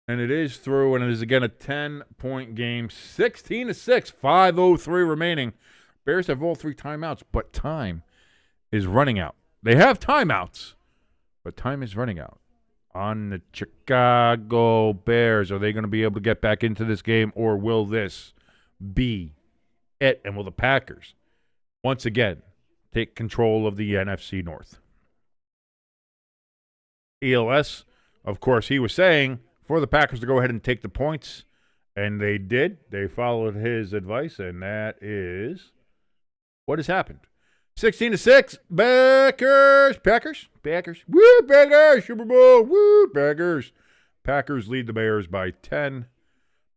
And it is through, and it is again a 10-point game. 16-6, 5:03 remaining. Bears have all 3 timeouts, but time is running out. They have timeouts, but time is running out. On the Chicago Bears, are they going to be able to get back into this game, or will this be it? And will the Packers once again take control of the NFC North? ELS, of course, he was saying for the Packers to go ahead and take the points, and they did. They followed his advice, and that is what has happened. 16-6, Packers, woo, Packers, Super Bowl, woo, Packers. Packers lead the Bears by 10.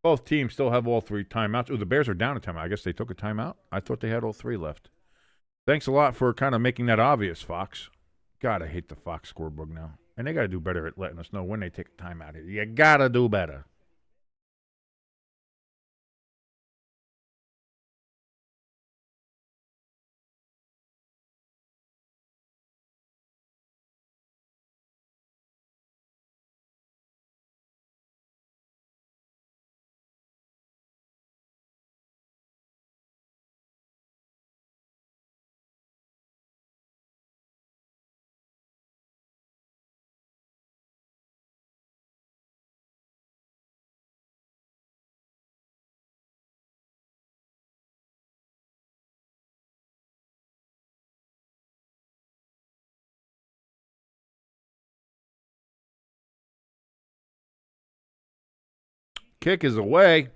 Both teams still have all 3 timeouts. Oh, the Bears are down a timeout. I guess they took a timeout. I thought they had all 3 left. Thanks a lot for kind of making that obvious, Fox. God, I hate the Fox scorebook now. And they got to do better at letting us know when they take a timeout here. You got to do better. Kick is away.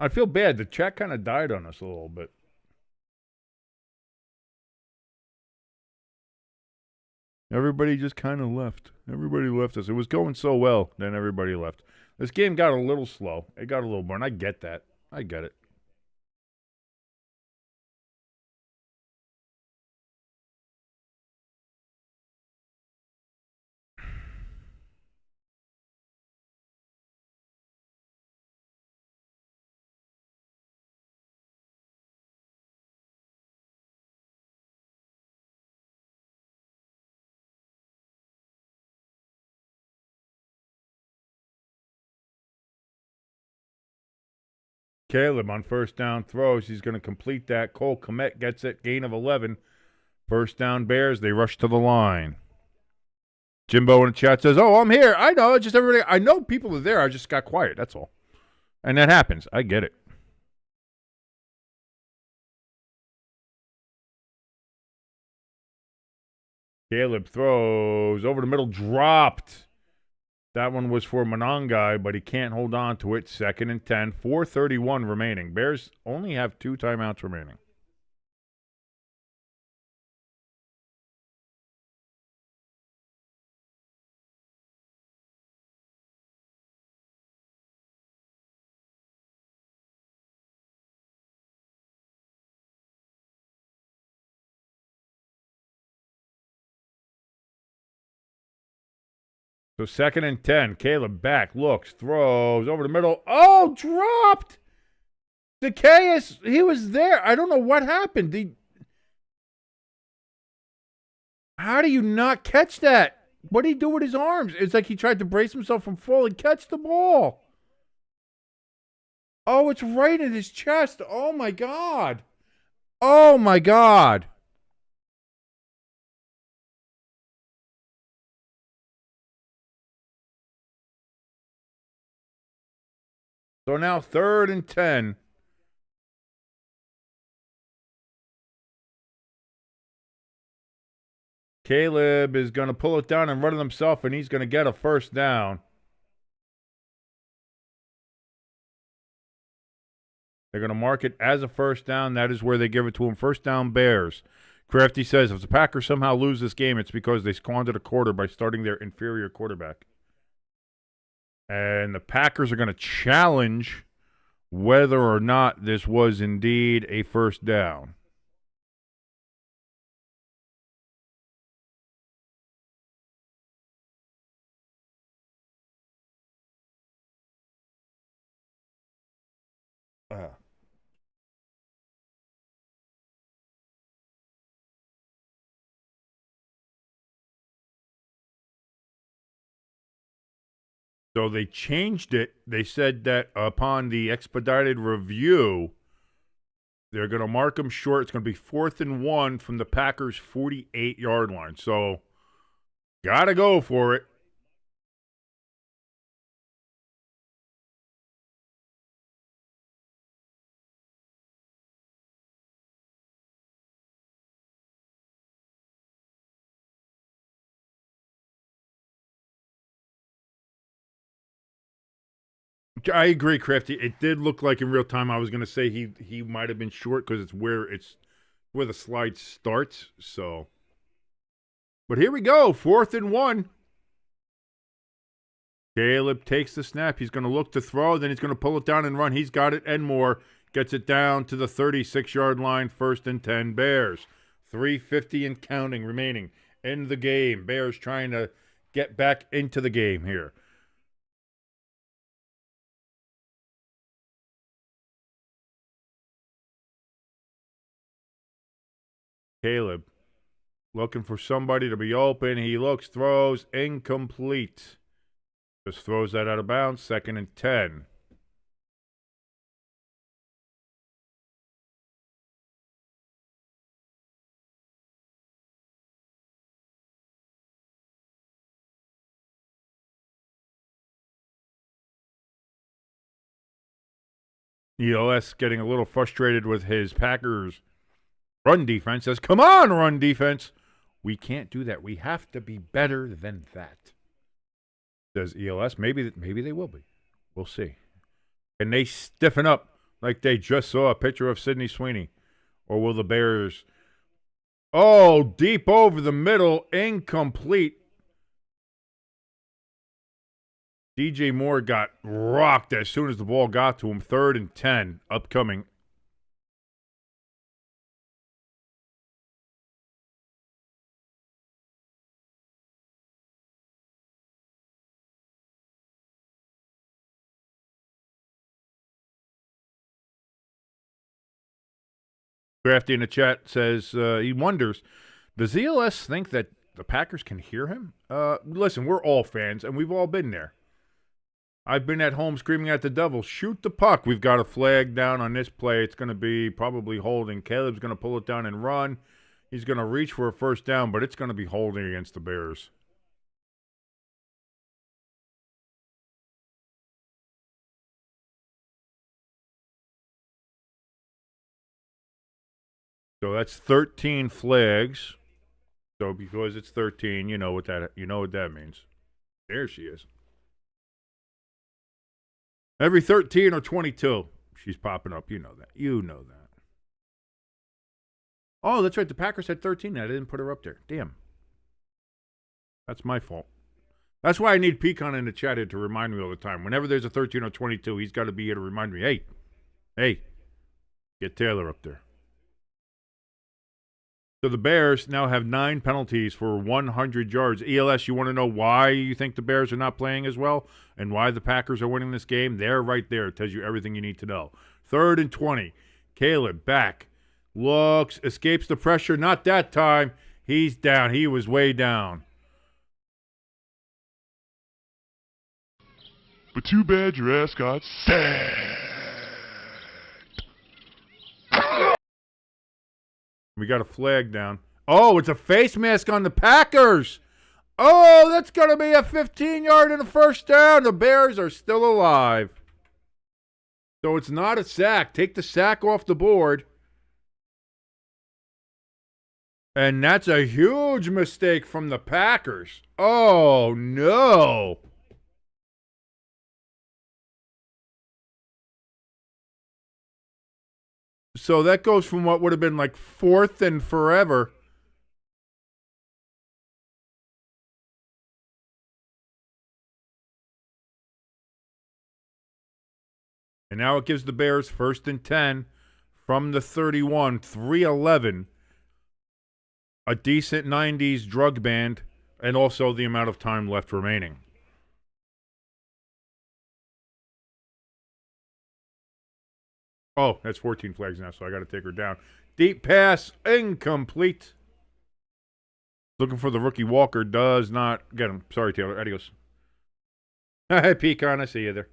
I feel bad. The chat kind of died on us a little bit. Everybody just kind of left. Everybody left us. It was going so well, then everybody left. This game got a little slow. It got a little boring. I get that. I get it. Caleb on first down throws. He's going to complete that. Cole Kmet gets it. Gain of 11. First down Bears. They rush to the line. Jimbo in the chat says, "Oh, I'm here. I know. Just everybody. I know people are there. I just got quiet. That's all." And that happens. I get it. Caleb throws over the middle. Dropped. That one was for Monangai, but he can't hold on to it. 2nd and 10. 4:31 remaining. Bears only have 2 timeouts remaining. So 2nd and 10. Caleb back, looks, throws over the middle. Oh, dropped. Zacchaeus, he was there. I don't know what happened. How do you not catch that? What did he do with his arms? It's like he tried to brace himself from falling. Catch the ball. Oh, it's right in his chest. Oh, my God. Oh, my God. So now 3rd and 10. Caleb is going to pull it down and run it himself, and he's going to get a first down. They're going to mark it as a first down. That is where they give it to him. First down, Bears. Crafty says if the Packers somehow lose this game, it's because they squandered a quarter by starting their inferior quarterback. And the Packers are going to challenge whether or not this was indeed a first down. So they changed it. They said that upon the expedited review, they're going to mark them short. It's going to be 4th and 1 from the Packers' 48-yard line. So, got to go for it. I agree, Crafty. It did look like in real time. I was going to say he might have been short because it's where the slide starts. So, but here we go, 4th and 1. Caleb takes the snap. He's going to look to throw. Then he's going to pull it down and run. He's got it and more. Gets it down to the 36-yard line. 1st and 10. Bears. 3:50 and counting remaining in the game. Bears trying to get back into the game here. Caleb looking for somebody to be open. He looks, throws, incomplete. Just throws that out of bounds. 2nd and 10. ELS getting a little frustrated with his Packers run defense. Says, come on, run defense. We can't do that. We have to be better than that. Says ELS. Maybe they will be. We'll see. Can they stiffen up like they just saw a picture of Sidney Sweeney? Or will the Bears... Oh, deep over the middle. Incomplete. DJ Moore got rocked as soon as the ball got to him. 3rd and 10 upcoming. Crafty in the chat says he wonders, does ELS think that the Packers can hear him? Listen, we're all fans, and we've all been there. I've been at home screaming at the devil, shoot the puck. We've got a flag down on this play. It's going to be probably holding. Caleb's going to pull it down and run. He's going to reach for a first down, but it's going to be holding against the Bears. So that's 13 flags. So because it's 13, you know what that means. There she is. Every 13 or 22, she's popping up. You know that. Oh, that's right. The Packers had 13. I didn't put her up there. Damn. That's my fault. That's why I need Pecan in the chat here to remind me all the time. Whenever there's a 13 or 22, he's got to be here to remind me, hey, get Taylor up there. So the Bears now have 9 penalties for 100 yards. ELS, you want to know why you think the Bears are not playing as well and why the Packers are winning this game? They're right there. It tells you everything you need to know. 3rd and 20. Caleb back. Looks, escapes the pressure. Not that time. He's down. He was way down. But too bad your ass got sacked. We got a flag down. Oh, it's a face mask on the Packers. Oh, that's going to be a 15-yard and a first down. The Bears are still alive. So it's not a sack. Take the sack off the board. And that's a huge mistake from the Packers. Oh, no. So that goes from what would have been like 4th and forever. And now it gives the Bears 1st and 10 from the 31, 3:11. A decent 90s drug band, and also the amount of time left remaining. Oh, that's 14 flags now, so I got to take her down. Deep pass, incomplete. Looking for the rookie Walker, does not get him. Sorry, Taylor. Adios. Hey, Pecan, I see you there.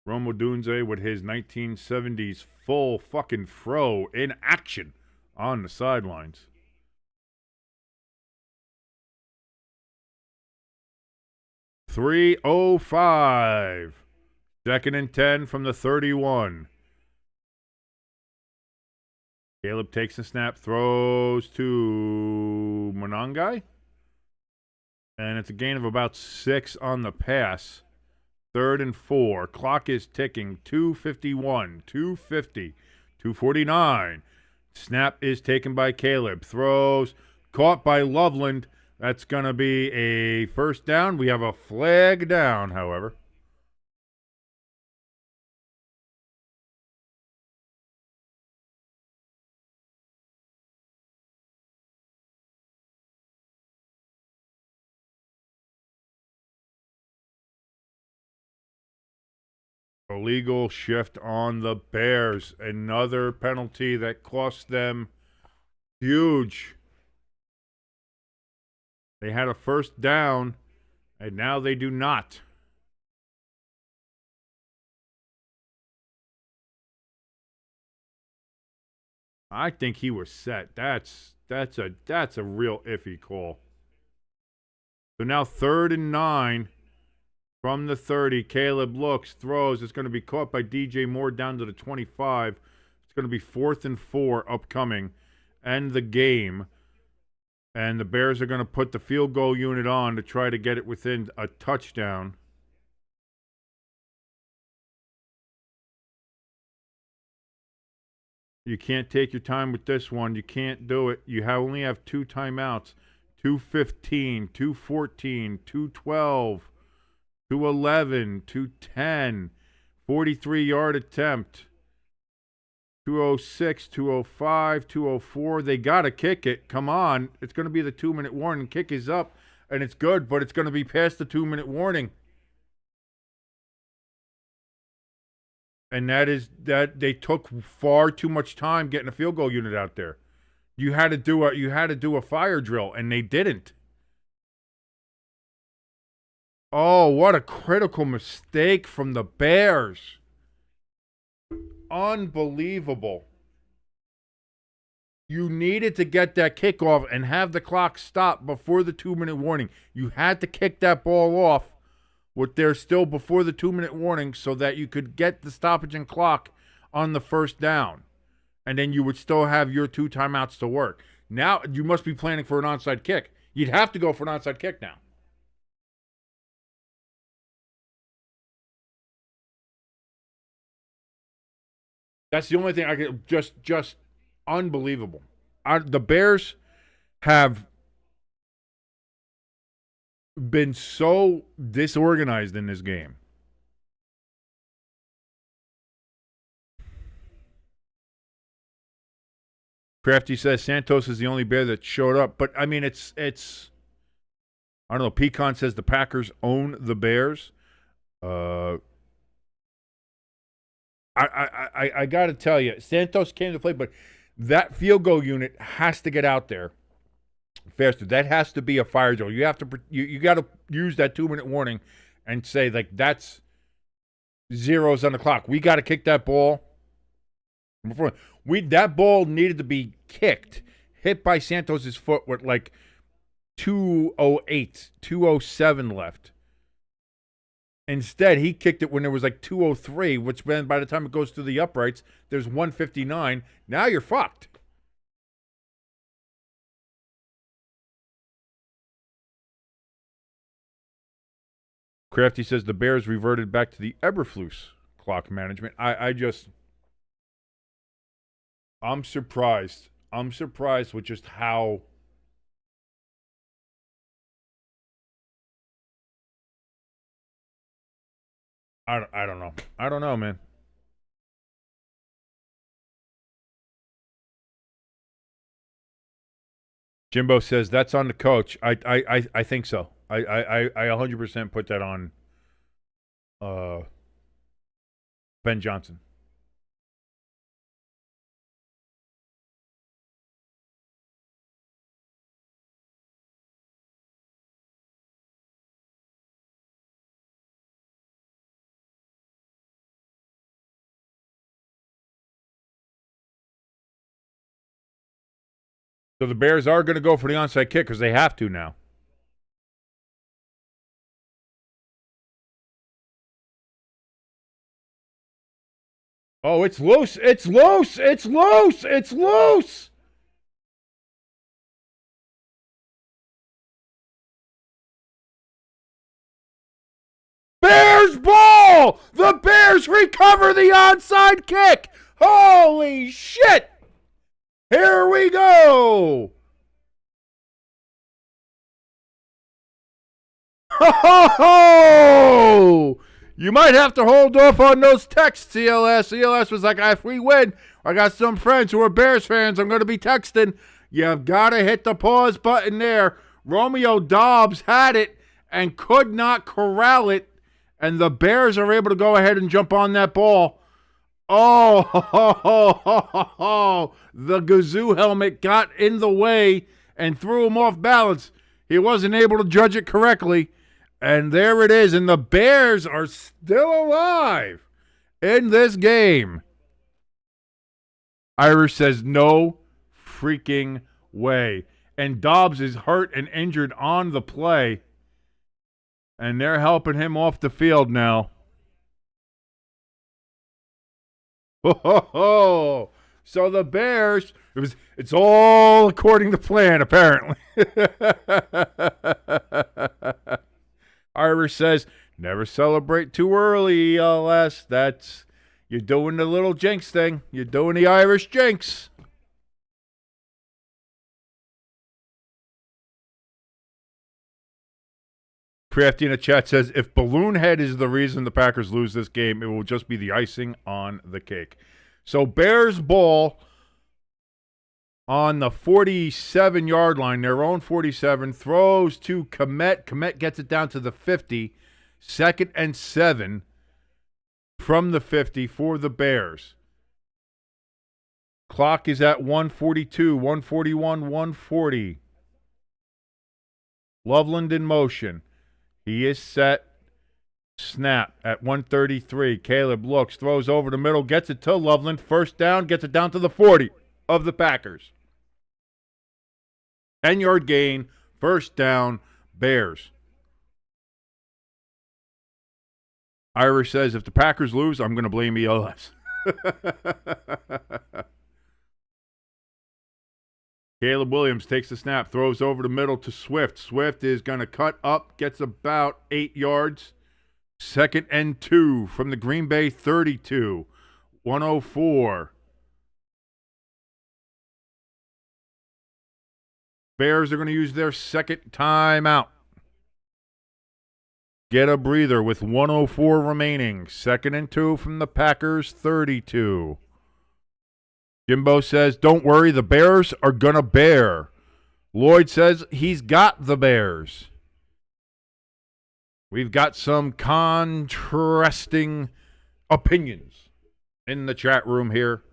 Romo Dunze with his 1970s full fucking fro in action on the sidelines. .305. 2nd and 10 from the 31. Caleb takes the snap, throws to Monangai. And it's a gain of about 6 on the pass. 3rd and 4. Clock is ticking. 2:51, 2:50, 2:49. Snap is taken by Caleb. Throws. Caught by Loveland. That's going to be a first down. We have a flag down, however. Illegal shift on the Bears. Another penalty that cost them huge. They had a first down, and now they do not. I think he was set. That's a real iffy call. So now 3rd and 9 from the 30. Caleb looks, throws. It's going to be caught by DJ Moore down to the 25. It's going to be 4th and 4 upcoming. End the game. And the Bears are going to put the field goal unit on to try to get it within a touchdown. You can't take your time with this one. You can't do it. You only have 2 timeouts. 2:15, 2:14, 2:12, 2:11, 2:10, 43-yard attempt. 2:06, 2:05, 2:04. They got to kick it. Come on. It's going to be the 2-minute warning. Kick is up, and it's good, but it's going to be past the 2-minute warning. And that is that they took far too much time getting a field goal unit out there. You had to do a fire drill, and they didn't. Oh, what a critical mistake from the Bears. Unbelievable. You needed to get that kickoff and have the clock stop before the 2-minute warning. You had to kick that ball off with there still before the 2-minute warning so that you could get the stoppage and clock on the first down. And then you would still have your 2 timeouts to work. Now you must be planning for an onside kick. You'd have to go for an onside kick now. That's the only thing I could just unbelievable. The Bears have been so disorganized in this game. Crafty says Santos is the only Bear that showed up, but I mean it's I don't know. Pecan says the Packers own the Bears. I got to tell you, Santos came to play, but that field goal unit has to get out there faster. That has to be a fire drill. You have to you got to use that 2-minute warning and say like that's zeros on the clock. We got to kick that ball. That ball needed to be kicked, hit by Santos's foot with like 2:08, 2:07 left. Instead, he kicked it when there was like 2:03, which then by the time it goes through the uprights, there's 1:59. Now you're fucked. Crafty says the Bears reverted back to the Eberflus clock management. I'm surprised. I'm surprised with just how I don't know. I don't know, man. Jimbo says that's on the coach. I think so. I 100% put that on Ben Johnson. So the Bears are going to go for the onside kick because they have to now. Oh, it's loose. It's loose. It's loose. It's loose. Bears ball. The Bears recover the onside kick. Holy shit. Here we go. Ho! You might have to hold off on those texts, CLS. CLS was like, if we win, I got some friends who are Bears fans. I'm going to be texting. You've got to hit the pause button there. Romeo Dobbs had it and could not corral it, and the Bears are able to go ahead and jump on that ball. Oh, the Gazoo helmet got in the way and threw him off balance. He wasn't able to judge it correctly. And there it is. And the Bears are still alive in this game. Irish says no freaking way. And Dobbs is hurt and injured on the play. And they're helping him off the field now. Oh, so the Bears, it's all according to plan, apparently. Irish says, never celebrate too early, ELS. You're doing the little jinx thing. You're doing the Irish jinx. Crafty in the chat says, if Balloon Head is the reason the Packers lose this game, it will just be the icing on the cake. So Bears ball on the 47-yard line, their own 47, throws to Kmet. Kmet gets it down to the 50. 2nd and 7 from the 50 for the Bears. Clock is at 1:42, 1:41, 1:40. Loveland in motion. He is set. Snap at 1:33. Caleb looks, throws over the middle, gets it to Loveland. First down, gets it down to the 40 of the Packers. 10-yard gain, first down, Bears. Irish says, if the Packers lose, I'm going to blame ELS. Caleb Williams takes the snap, throws over the middle to Swift. Swift is going to cut up, gets about 8 yards. 2nd and 2 from the Green Bay 32. 104. Bears are going to use their second timeout. Get a breather with 104 remaining. 2nd and 2 from the Packers 32. Jimbo says, don't worry, the Bears are going to bear. Lloyd says he's got the Bears. We've got some contrasting opinions in the chat room here.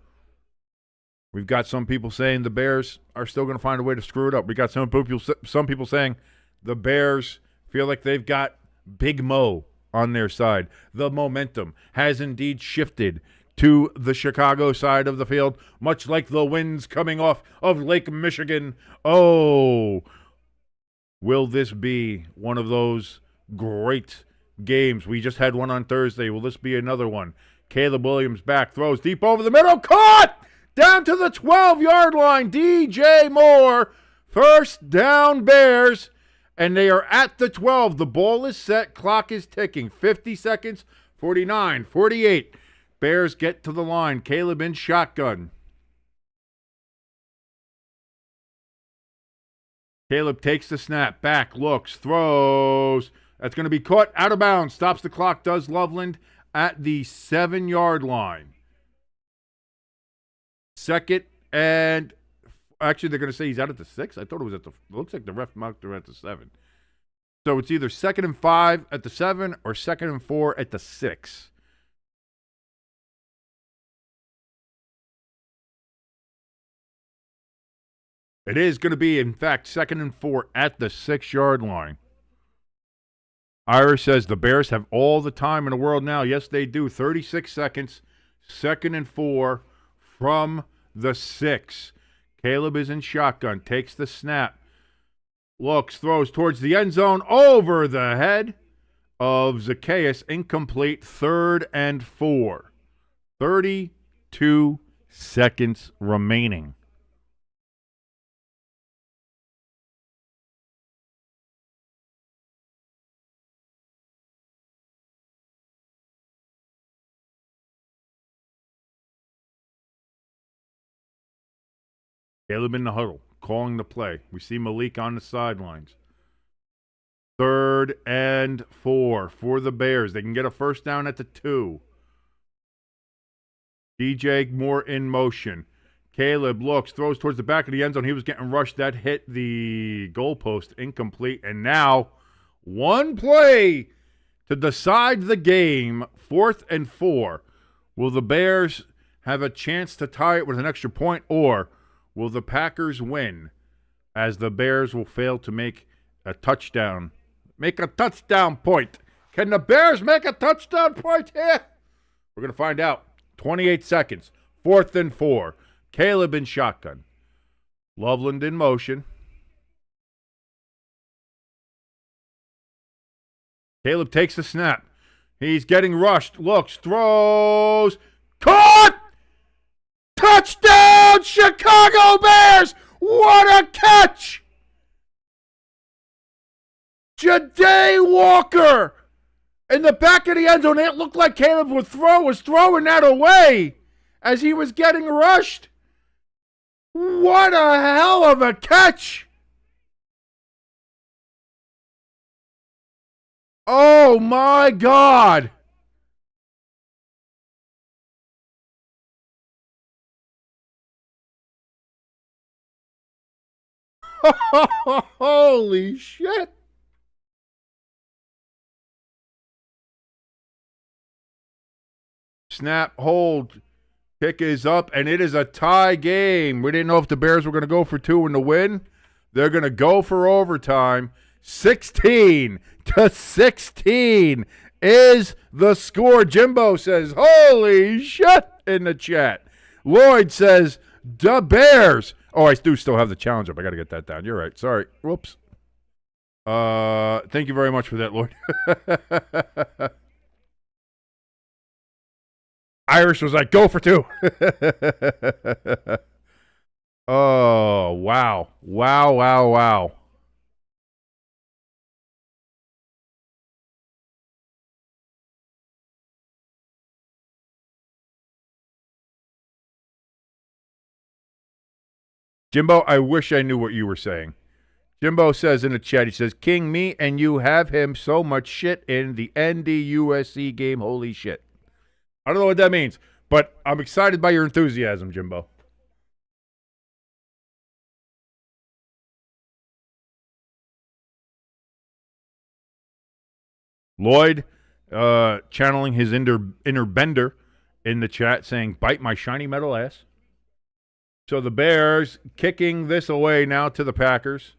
We've got some people saying the Bears are still going to find a way to screw it up. We got some people saying the Bears feel like they've got Big Mo on their side. The momentum has indeed shifted to the Chicago side of the field, much like the winds coming off of Lake Michigan. Oh, will this be one of those great games? We just had one on Thursday. Will this be another one? Caleb Williams back, throws deep over the middle, caught! Down to the 12-yard line, DJ Moore. First down, Bears. And they are at the 12. The ball is set. Clock is ticking. 50 seconds, 49, 48. Bears get to the line. Caleb in shotgun. Caleb takes the snap. Back, looks, throws. That's going to be caught out of bounds. Stops the clock, does Loveland at the 7-yard line. Second and actually they're going to say he's out at the 6. I thought it was at the. It looks like the ref marked her at the 7. So it's either 2nd and 5 at the 7 or 2nd and 4 at the 6. It is going to be, in fact, 2nd and 4 at the 6-yard line. Irish says the Bears have all the time in the world now. Yes, they do. 36 seconds, 2nd and 4 from the 6. Caleb is in shotgun, takes the snap, looks, throws towards the end zone, over the head of Zacchaeus, incomplete, 3rd and 4. 32 seconds remaining. Caleb in the huddle, calling the play. We see Malik on the sidelines. 3rd and 4 for the Bears. They can get a first down at the 2. DJ Moore in motion. Caleb looks, throws towards the back of the end zone. He was getting rushed. That hit the goalpost, incomplete. And now, one play to decide the game, 4th and 4. Will the Bears have a chance to tie it with an extra point, or will the Packers win as the Bears will fail to make a touchdown? Make a touchdown point. Can the Bears make a touchdown point here? We're going to find out. 28 seconds. 4th and 4. Caleb in shotgun. Loveland in motion. Caleb takes the snap. He's getting rushed. Looks, throws. Caught! Touchdown, Chicago Bears! What a catch! Ja'Day Walker in the back of the end zone. It looked like Caleb was throwing that away as he was getting rushed. What a hell of a catch! Oh my God! Holy shit! Snap, hold, kick is up, and it is a tie game. We didn't know if the Bears were going to go for 2 in the win. They're going to go for overtime. 16-16 is the score. Jimbo says, holy shit, in the chat. Lloyd says, the Bears. Oh, I do still have the challenge up. I got to get that down. You're right. Sorry. Whoops. Thank you very much for that, Lloyd. Irish was like, go for 2. Oh, wow. Wow, wow, wow. Jimbo, I wish I knew what you were saying. Jimbo says in the chat, he says, King, me and you have him so much shit in the ND-USC game. Holy shit. I don't know what that means, but I'm excited by your enthusiasm, Jimbo. Lloyd, channeling his inner bender, in the chat saying, bite my shiny metal ass. So the Bears kicking this away now to the Packers.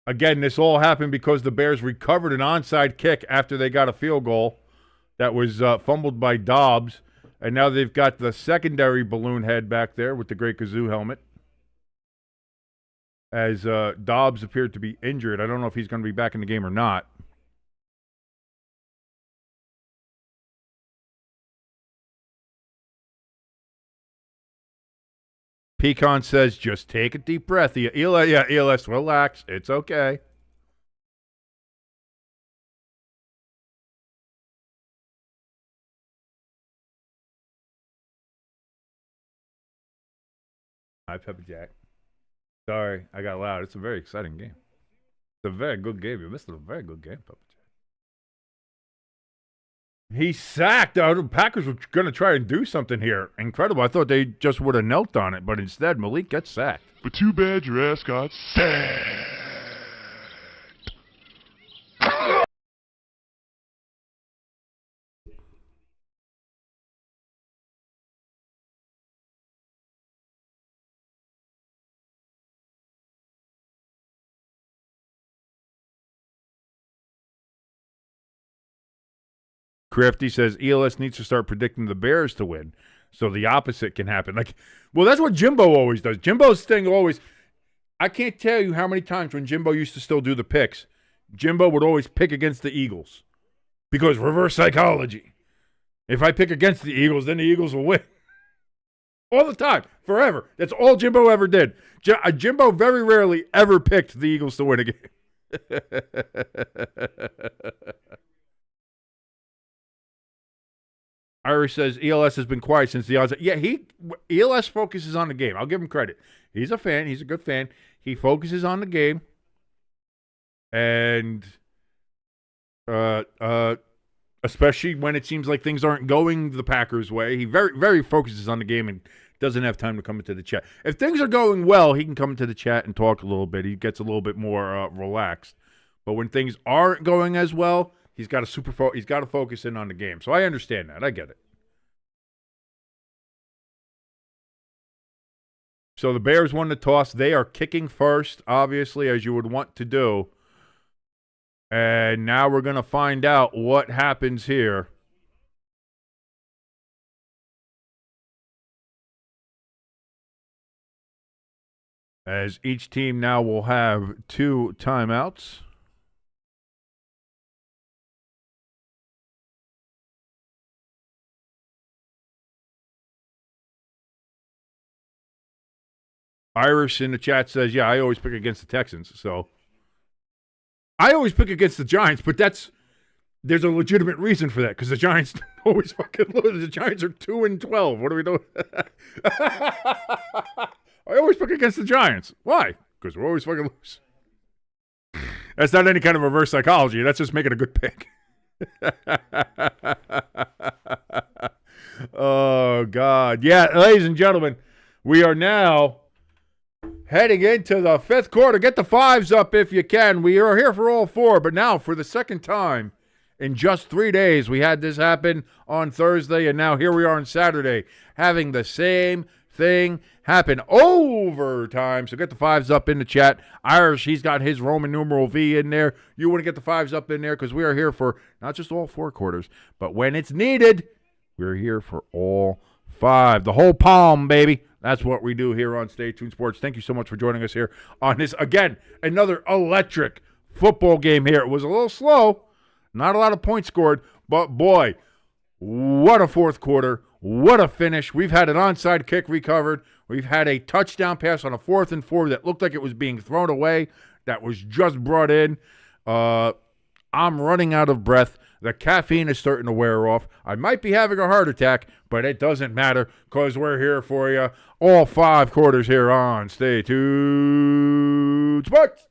Again, this all happened because the Bears recovered an onside kick after they got a field goal that was fumbled by Dobbs. And now they've got the secondary balloon head back there with the Great Kazoo helmet. As Dobbs appeared to be injured. I don't know if he's going to be back in the game or not. Pecan says, just take a deep breath. ELS, relax. It's okay. Hi, Pepper Jack. Sorry, I got loud. It's a very exciting game. It's a very good game. You missed a very good game, Pepper Jack. He sacked. The Packers were going to try and do something here. Incredible. I thought they just would have knelt on it, but instead Malik gets sacked. But too bad your ass got sacked. Crafty says ELS needs to start predicting the Bears to win so the opposite can happen. Well, that's what Jimbo always does. Jimbo's thing always, I can't tell you how many times when Jimbo used to still do the picks, Jimbo would always pick against the Eagles because reverse psychology. If I pick against the Eagles, then the Eagles will win. All the time, forever. That's all Jimbo ever did. Jimbo very rarely ever picked the Eagles to win a game. Irish says ELS has been quiet since the odds. Yeah, ELS focuses on the game. I'll give him credit. He's a fan. He's a good fan. He focuses on the game, and especially when it seems like things aren't going the Packers' way, he very, very focuses on the game and doesn't have time to come into the chat. If things are going well, he can come into the chat and talk a little bit. He gets a little bit more relaxed. But when things aren't going as well, he's got to focus in on the game. So I understand that. I get it. So the Bears won the toss. They are kicking first, obviously, as you would want to do. And now we're going to find out what happens here. As each team now will have 2 timeouts. Irish in the chat says, yeah, I always pick against the Texans. So I always pick against the Giants, but there's a legitimate reason for that because the Giants always fucking lose. The Giants are 2-12. What are we doing? I always pick against the Giants. Why? Because we're always fucking lose. That's not any kind of reverse psychology. That's just making a good pick. Oh, God. Yeah, ladies and gentlemen, we are now heading into the 5th quarter. Get the 5s up if you can. We are here for all 4, but now for the second time in just 3 days, we had this happen on Thursday, and now here we are on Saturday having the same thing happen overtime. So get the 5s up in the chat. Irish, he's got his Roman numeral V in there. You want to get the 5s up in there because we are here for not just all 4 quarters, but when it's needed, we're here for all 5. The whole palm, baby. That's what we do here on Stay Tuned Sports. Thank you so much for joining us here on this, again, another electric football game here. It was a little slow. Not a lot of points scored, but boy, what a 4th quarter. What a finish. We've had an onside kick recovered. We've had a touchdown pass on a 4th and 4 that looked like it was being thrown away. That was just brought in. I'm running out of breath. The caffeine is starting to wear off. I might be having a heart attack, but it doesn't matter because we're here for you all 5 quarters here on Stay Tuned Sports.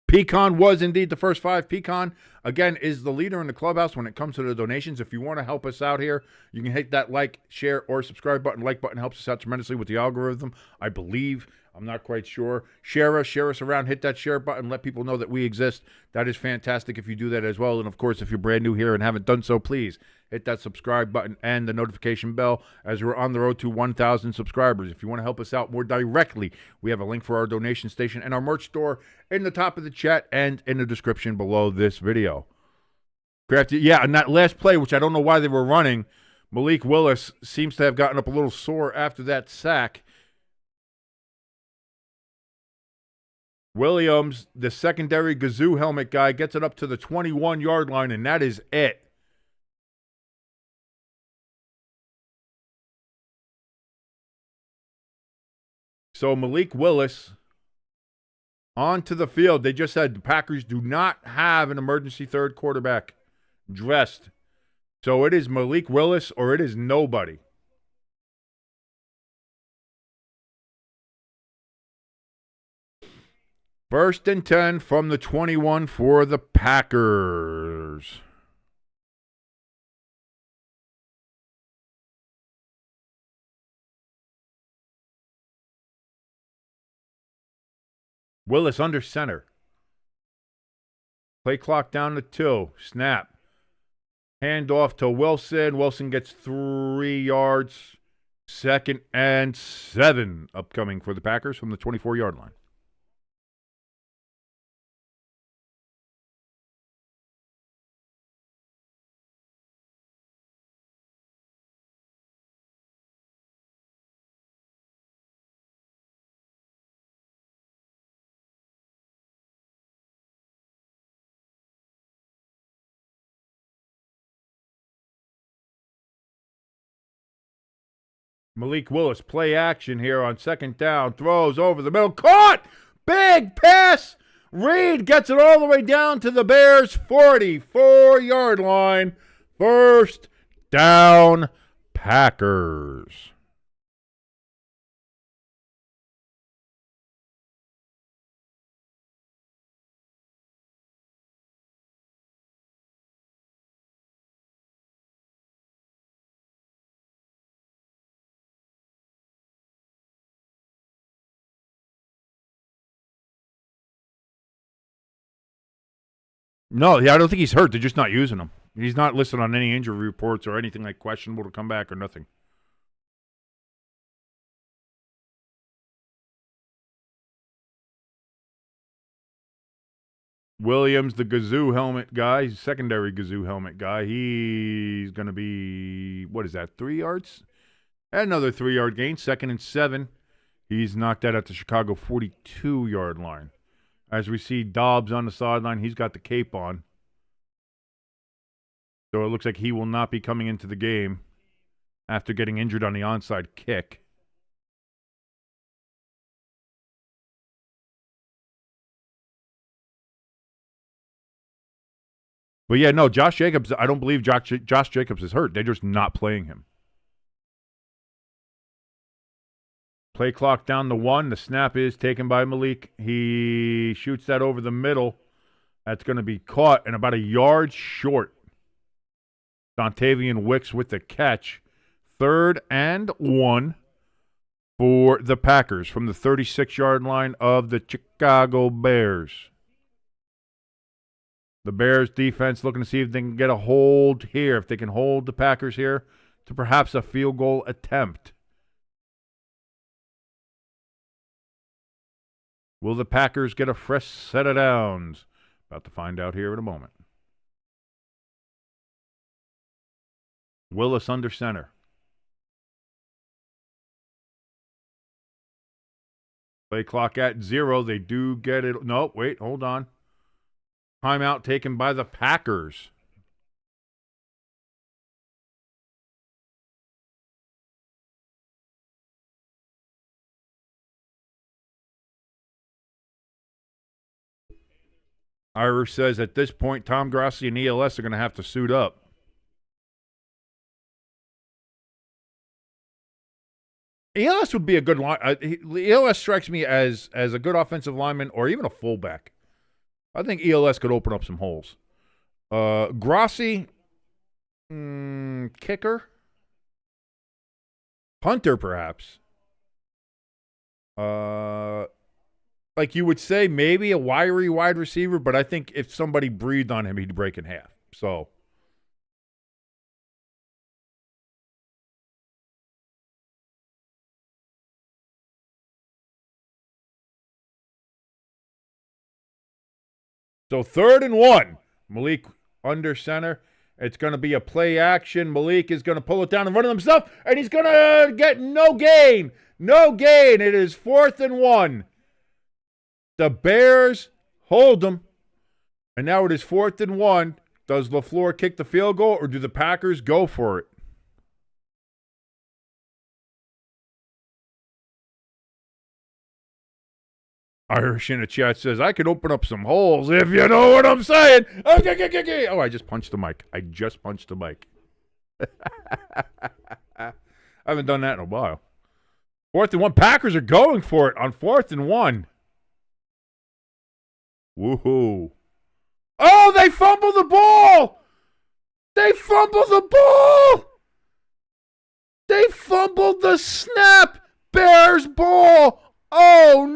Pecan was indeed the first 5. Pecan, again, is the leader in the clubhouse when it comes to the donations. If you want to help us out here, you can hit that like, share, or subscribe button. Like button helps us out tremendously with the algorithm. I believe I'm not quite sure. Share us around. Hit that share button. Let people know that we exist. That is fantastic if you do that as well. And, of course, if you're brand new here and haven't done so, please hit that subscribe button and the notification bell as we're on the road to 1,000 subscribers. If you want to help us out more directly, we have a link for our donation station and our merch store in the top of the chat and in the description below this video. Yeah, and that last play, which I don't know why they were running, Malik Willis seems to have gotten up a little sore after that sack. Williams, the secondary Gazoo helmet guy, gets it up to the 21-yard line, and that is it. So Malik Willis onto the field. They just said the Packers do not have an emergency third quarterback dressed. So it is Malik Willis or it is nobody. First and 10 from the 21 for the Packers. Willis under center. Play clock down to 2. Snap. Hand off to Wilson. Wilson gets 3 yards. 2nd and 7 upcoming for the Packers from the 24-yard line. Malik Willis, play action here on 2nd down. Throws over the middle. Caught! Big pass! Reed gets it all the way down to the Bears' 44-yard line. First down, Packers. No, I don't think he's hurt. They're just not using him. He's not listed on any injury reports or anything like questionable to come back or nothing. Williams, the Gazoo helmet guy, secondary Gazoo helmet guy, he's going to be, 3 yards? Another 3-yard gain, 2nd and 7. He's knocked that at the Chicago 42-yard line. As we see Dobbs on the sideline, he's got the cape on. So it looks like he will not be coming into the game after getting injured on the onside kick. But yeah, no, Josh Jacobs, I don't believe Josh Jacobs is hurt. They're just not playing him. Play clock down to 1. The snap is taken by Malik. He shoots that over the middle. That's going to be caught and about a yard short. Dontavian Wicks with the catch. 3rd and 1 for the Packers from the 36-yard line of the Chicago Bears. The Bears defense looking to see if they can get a hold here, if they can hold the Packers here to perhaps a field goal attempt. Will the Packers get a fresh set of downs? About to find out here in a moment. Willis under center. Play clock at 0. They do get it. No, wait, hold on. Timeout taken by the Packers. Irish says at this point, Tom Grassi and ELS are going to have to suit up. ELS would be a good line. ELS strikes me as a good offensive lineman or even a fullback. I think ELS could open up some holes. Grassi, kicker, punter perhaps. Like you would say, maybe a wiry wide receiver, but I think if somebody breathed on him, he'd break in half. So. So 3rd and 1. Malik under center. It's going to be a play action. Malik is going to pull it down and run it himself, and he's going to get no gain. No gain. It is 4th and 1. The Bears hold them, and now it is 4th and 1. Does LaFleur kick the field goal, or do the Packers go for it? Irish in the chat says, I could open up some holes if you know what I'm saying. Oh, I just punched the mic. I haven't done that in a while. 4th and 1. Packers are going for it on 4th and 1. Woohoo. Oh, they fumbled the ball. They fumbled the ball. They fumbled the snap. Bears ball. Oh,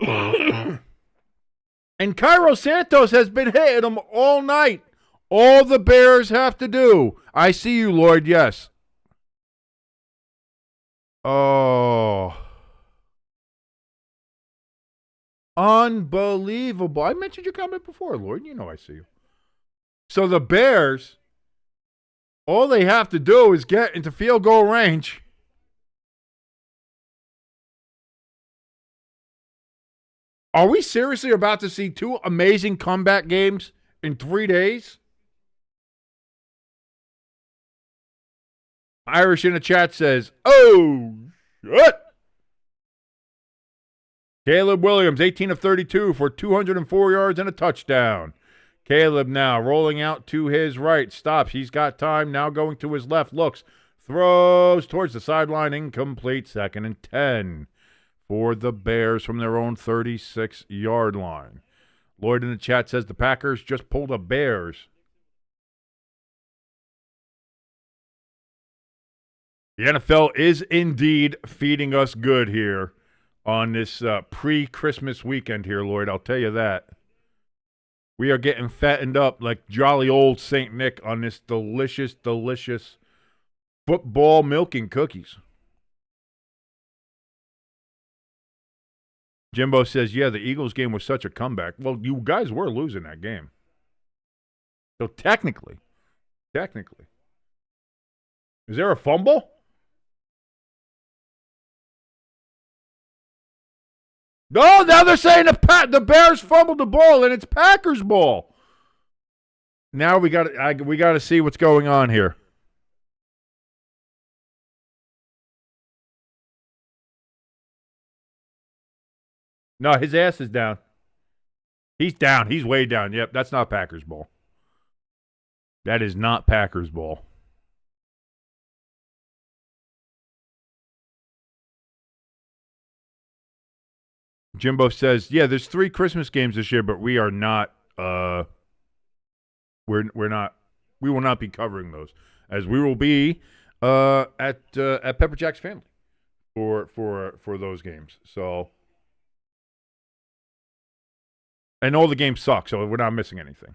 no! And Cairo Santos has been hitting them all night. All the Bears have to do. I see you, Lloyd, yes. Oh. Unbelievable. I mentioned your comment before, Lloyd. You know I see you. So the Bears, all they have to do is get into field goal range. Are we seriously about to see 2 amazing comeback games in 3 days? Irish in the chat says, oh, shit. Caleb Williams, 18 of 32 for 204 yards and a touchdown. Caleb now rolling out to his right. Stops. He's got time. Now going to his left. Looks. Throws towards the sideline. Incomplete. 2nd and 10. For the Bears from their own 36-yard line. Lloyd in the chat says the Packers just pulled the Bears. The NFL is indeed feeding us good here on this pre-Christmas weekend here, Lloyd. I'll tell you that. We are getting fattened up like jolly old St. Nick on this delicious, delicious football milking cookies. Jimbo says, yeah, the Eagles game was such a comeback. Well, you guys were losing that game. So technically. Is there a fumble? No, now they're saying the Bears fumbled the ball, and it's Packers ball. Now we got to see what's going on here. No, his ass is down. He's down. He's way down. Yep, that's not Packers ball. That is not Packers ball. Jimbo says, yeah, there's 3 Christmas games this year, but we are not we will not be covering those, as we will be at Pepper Jack's family for those games. So, and all the games suck, so we're not missing anything.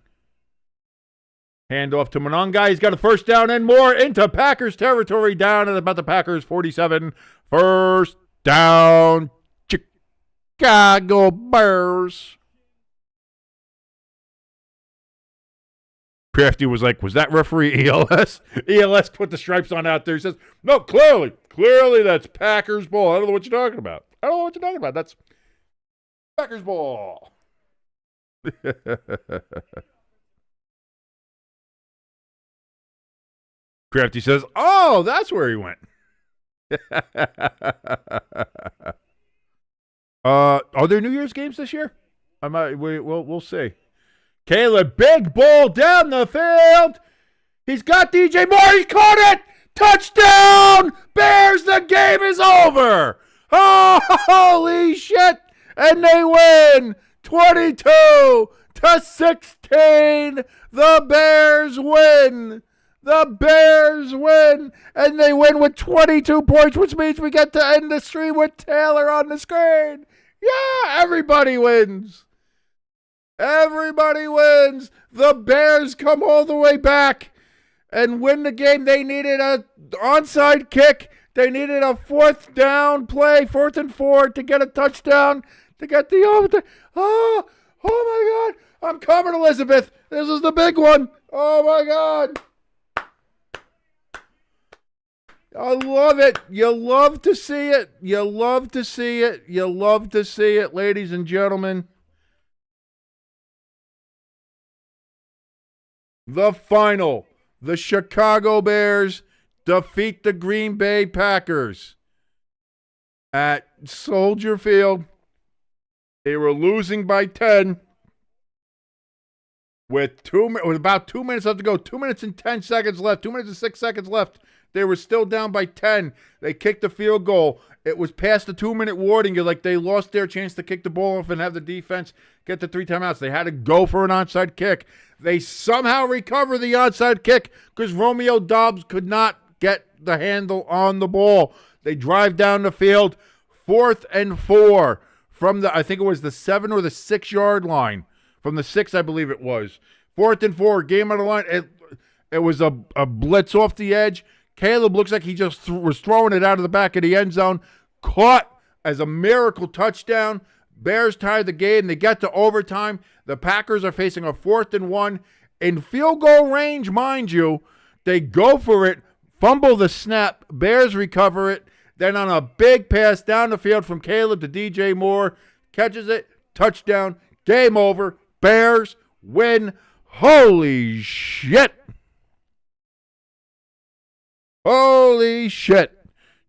Hand off to Mononga. He's got a first down and more into Packers territory, down at about the Packers 47. First down, Chicago Bears. Crafty was like, was that referee ELS? ELS put the stripes on out there. He says, no, clearly that's Packers ball. I don't know what you're talking about. That's Packers ball. Crafty says, oh, that's where he went. Are there New Year's games this year? We'll see. Caleb, big ball down the field. He's got DJ Moore. He caught it. Touchdown. Bears, the game is over. Oh, holy shit. And they win 22-16. The Bears win. The Bears win, and they win with 22 points, which means we get to end the stream with Taylor on the screen. Yeah, everybody wins. Everybody wins. The Bears come all the way back and win the game. They needed an onside kick. They needed a 4th down play, 4th and 4, to get a touchdown, to get the overtime. Oh my God. I'm coming, Elizabeth. This is the big one. Oh, my God. I love it. You love to see it. You love to see it. You love to see it, ladies and gentlemen. The final. The Chicago Bears defeat the Green Bay Packers at Soldier Field. They were losing by 10 with about 2 minutes left to go. 2 minutes and 10 seconds left. 2 minutes and 6 seconds left. They were still down by 10. They kicked the field goal. It was past the 2-minute warning. You're like, they lost their chance to kick the ball off and have the defense get the 3 timeouts. They had to go for an onside kick. They somehow recover the onside kick because Romeo Doubs could not get the handle on the ball. They drive down the field, 4th and 4 from I think it was the 7 or the 6 yard line. From the 6, I believe it was. 4th and 4, game on the line. It was a blitz off the edge. Caleb looks like he just was throwing it out of the back of the end zone. Caught as a miracle touchdown. Bears tied the game. They get to overtime. The Packers are facing a 4th and 1. In field goal range, mind you. They go for it, fumble the snap. Bears recover it. Then on a big pass down the field from Caleb to DJ Moore. Catches it. Touchdown. Game over. Bears win. Holy shit. Holy shit.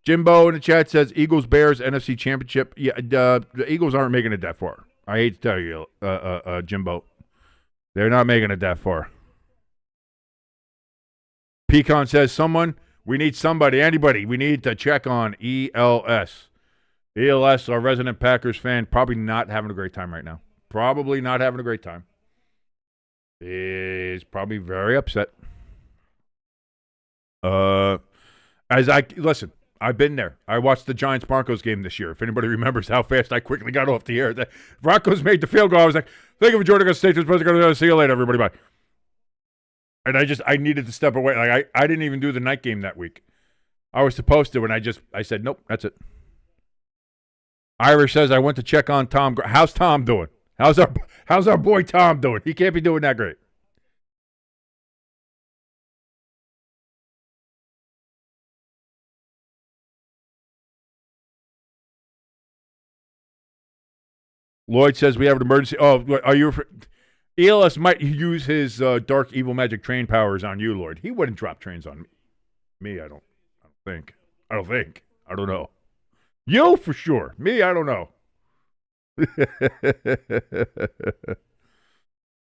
Jimbo in the chat says Eagles-Bears NFC Championship. Yeah, the Eagles aren't making it that far. I hate to tell you, Jimbo. They're not making it that far. Pecan says we need somebody, anybody. We need to check on ELS. ELS, our resident Packers fan, probably not having a great time right now. Probably not having a great time. Is probably very upset. Listen, I've been there. I watched the Giants-Broncos game this year. If anybody remembers how fast I quickly got off the air. The Broncos made the field goal. I was like, thank you for joining us. See you later, everybody. Bye. And I needed to step away. Like I didn't even do the night game that week. I was supposed to, and I said, nope, that's it. Irish says, I went to check on Tom. How's Tom doing? How's our boy Tom doing? He can't be doing that great. Lloyd says we have an emergency. Oh, are you? ELS might use his dark evil magic train powers on you, Lloyd. He wouldn't drop trains on me. I don't think. I don't know. You for sure. Me, I don't know.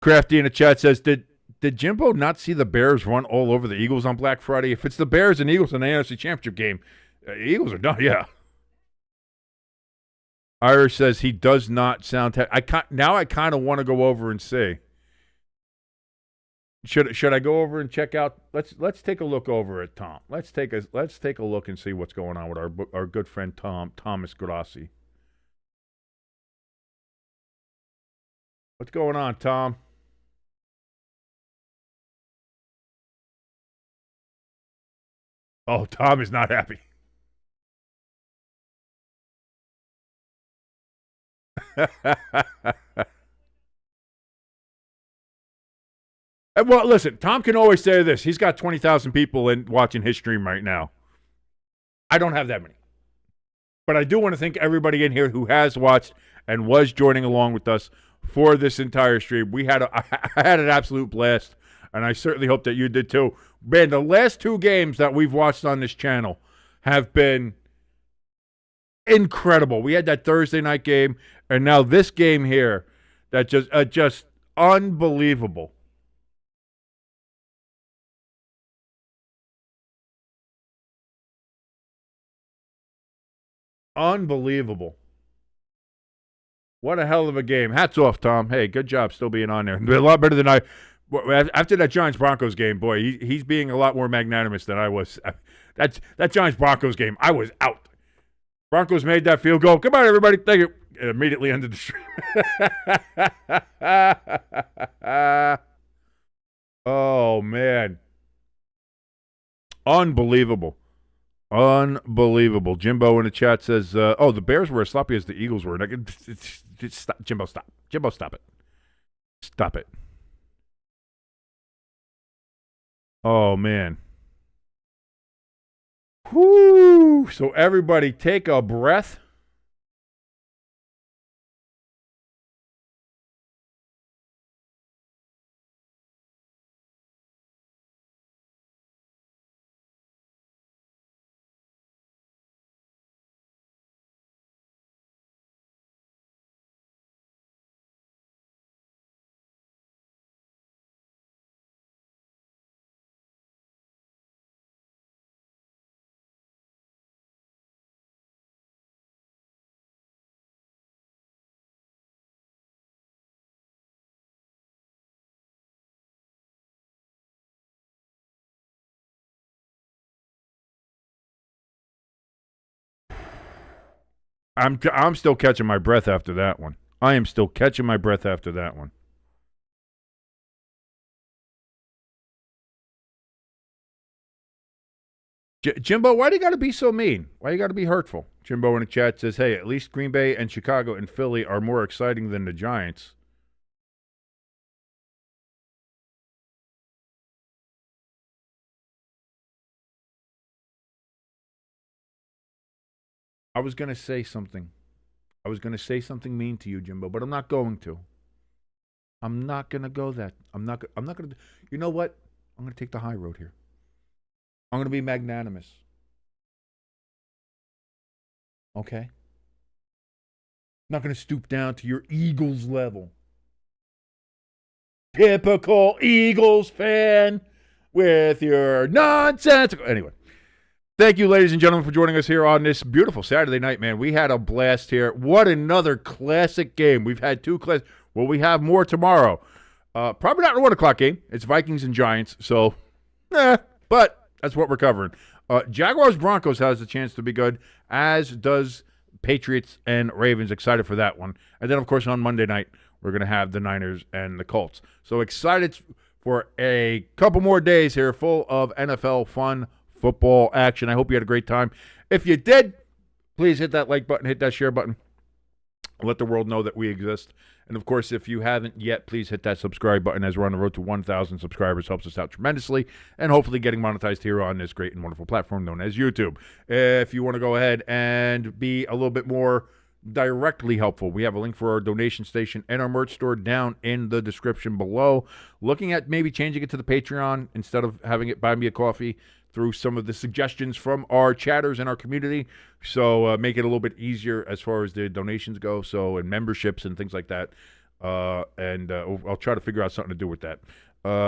Crafty in the chat says, did Jimbo not see the Bears run all over the Eagles on Black Friday? If it's the Bears and Eagles in the NFC Championship game, Eagles are done. Yeah. Irish says he does not sound. Now I kind of want to go over and see. Should I go over and check out? Let's take a look over at Tom. Let's take a look and see what's going on with our good friend Thomas Grassi. What's going on, Tom? Oh, Tom is not happy. Well, listen, Tom can always say this. He's got 20,000 people watching his stream right now. I don't have that many. But I do want to thank everybody in here who has watched and was joining along with us for this entire stream. I had an absolute blast, and I certainly hope that you did too. Man, the last 2 games that we've watched on this channel have been incredible. We had that Thursday night game, and now this game here that just unbelievable. Unbelievable. What a hell of a game. Hats off, Tom. Hey, good job still being on there. A lot better than After that Giants-Broncos game, boy, he's being a lot more magnanimous than I was. That Giants-Broncos game, I was out. Broncos made that field goal. Come on, everybody. Thank you. It immediately ended the stream. Oh, man. Unbelievable. Unbelievable. Jimbo in the chat says, the Bears were as sloppy as the Eagles were. Stop. Jimbo, stop. Jimbo, stop it. Stop it. Oh, man. Whoo! So everybody take a breath. I'm still catching my breath after that one. I am still catching my breath after that one. Jimbo, why do you got to be so mean? Why you got to be hurtful? Jimbo in the chat says, hey, at least Green Bay and Chicago and Philly are more exciting than the Giants. I was going to say something. I was going to say something mean to you, Jimbo, but I'm not going to. I'm not going to go that. I'm not going to. You know what? I'm going to take the high road here. I'm going to be magnanimous. Okay? I'm not going to stoop down to your Eagles level. Typical Eagles fan with your nonsense. Anyway. Thank you, ladies and gentlemen, for joining us here on this beautiful Saturday night, man. We had a blast here. What another classic game. We've had two classic. Well, we have more tomorrow. Probably not a 1 o'clock game. It's Vikings and Giants, so, but that's what we're covering. Jaguars-Broncos has a chance to be good, as does Patriots and Ravens. Excited for that one. And then, of course, on Monday night, we're going to have the Niners and the Colts. So excited for a couple more days here full of NFL fun, football action. I hope you had a great time. If you did, please hit that like button, hit that share button. Let the world know that we exist. And, of course, if you haven't yet, please hit that subscribe button as we're on the road to 1,000 subscribers. Helps us out tremendously and hopefully getting monetized here on this great and wonderful platform known as YouTube. If you want to go ahead and be a little bit more directly helpful, we have a link for our donation station and our merch store down in the description below. Looking at maybe changing it to the Patreon instead of having it buy me a coffee, through some of the suggestions from our chatters in our community. So make it a little bit easier as far as the donations go, so and memberships and things like that. I'll try to figure out something to do with that.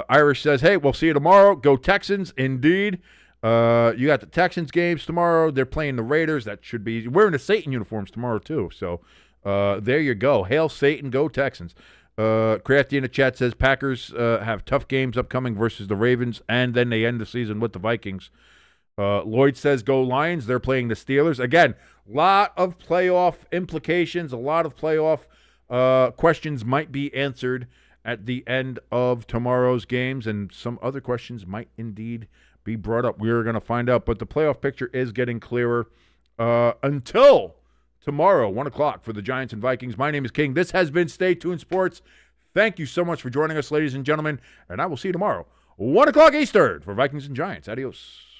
Irish says, hey, we'll see you tomorrow. Go Texans, indeed. You got the Texans games tomorrow. They're playing the Raiders. That should be wearing the Satan uniforms tomorrow, too. So there you go. Hail Satan, go Texans. Crafty in the chat says Packers have tough games upcoming versus the Ravens, and then they end the season with the Vikings. Lloyd says go Lions. They're playing the Steelers. Again, a lot of playoff implications, a lot of playoff questions might be answered at the end of tomorrow's games, and some other questions might indeed be brought up. We're going to find out, but the playoff picture is getting clearer until tomorrow, 1 o'clock for the Giants and Vikings. My name is King. This has been Stay Tuned Sports. Thank you so much for joining us, ladies and gentlemen, and I will see you tomorrow, 1 o'clock Eastern, for Vikings and Giants. Adios.